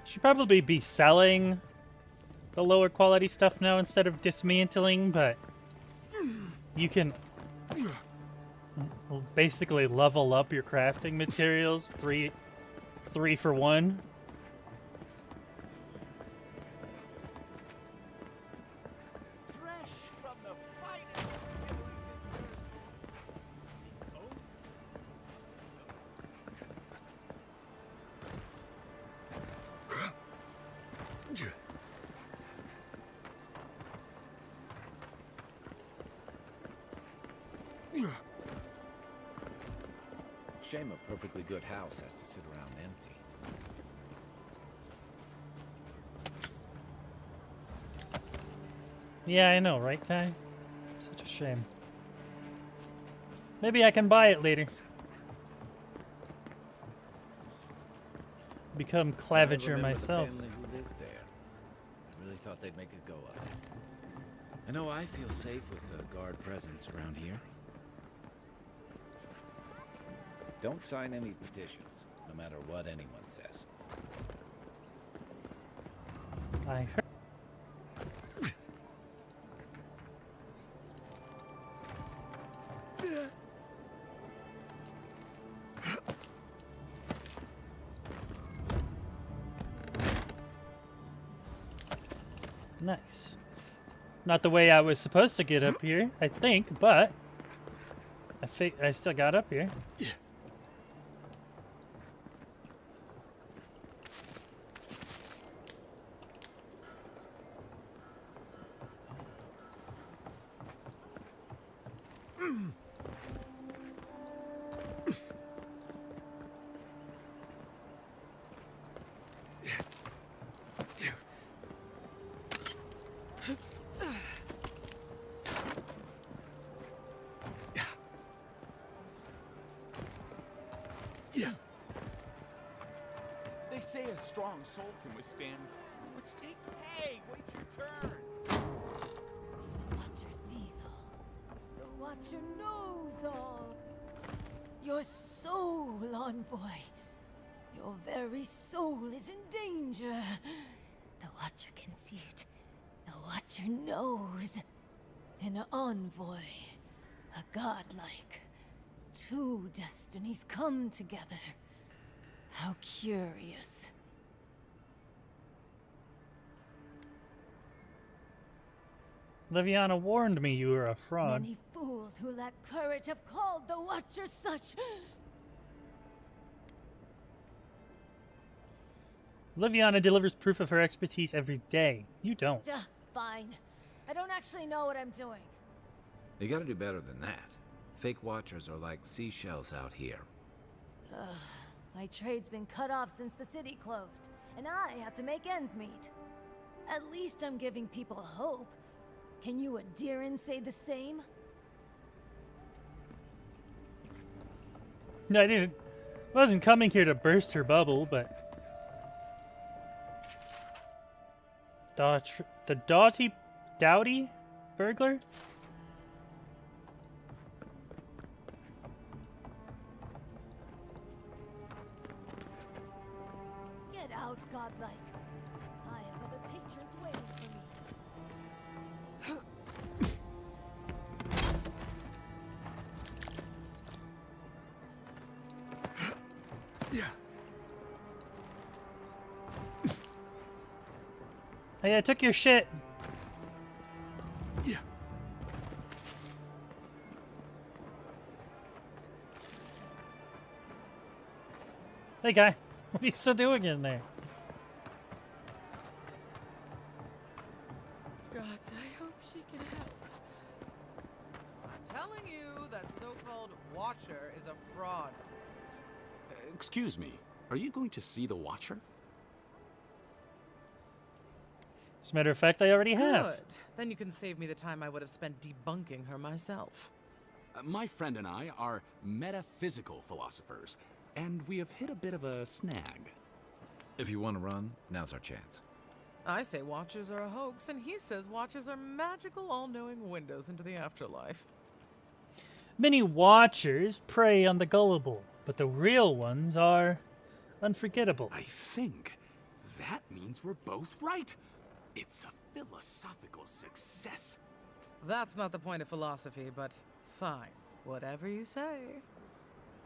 Should probably be selling the lower quality stuff now instead of dismantling, but you can basically level up your crafting materials three for one. Shame a perfectly good house has to sit around empty. Yeah, I know, right, Kai? Such a shame. Maybe I can buy it later. Become Claviger myself. The family who lived there. I really thought they'd make a go of it. I know I feel safe with the guard presence around here. Don't sign any petitions, no matter what anyone says. I heard. Nice. Not the way I was supposed to get up here, I think, but I still got up here. They say a strong soul can withstand. Hey, wait your turn. Watcher sees all. The Watcher knows all. Your soul, envoy. Your very soul is in danger. The Watcher can see it. The Watcher knows. An envoy. A godlike. Two destinies come together. How curious. Liviana warned me you were a fraud. Many fools who lack courage have called the Watcher such. Liviana delivers proof of her expertise every day. You don't. Fine. I don't actually know what I'm doing. You gotta do better than that. Fake watchers are like seashells out here. Ugh. My trade's been cut off since the city closed, and I have to make ends meet. At least I'm giving people hope. Can you Adiran say the same? No, I wasn't coming here to burst her bubble, but the Dowdy burglar? Get out, godlike. I have other patrons waiting for me. Hey, I took your shit. Yeah. Hey, guy. What are you still doing in there? Gods, I hope she can help. I'm telling you that so-called Watcher is a fraud. Excuse me, are you going to see the Watcher? As a matter of fact, I already have. Good. Then you can save me the time I would have spent debunking her myself. My friend and I are metaphysical philosophers, and we have hit a bit of a snag. If you want to run, now's our chance. I say Watchers are a hoax, and he says Watchers are magical, all-knowing windows into the afterlife. Many watchers prey on the gullible, but the real ones are unforgettable. I think that means we're both right. It's a philosophical success. That's not the point of philosophy, but fine. Whatever you say.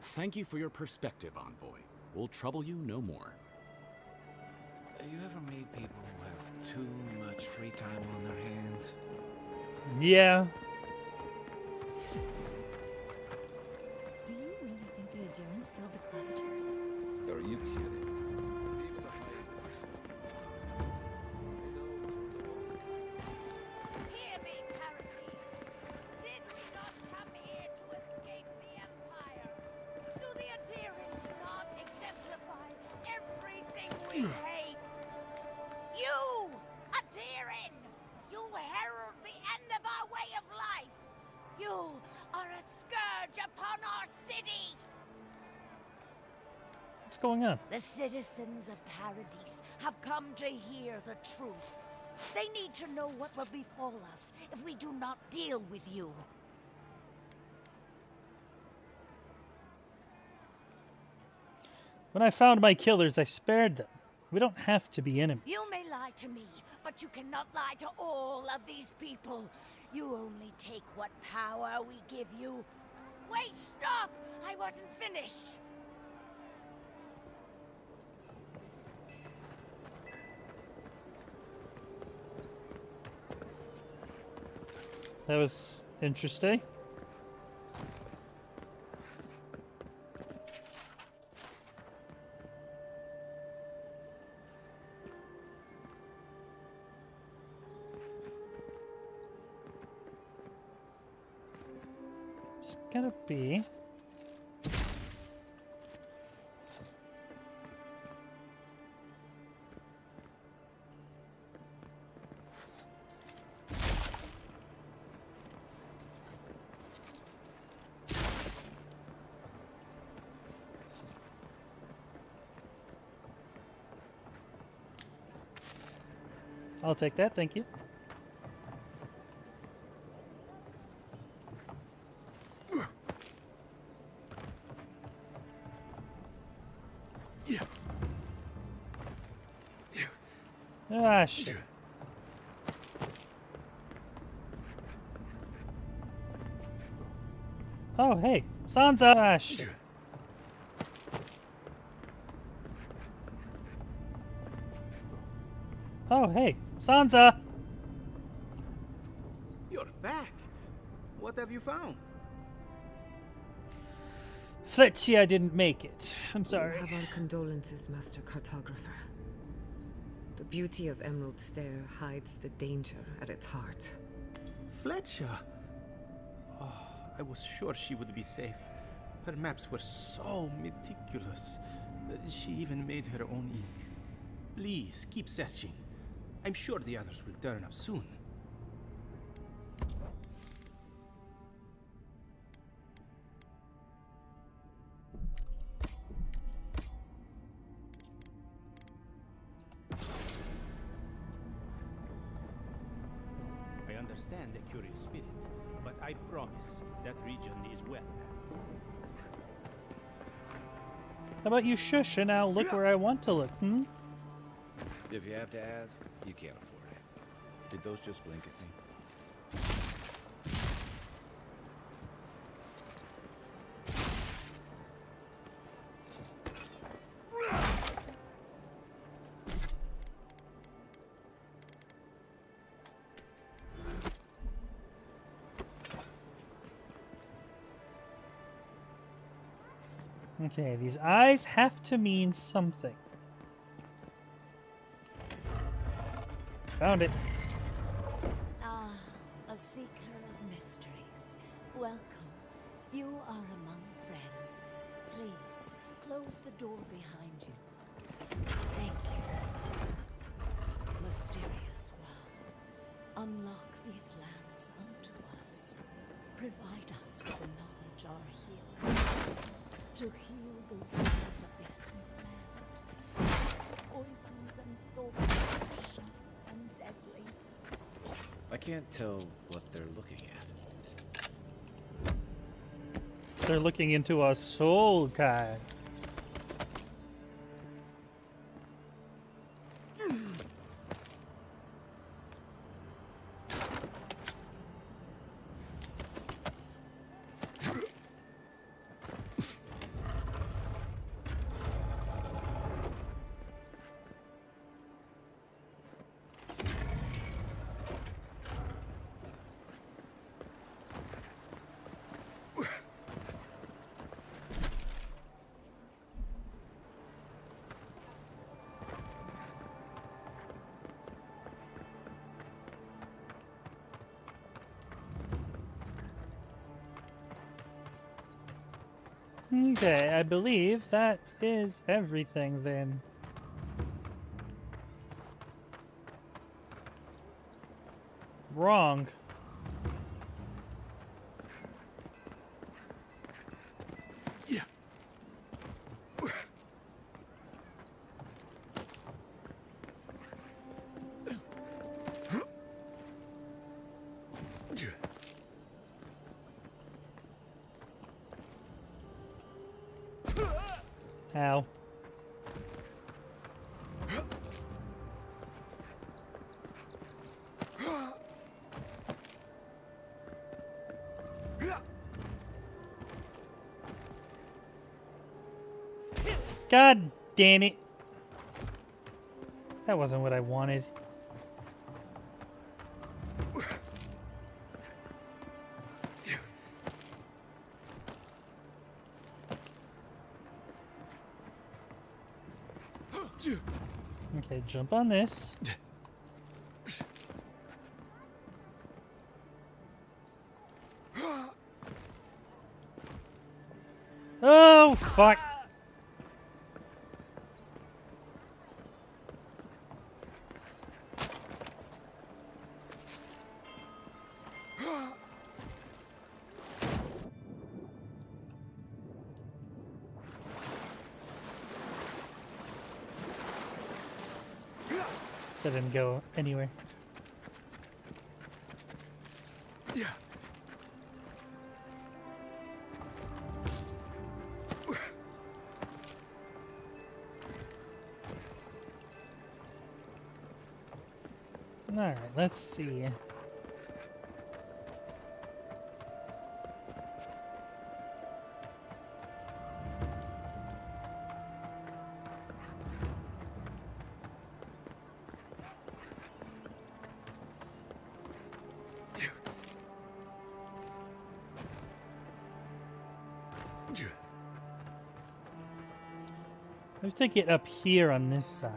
Thank you for your perspective, Envoy. We'll trouble you no more. You ever meet people who have too much free time on their hands? Yeah. Do you really think the Adirans killed the Claviger? Are you kidding? Hear me, Paradise. Did we not come here to escape the Empire? Do the Adirans not exemplify everything we hate? You, Adiran! You herald the end of our way of life! You are a scourge upon our city! What's going on? The citizens of Paradise have come to hear the truth. They need to know what will befall us if we do not deal with you. When I found my killers, I spared them. We don't have to be enemies. You may lie to me, but you cannot lie to all of these people. You only take what power we give you. Wait, stop! I wasn't finished! That was interesting. It's gonna be... I'll take that, thank you. Ah, shit. Oh, hey, Sansa! Ah, shit. Oh, hey, Sansa! You're back. What have you found? Fletchia didn't make it. I'm sorry. We have our condolences, Master Cartographer. The beauty of Emerald Stair hides the danger at its heart. Fletcher. Oh, I was sure she would be safe. Her maps were so meticulous. She even made her own ink. Please, keep searching. I'm sure the others will turn up soon. I understand the curious spirit, but I promise that region is well mapped. How about you shush and I'll look where I want to look, hmm? If you have to ask, you can't afford it. Did those just blink at me? Okay, these eyes have to mean something. Found it. Ah, a seeker of mysteries. Welcome. You are among friends. Please, close the door behind you. Thank you. Mysterious world. Unlock these lands unto us. Provide us with the knowledge our healers. To heal the wounds of this new land. Its poisons and thorns are sharp and deadly. I can't tell what they're looking at. They're looking into a soul card. Okay, I believe that is everything then. Wrong. Ow. God damn it. That wasn't what I wanted. jump on this. Oh, fuck. That didn't go anywhere. Yeah. Alright, let's see. Let's take it up here on this side.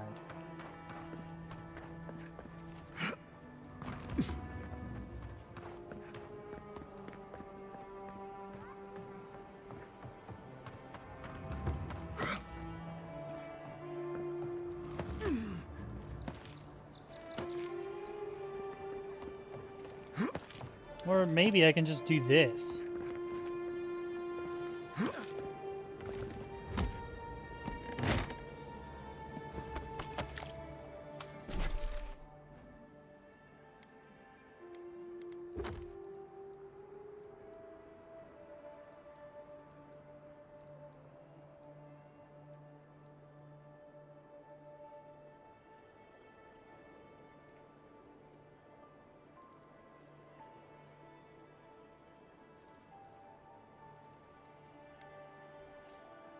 Or maybe I can just do this.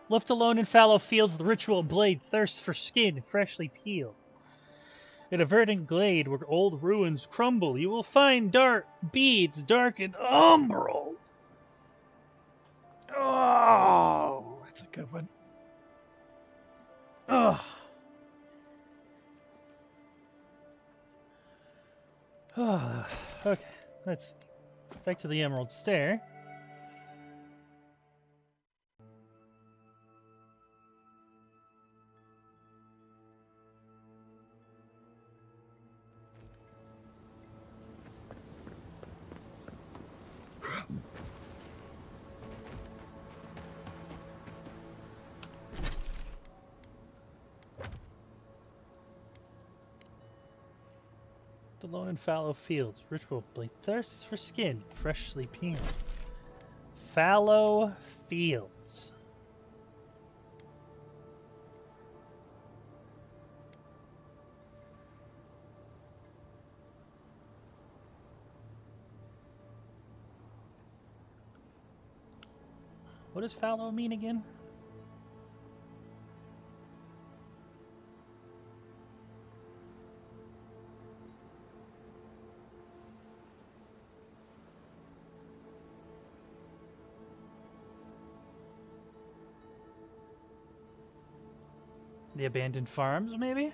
Left alone in fallow fields, the ritual blade thirsts for skin freshly peeled. In a verdant glade where old ruins crumble, you will find dark beads, dark and umbral. Oh, that's a good one. Oh. Oh, okay, let's see. Back to the Emerald Stair. Alone in fallow fields, ritual blade thirsts for skin, freshly peeled. Fallow fields. What does fallow mean again? The abandoned farms, maybe?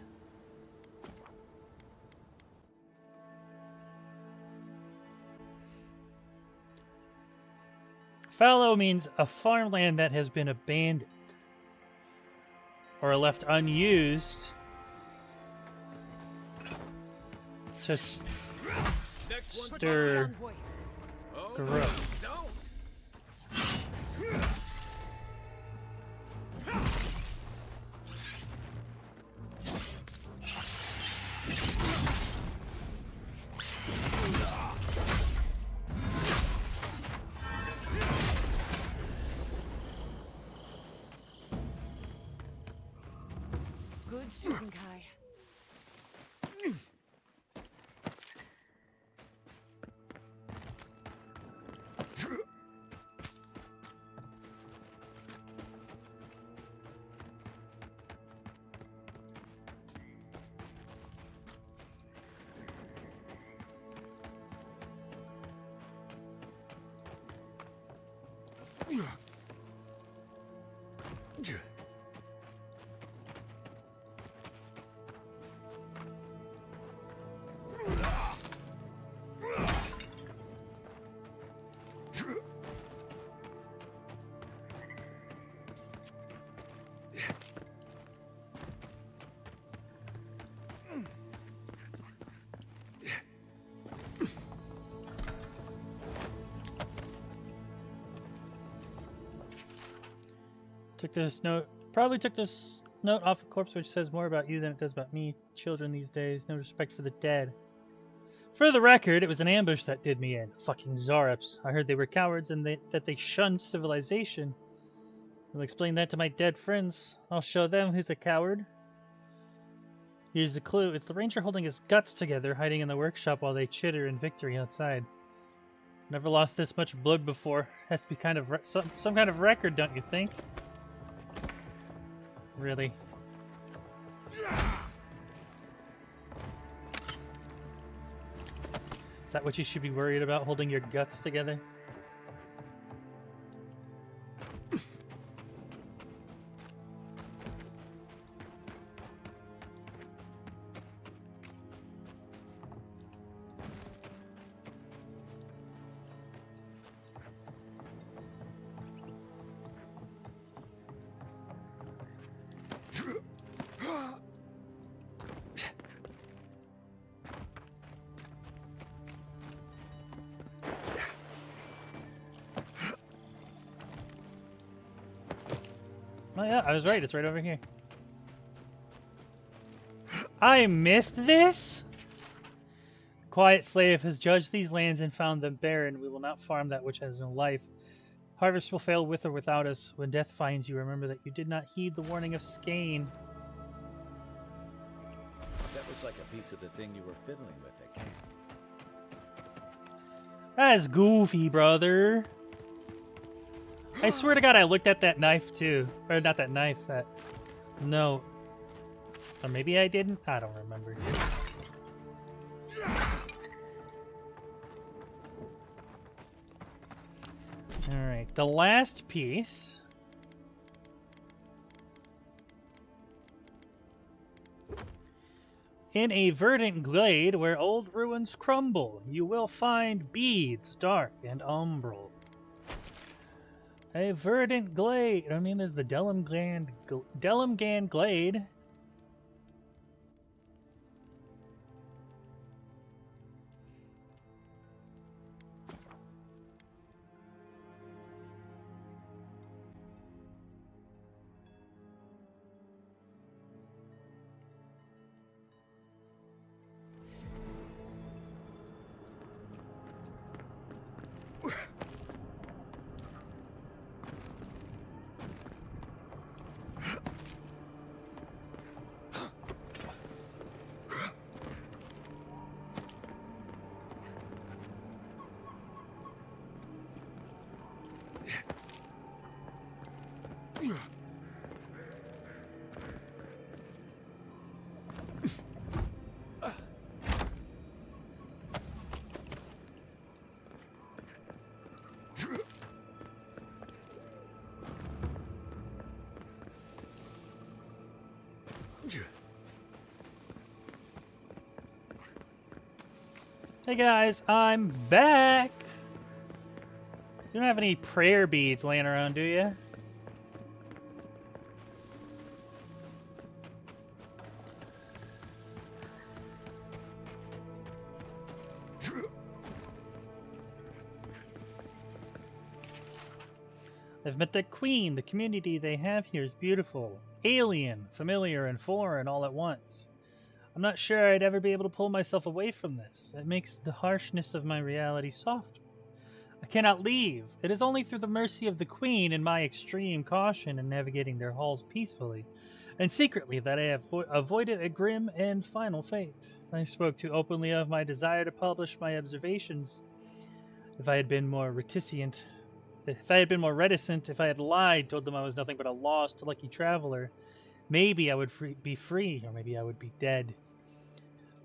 Fallow means a farmland that has been abandoned or left unused to stir growth. Good shooting, Kai. took this note. Probably took this note off a corpse, which says more about you than it does about me. Children these days, no respect for the dead. For the record, it was an ambush that did me in. Fucking Zarops. I heard they were cowards and that they shunned civilization. I'll explain that to my dead friends. I'll show them who's a coward. Here's the clue. It's the ranger holding his guts together, hiding in the workshop while they chitter in victory outside. Never lost this much blood before. Has to be kind of some kind of record, don't you think? Really? Is that what you should be worried about, holding your guts together? Oh yeah, I was right. It's right over here. I missed this? Quiet slave has judged these lands and found them barren. We will not farm that which has no life. Harvest will fail with or without us. When death finds you, remember that you did not heed the warning of Skane. That looks like a piece of the thing you were fiddling with at camp. That's goofy, brother. I swear to God, I looked at that knife too. Or not that knife, that note. Or maybe I didn't? I don't remember. Alright, the last piece. In a verdant glade where old ruins crumble, you will find beads, dark and umbral. A verdant glade. I mean, there's the Delimgan Glade. Hey guys, I'm back! You don't have any prayer beads laying around, do you? I've met the queen. The community they have here is beautiful. Alien, familiar, and foreign all at once. I'm not sure I'd ever be able to pull myself away from this. It makes the harshness of my reality softer. I cannot leave. It is only through the mercy of the Queen and my extreme caution in navigating their halls peacefully and secretly that I have avoided a grim and final fate. I spoke too openly of my desire to publish my observations. If I had been more reticent, if I had lied, told them I was nothing but a lost, lucky traveler, maybe I would be free, or maybe I would be dead.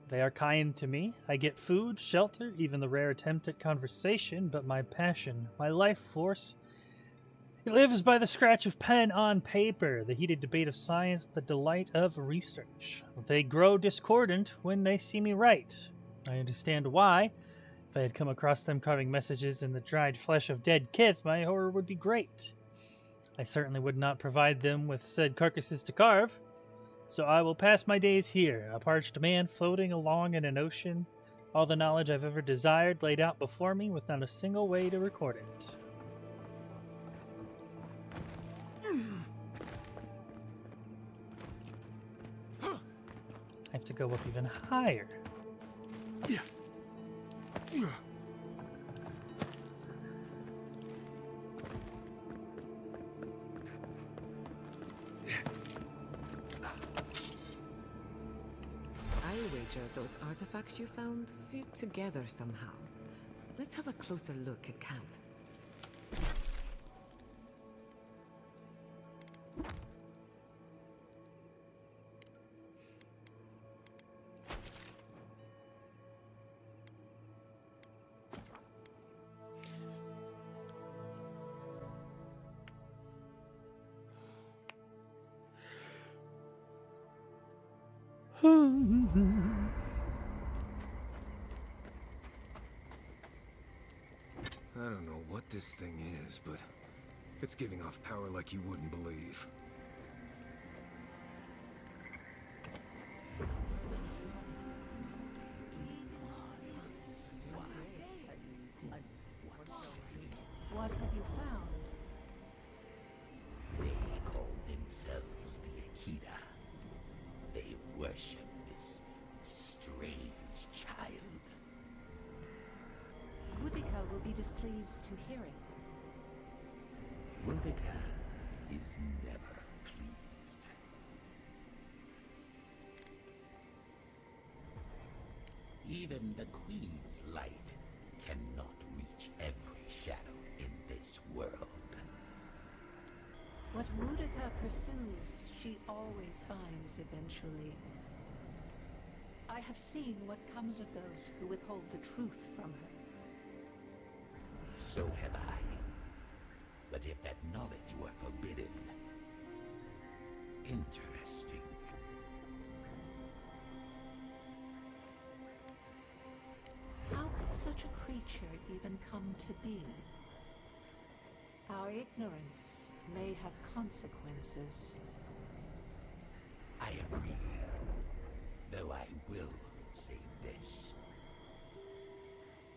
They are kind to me. I get food, shelter, even the rare attempt at conversation, but my passion, my life force, it lives by the scratch of pen on paper, the heated debate of science, the delight of research. They grow discordant when they see me write. I understand why. If I had come across them carving messages in the dried flesh of dead kith, my horror would be great. I certainly would not provide them with said carcasses to carve. So I will pass my days here, a parched man floating along in an ocean, all the knowledge I've ever desired laid out before me with not a single way to record it. have to go up even higher. I wager those artifacts you found fit together somehow. Let's have a closer look at camp. I don't know what this thing is, but it's giving off power like you wouldn't believe. What have you found? They call themselves the Akita. They worship this strange child. Boudica will be displeased to hear it. Boudica is never pleased. Even the Queen's light cannot reach every shadow in this world. What Boudica pursues, she always finds eventually. I have seen what comes of those who withhold the truth from her. So have I. But if that knowledge were forbidden... Interesting. How could such a creature even come to be? Our ignorance may have consequences. I agree. Though I will say this.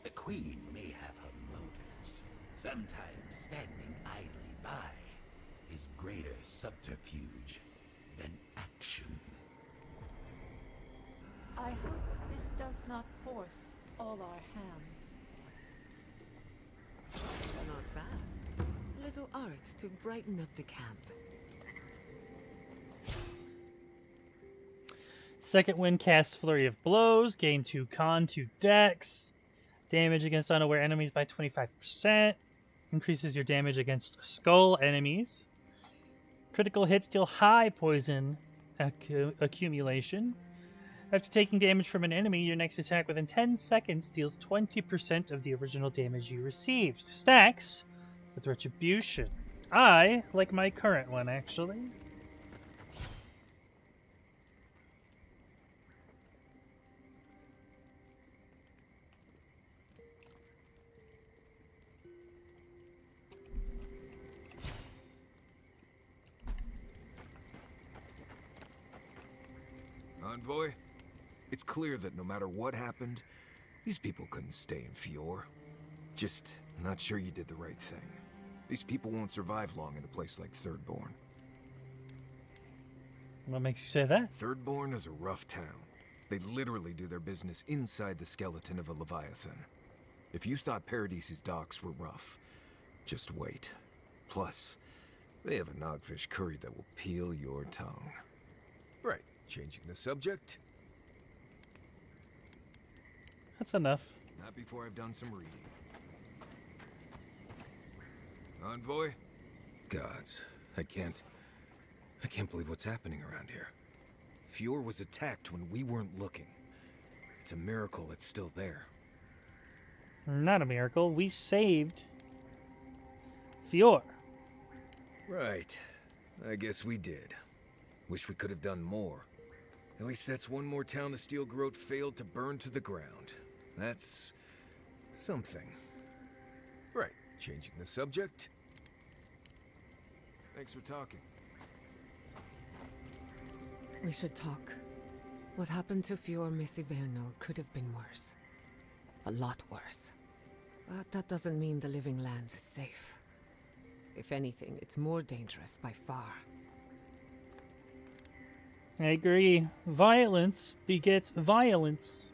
The Queen may have her motives. Sometimes standing idly by is greater subterfuge than action. I hope this does not force all our hands. Not bad. Little art to brighten up the camp. Second wind casts Flurry of Blows, gain 2 con, 2 dex. Damage against unaware enemies by 25%. Increases your damage against skull enemies. Critical hits deal high poison accumulation. After taking damage from an enemy, your next attack within 10 seconds deals 20% of the original damage you received. Stacks with Retribution. I like my current one, actually. Envoy, it's clear that no matter what happened, these people couldn't stay in Fior. Just not sure you did the right thing. These people won't survive long in a place like Thirdborn. What makes you say that? Thirdborn is a rough town. They literally do their business inside the skeleton of a Leviathan. If you thought Paradise's docks were rough, just wait. Plus, they have a nogfish curry that will peel your tongue. Right, changing the subject. That's enough. Not before I've done some reading. Envoy? Gods, I can't believe what's happening around here. Fior was attacked when we weren't looking. It's a miracle it's still there. Not a miracle. We saved Fior. Right. I guess we did. Wish we could have done more. At least that's one more town the Steel Garrote failed to burn to the ground. That's something. Right. Changing the subject. Thanks for talking. We should talk. What happened to Fior Messiverno could have been worse. A lot worse. But that doesn't mean the Living Lands is safe. If anything, it's more dangerous by far. I agree. Violence begets violence.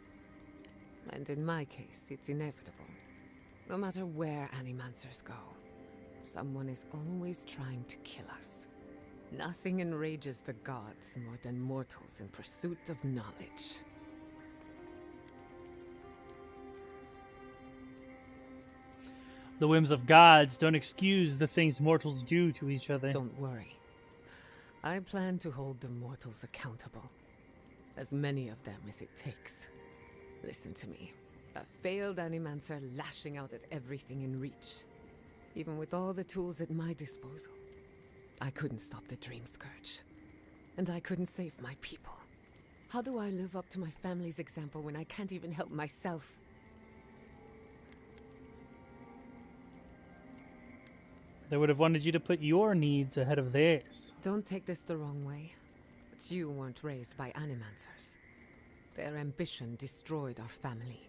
And in my case, it's inevitable. No matter where animancers go, someone is always trying to kill us. Nothing enrages the gods more than mortals in pursuit of knowledge. The whims of gods don't excuse the things mortals do to each other. Don't worry. I plan to hold the mortals accountable. As many of them as it takes. Listen to me. A failed animancer lashing out at everything in reach. Even with all the tools at my disposal. I couldn't stop the Dream Scourge. And I couldn't save my people. How do I live up to my family's example when I can't even help myself? They would have wanted you to put your needs ahead of theirs. Don't take this the wrong way, but you weren't raised by animancers. Their ambition destroyed our family.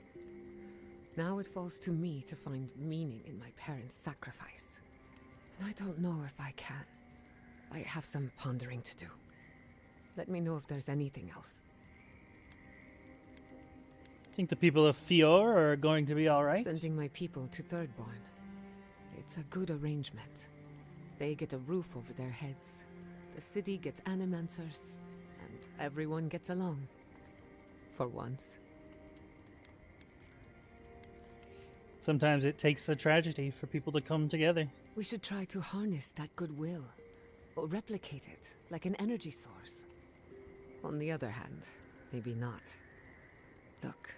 Now it falls to me to find meaning in my parents' sacrifice. And I don't know if I can. I have some pondering to do. Let me know if there's anything else. Think the people of Fior are going to be alright? Sending my people to Thirdborn. It's a good arrangement. They get a roof over their heads. The city gets animancers. And everyone gets along. For once. Sometimes it takes a tragedy for people to come together. We should try to harness that goodwill. Or replicate it, like an energy source. On the other hand, maybe not. Look,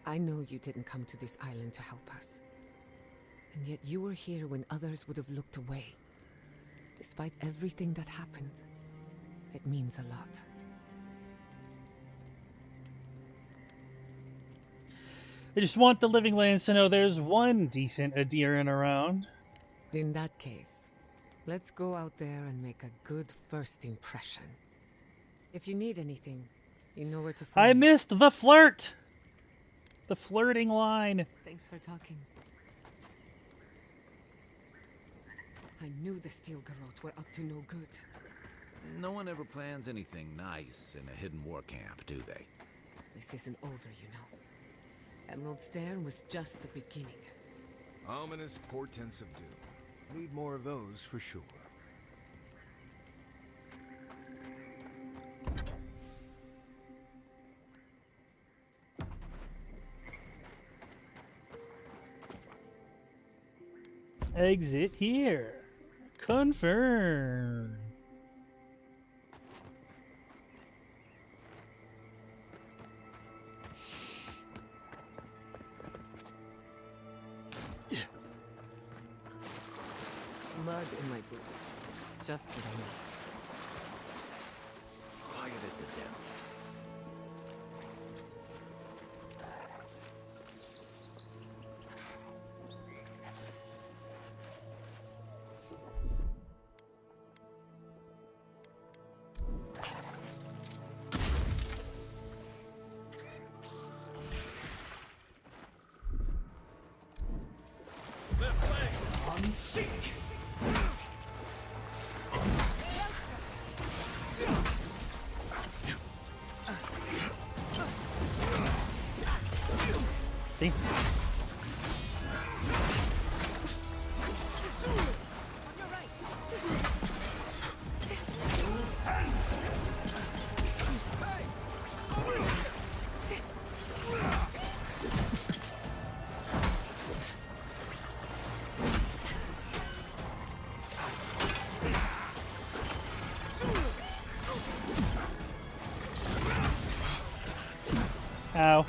I know you didn't come to this island to help us. And yet you were here when others would have looked away. Despite everything that happened, it means a lot. I just want the Living Lands to know there's one decent Adiran around. In that case, let's go out there and make a good first impression. If you need anything, you know where to find me. I missed the flirt! The flirting line. Thanks for talking. I knew the Steel Garrote were up to no good. No one ever plans anything nice in a hidden war camp, do they? This isn't over, you know. Emerald Stair was just the beginning. Ominous portents of doom. Need more of those for sure. Exit here. Confirm. Mud in my boots. Just what I need. Quiet as the depths. See? Ow.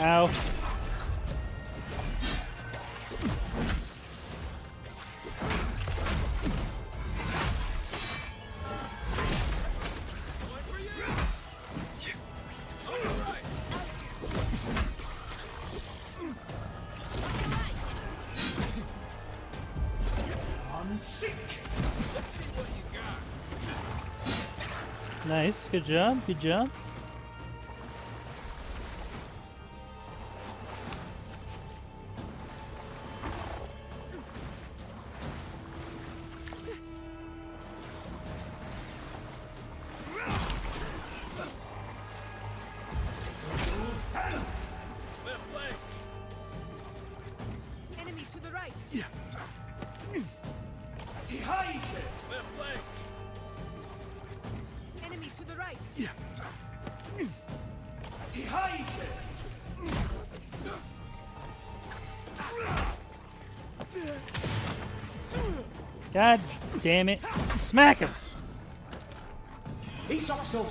Ow. Nice. Good job. Good job. Enemy to the right. He hides it. Left leg. Enemy to the right. He hides it. God damn it. Smack him. He's up so.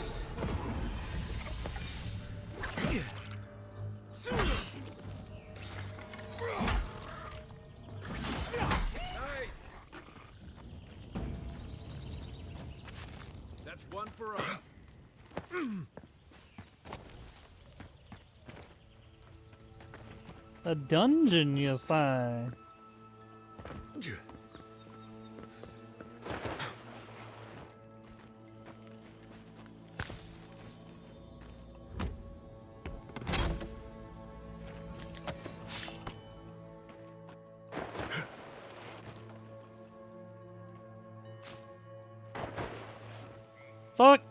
That's one for us. A dungeon, you say. Fuck.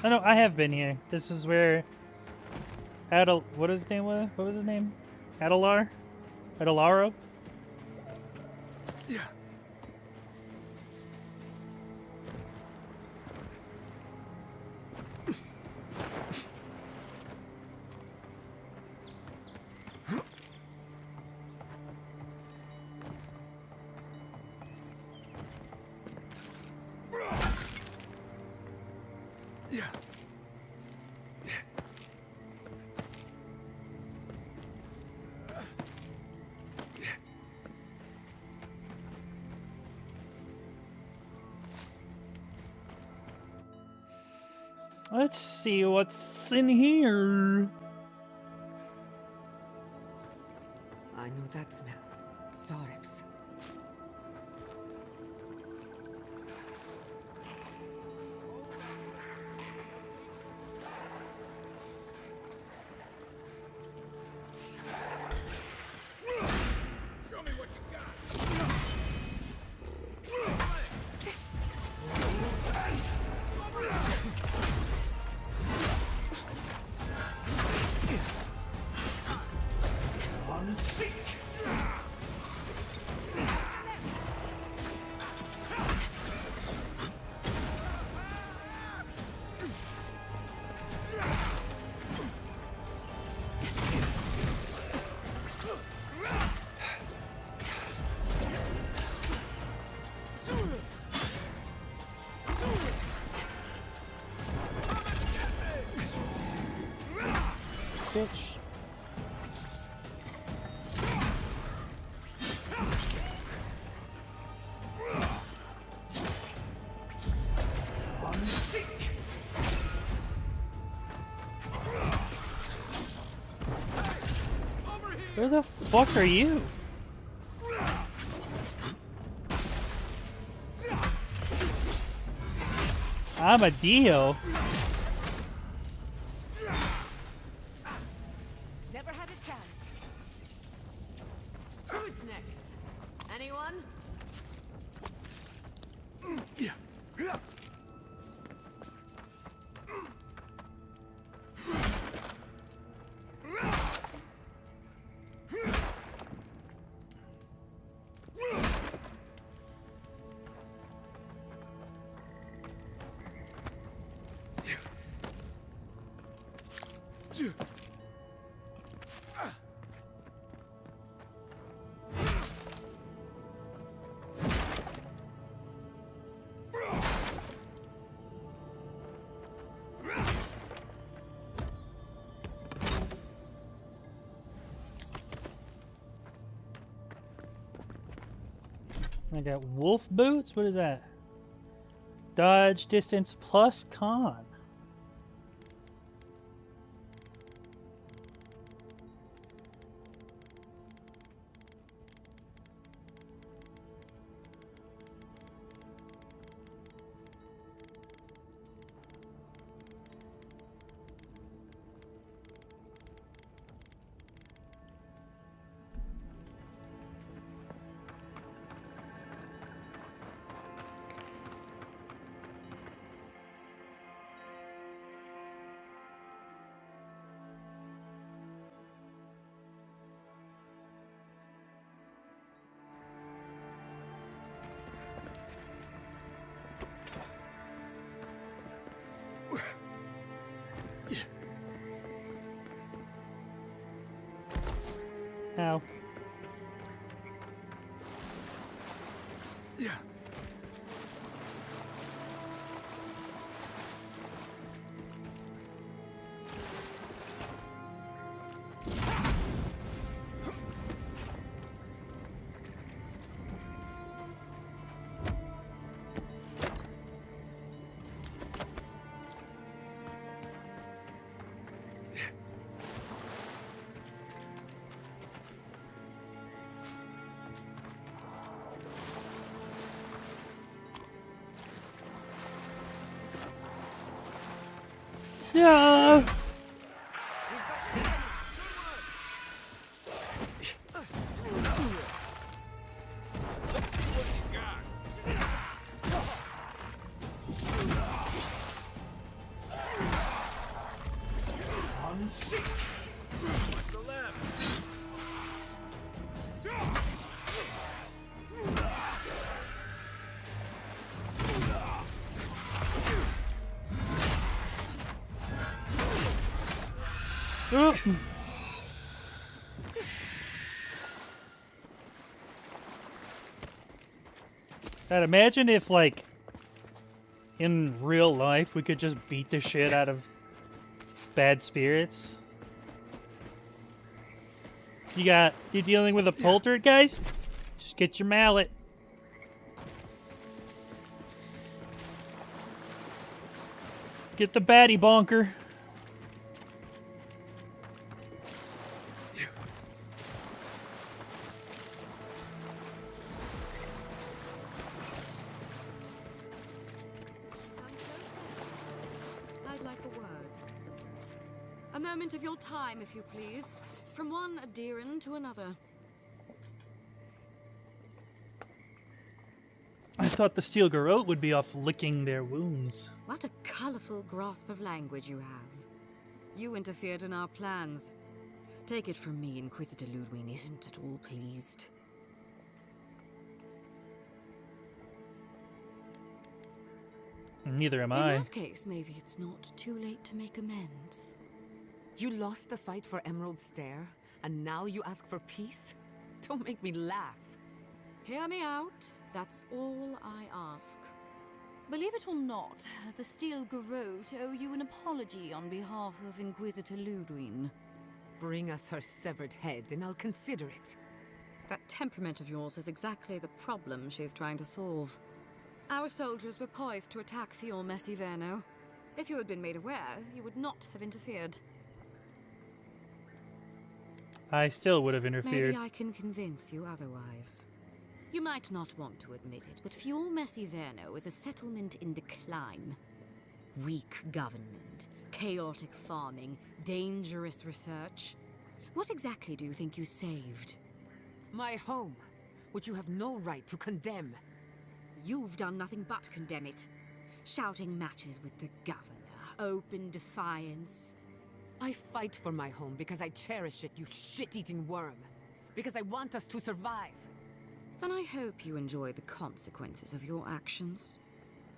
I know, I have been here. This is where what is his name? What was his name? Adelar? Adelaro? Yeah. Let's see what's in here. I know that smell. Zaribs. Show me what you got. Unseek. Bitch. Where the fuck are you? I'm a Dio. I got wolf boots? What is that? Dodge distance plus con. Ow. Yeah. Yeah. Unseat. The left. God, imagine if, like, in real life, we could just beat the shit out of bad spirits. You're dealing with a poltergeist? Just get your mallet. Get the baddie bonker. I'd like a word. A moment of your time, if you please. From one adherent to another. I thought the steel garrote would be off licking their wounds. What a colorful grasp of language you have. You interfered in our plans. Take it from me, Inquisitor Ludwig isn't at all pleased. Neither am I. In that case, maybe it's not too late to make amends. You lost the fight for Emerald Stair, and now you ask for peace? Don't make me laugh. Hear me out. That's all I ask. Believe it or not, the Steel Garrote owe you an apology on behalf of Inquisitor Ludwig. Bring us her severed head, and I'll consider it. That temperament of yours is exactly the problem she's trying to solve. Our soldiers were poised to attack Fior Messiverno. If you had been made aware, you would not have interfered. I still would have interfered. Maybe I can convince you otherwise. You might not want to admit it, but Fior Messiverno is a settlement in decline. Weak government, chaotic farming, dangerous research. What exactly do you think you saved? My home, which you have no right to condemn. You've done nothing but condemn it. Shouting matches with the governor, open defiance. I fight for my home because I cherish it, you shit-eating worm. Because I want us to survive. Then I hope you enjoy the consequences of your actions.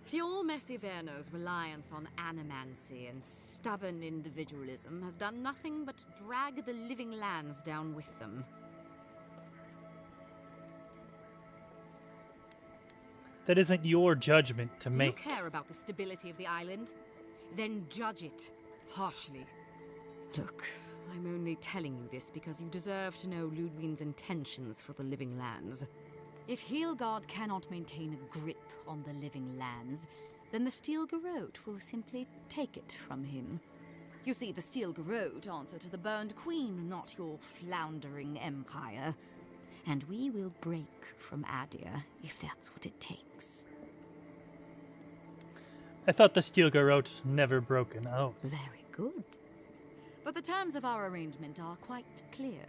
Fior Messiverno's reliance on animancy and stubborn individualism has done nothing but drag the living lands down with them. That isn't your judgment to Do make. you care about the stability of the island? Then judge it harshly. Look, I'm only telling you this because you deserve to know Ludwig's intentions for the living lands. If Heelgard cannot maintain a grip on the living lands, then the Steel Garrote will simply take it from him. You see, the Steel Garrote answer to the Burned Queen, not your floundering empire. And we will break from Adir if that's what it takes. I thought the Steel Garrote never broke an oath. Very good. But the terms of our arrangement are quite clear.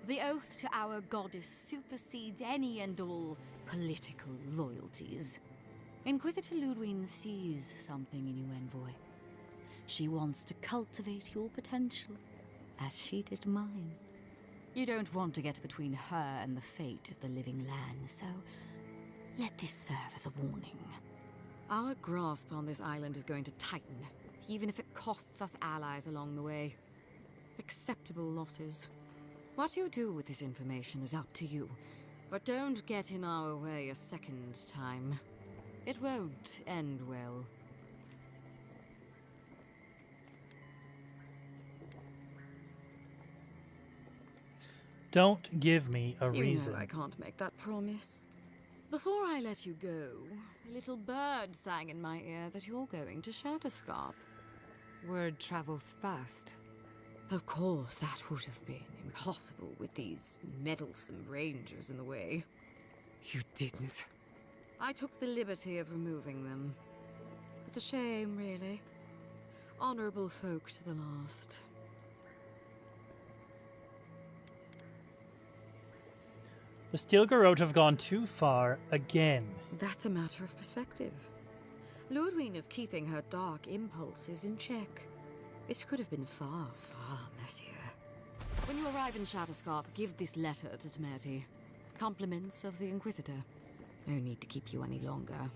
The oath to our goddess supersedes any and all political loyalties. Inquisitor Ludwig sees something in you, Envoy. She wants to cultivate your potential, as she did mine. You don't want to get between her and the fate of the living land, so let this serve as a warning. Our grasp on this island is going to tighten, even if it costs us allies along the way. Acceptable losses. What you do with this information is up to you, but don't get in our way a second time. It won't end well. Don't give me a reason. You know I can't make that promise. Before I let you go, a little bird sang in my ear that you're going to Shatterscarp. Word travels fast. Of course, that would have been impossible with these meddlesome rangers in the way. You didn't. I took the liberty of removing them. It's a shame, really. Honorable folk to the last. The Steel Garrote have gone too far again. That's a matter of perspective. Ludwig is keeping her dark impulses in check. It could have been far, far messier. When you arrive in Shatterscarp, give this letter to Temerty. Compliments of the Inquisitor. No need to keep you any longer.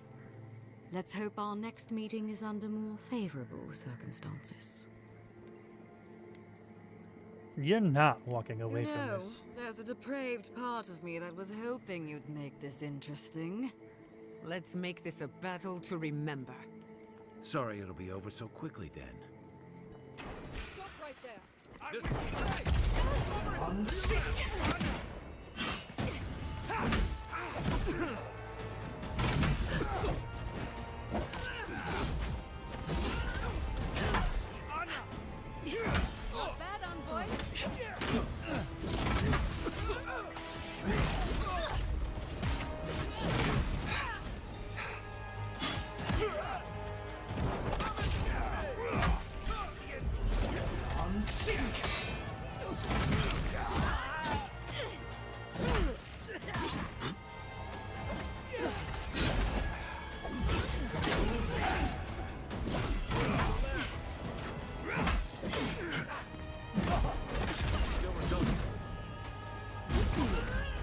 Let's hope our next meeting is under more favorable circumstances. You're not walking away from this. There's a depraved part of me that was hoping you'd make this interesting. Let's make this a battle to remember. Sorry it'll be over so quickly then. Stop right there. This way. I'm sick. Not bad, Envoy.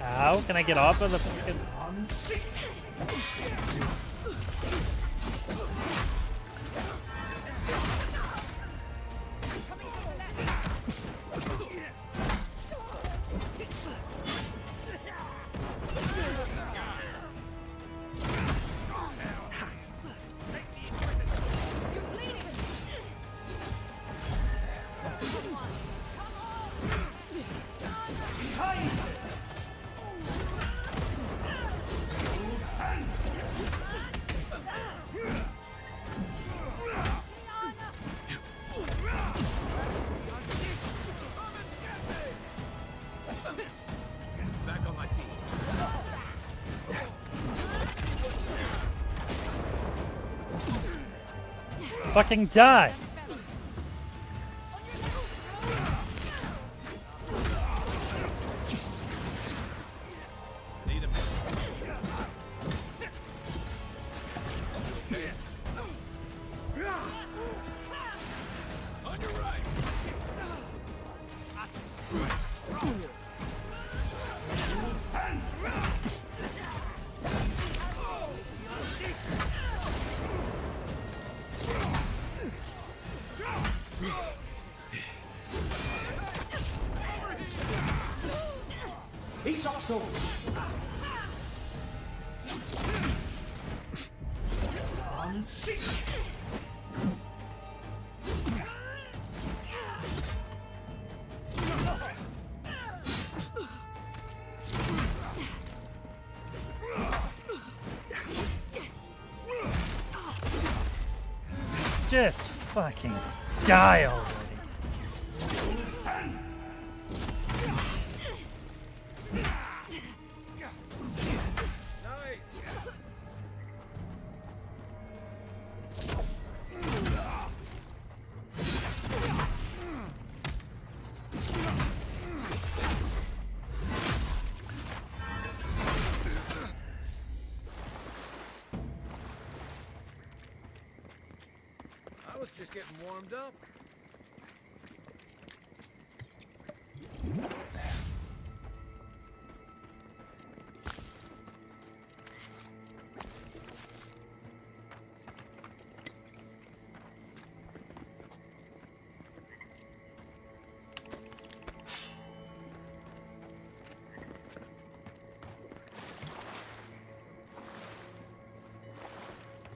How can I get off of the fucking... Back on my feet. Fucking die! Need him. On your right. He's also... unseat! Just fucking die already. I was just getting warmed up.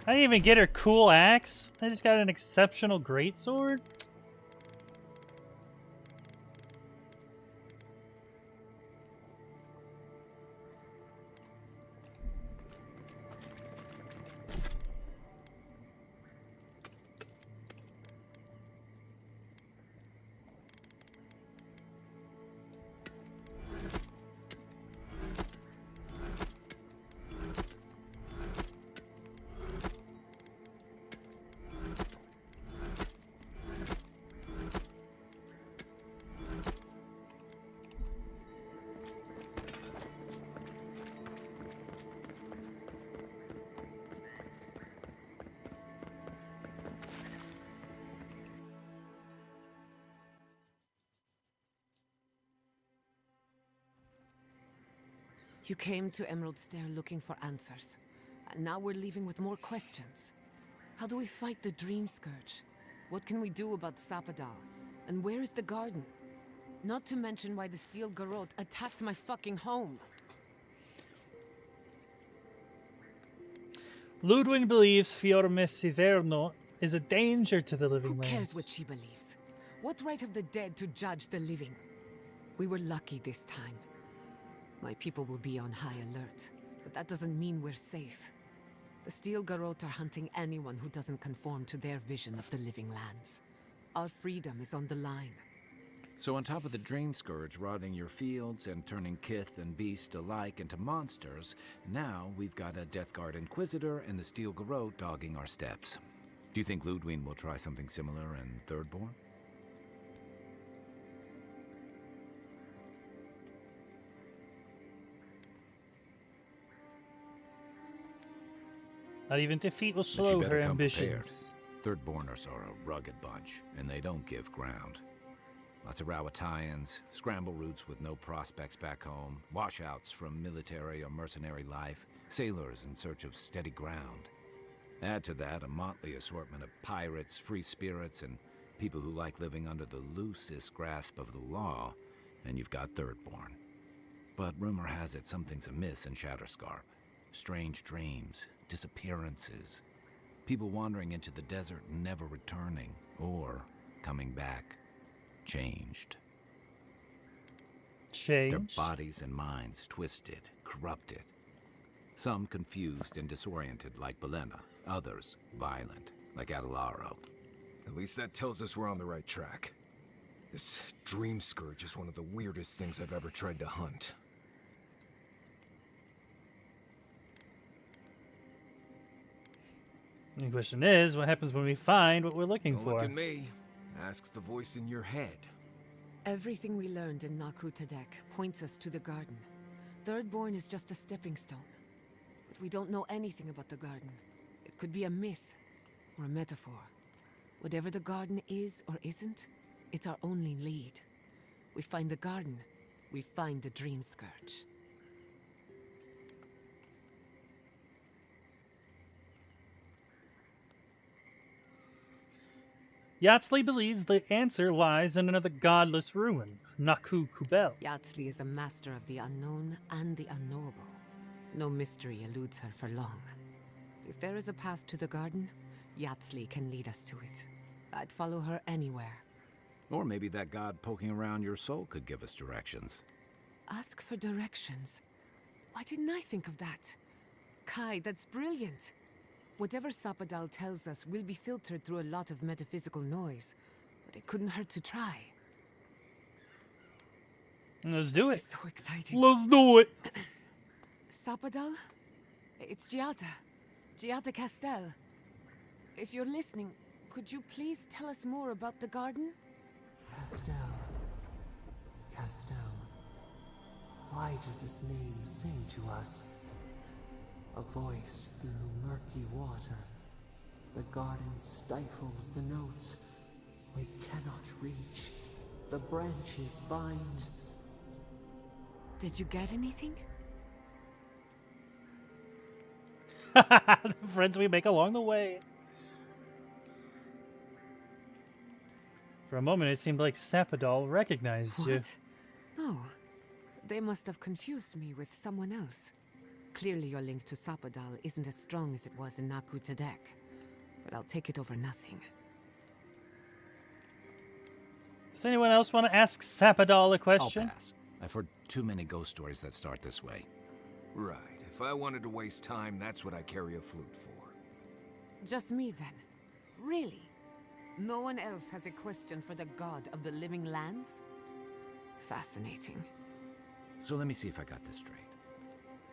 I didn't even get her cool axe. I just got an exceptional greatsword. You came to Emerald Stair looking for answers. And now we're leaving with more questions. How do we fight the Dream Scourge? What can we do about Sapadal? And where is the garden? Not to mention why the Steel Garrote attacked my fucking home. Ludwig believes Fior Messiverno is a danger to the living Who cares lands. what she believes? What right have the dead to judge the living? We were lucky this time. My people will be on high alert, but that doesn't mean we're safe. The Steel Garrote are hunting anyone who doesn't conform to their vision of the living lands. Our freedom is on the line. So on top of the Dream Scourge rotting your fields and turning kith and beast alike into monsters, now we've got a Death Guard Inquisitor and the Steel Garrote dogging our steps. Do you think Ludwig will try something similar in Thirdborn? Not even defeat will But slow you better her come ambitions. prepared. Thirdborners are a rugged bunch, and they don't give ground. Lots of Rawatayans, scramble routes with no prospects back home, washouts from military or mercenary life, sailors in search of steady ground. Add to that a motley assortment of pirates, free spirits, and people who like living under the loosest grasp of the law, and you've got Thirdborn. But rumor has it something's amiss in Shatterscarp. Strange dreams, disappearances, people wandering into the desert and never returning, or coming back. Changed. Their bodies and minds twisted, corrupted. Some confused and disoriented like Belena, others violent like Adelaro. At least that tells us we're on the right track. This Dream Scourge is one of the weirdest things I've ever tried to hunt. The question is, what happens when we find what we're looking Don't for? look at me. Ask the voice in your head. Everything we learned in Naku Tadek points us to the garden. Thirdborn is just a stepping stone. But we don't know anything about the garden. It could be a myth or a metaphor. Whatever the garden is or isn't, it's our only lead. We find the garden, we find the Dream Scourge. Yatsley believes the answer lies in another godless ruin, Naku Kubel. Yatsley is a master of the unknown and the unknowable. No mystery eludes her for long. If there is a path to the garden, Yatsley can lead us to it. I'd follow her anywhere. Or maybe that god poking around your soul could give us directions. Ask for directions. Why didn't I think of that? Kai, that's brilliant. Whatever Sapadal tells us will be filtered through a lot of metaphysical noise, but it couldn't hurt to try. Let's do it. This is so exciting. Let's do it. Sapadal? It's Giada. Giada Castel. If you're listening, could you please tell us more about the garden? Castel. Castel. Why does this name sing to us? A voice through murky water. The garden stifles the notes. We cannot reach. The branches bind. Did you get anything? The friends we make along the way. For a moment, it seemed like Sapadal recognized you. What? No. They must have confused me with someone else. Clearly your link to Sapadal isn't as strong as it was in Naku Tadek. But I'll take it over nothing. Does anyone else want to ask Sapadal a question? I'll pass. I've heard too many ghost stories that start this way. Right. If I wanted to waste time, that's what I carry a flute for. Just me then. Really? No one else has a question for the god of the living lands? Fascinating. So let me see if I got this straight.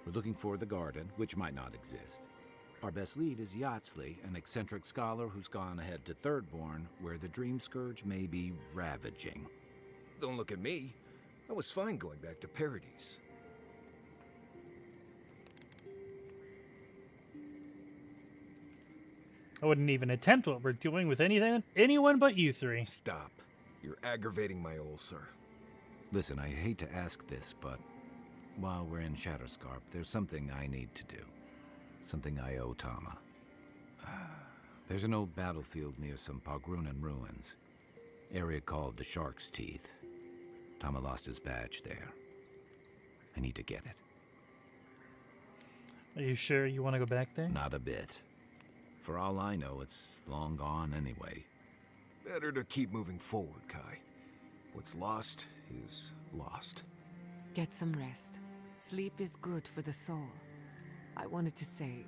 We're looking for the garden, which might not exist. Our best lead is Yatsley, an eccentric scholar who's gone ahead to Thirdborn, where the Dream Scourge may be ravaging. Don't look at me. I was fine going back to Paradise. I wouldn't even attempt what we're doing with anyone but you three. Stop. You're aggravating my old sir. Listen, I hate to ask this, but while we're in Shatterscarp, there's something I need to do. Something I owe Tama. There's an old battlefield near some Pogrunan ruins. Area called the Shark's Teeth. Tama lost his badge there. I need to get it. Are you sure you want to go back there? Not a bit. For all I know, it's long gone anyway. Better to keep moving forward, Kai. What's lost is lost. Get some rest. Sleep is good for the soul. I wanted to say,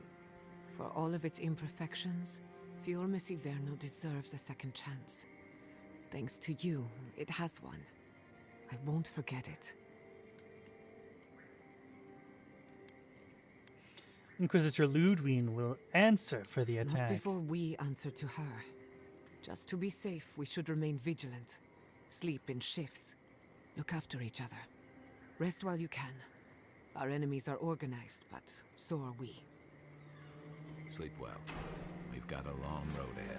for all of its imperfections, Fior Messiverno deserves a second chance. Thanks to you, it has one. I won't forget it. Inquisitor Ludwig will answer for the Not attack. before we answer to her. Just to be safe, we should remain vigilant. Sleep in shifts. Look after each other. Rest while you can. Our enemies are organized, but so are we. Sleep well. We've got a long road ahead.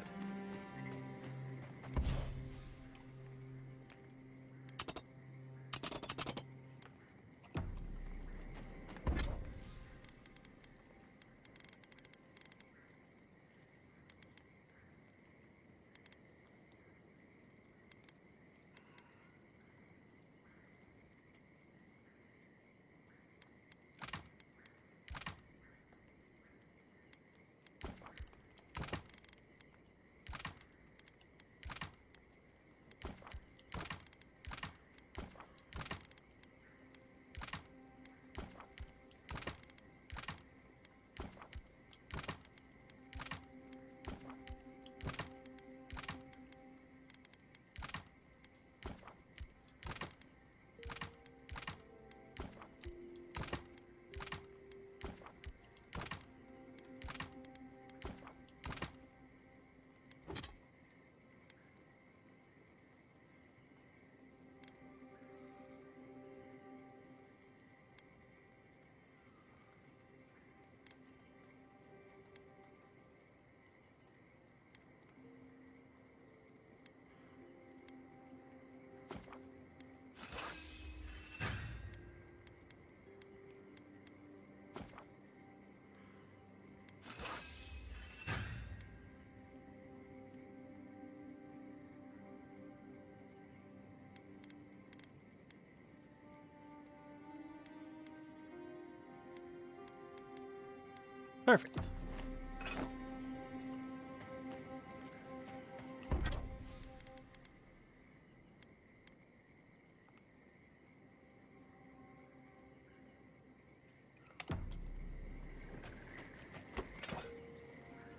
Perfect.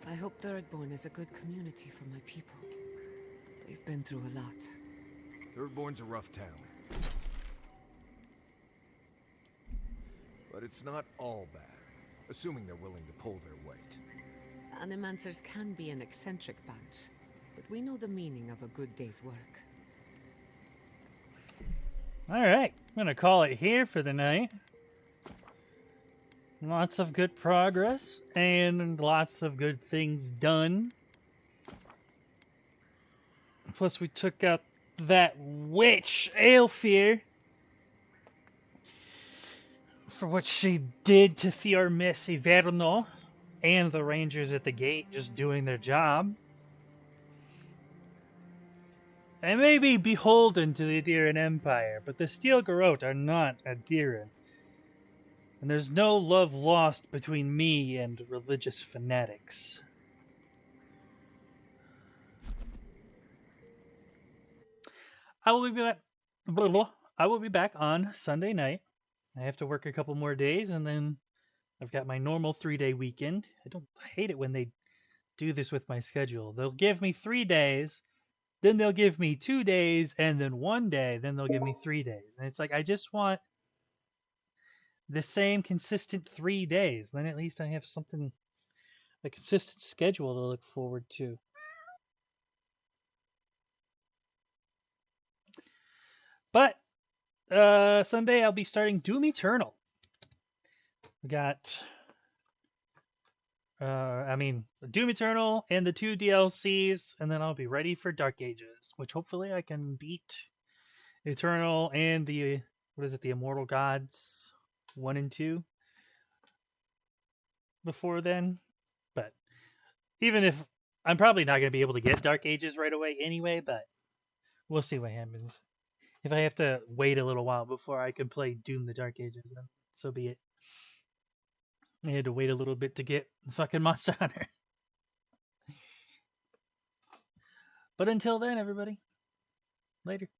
I hope Thirdborn is a good community for my people. They've been through a lot. Thirdborn's a rough town. But it's not all bad, assuming they're willing to pull their weight. Animancers can be an eccentric bunch, but we know the meaning of a good day's work. Alright, I'm gonna call it here for the night. Lots of good progress, and lots of good things done. Plus we took out that witch, Aelfir, for what she did to Fior Messiverno, and the rangers at the gate just doing their job. I may be beholden to the Adiran Empire, but the Steel Garrote are not Adiran. And there's no love lost between me and religious fanatics. I will be back on Sunday night. I have to work a couple more days, and then I've got my normal 3-day weekend. I hate it when they do this with my schedule. They'll give me 3 days, then they'll give me 2 days, and then 1 day, then they'll give me 3 days. And it's like, I just want the same consistent 3 days. Then at least I have something, a consistent schedule to look forward to. But Sunday I'll be starting Doom Eternal. We got Doom Eternal and the 2 DLCs, and then I'll be ready for Dark Ages, which hopefully I can beat Eternal and the Immortal Gods 1 and 2 before then. But even if I'm probably not going to be able to get Dark Ages right away anyway, but we'll see what happens. If I have to wait a little while before I can play Doom the Dark Ages, then so be it. I had to wait a little bit to get fucking Monster Hunter. But until then, everybody, later.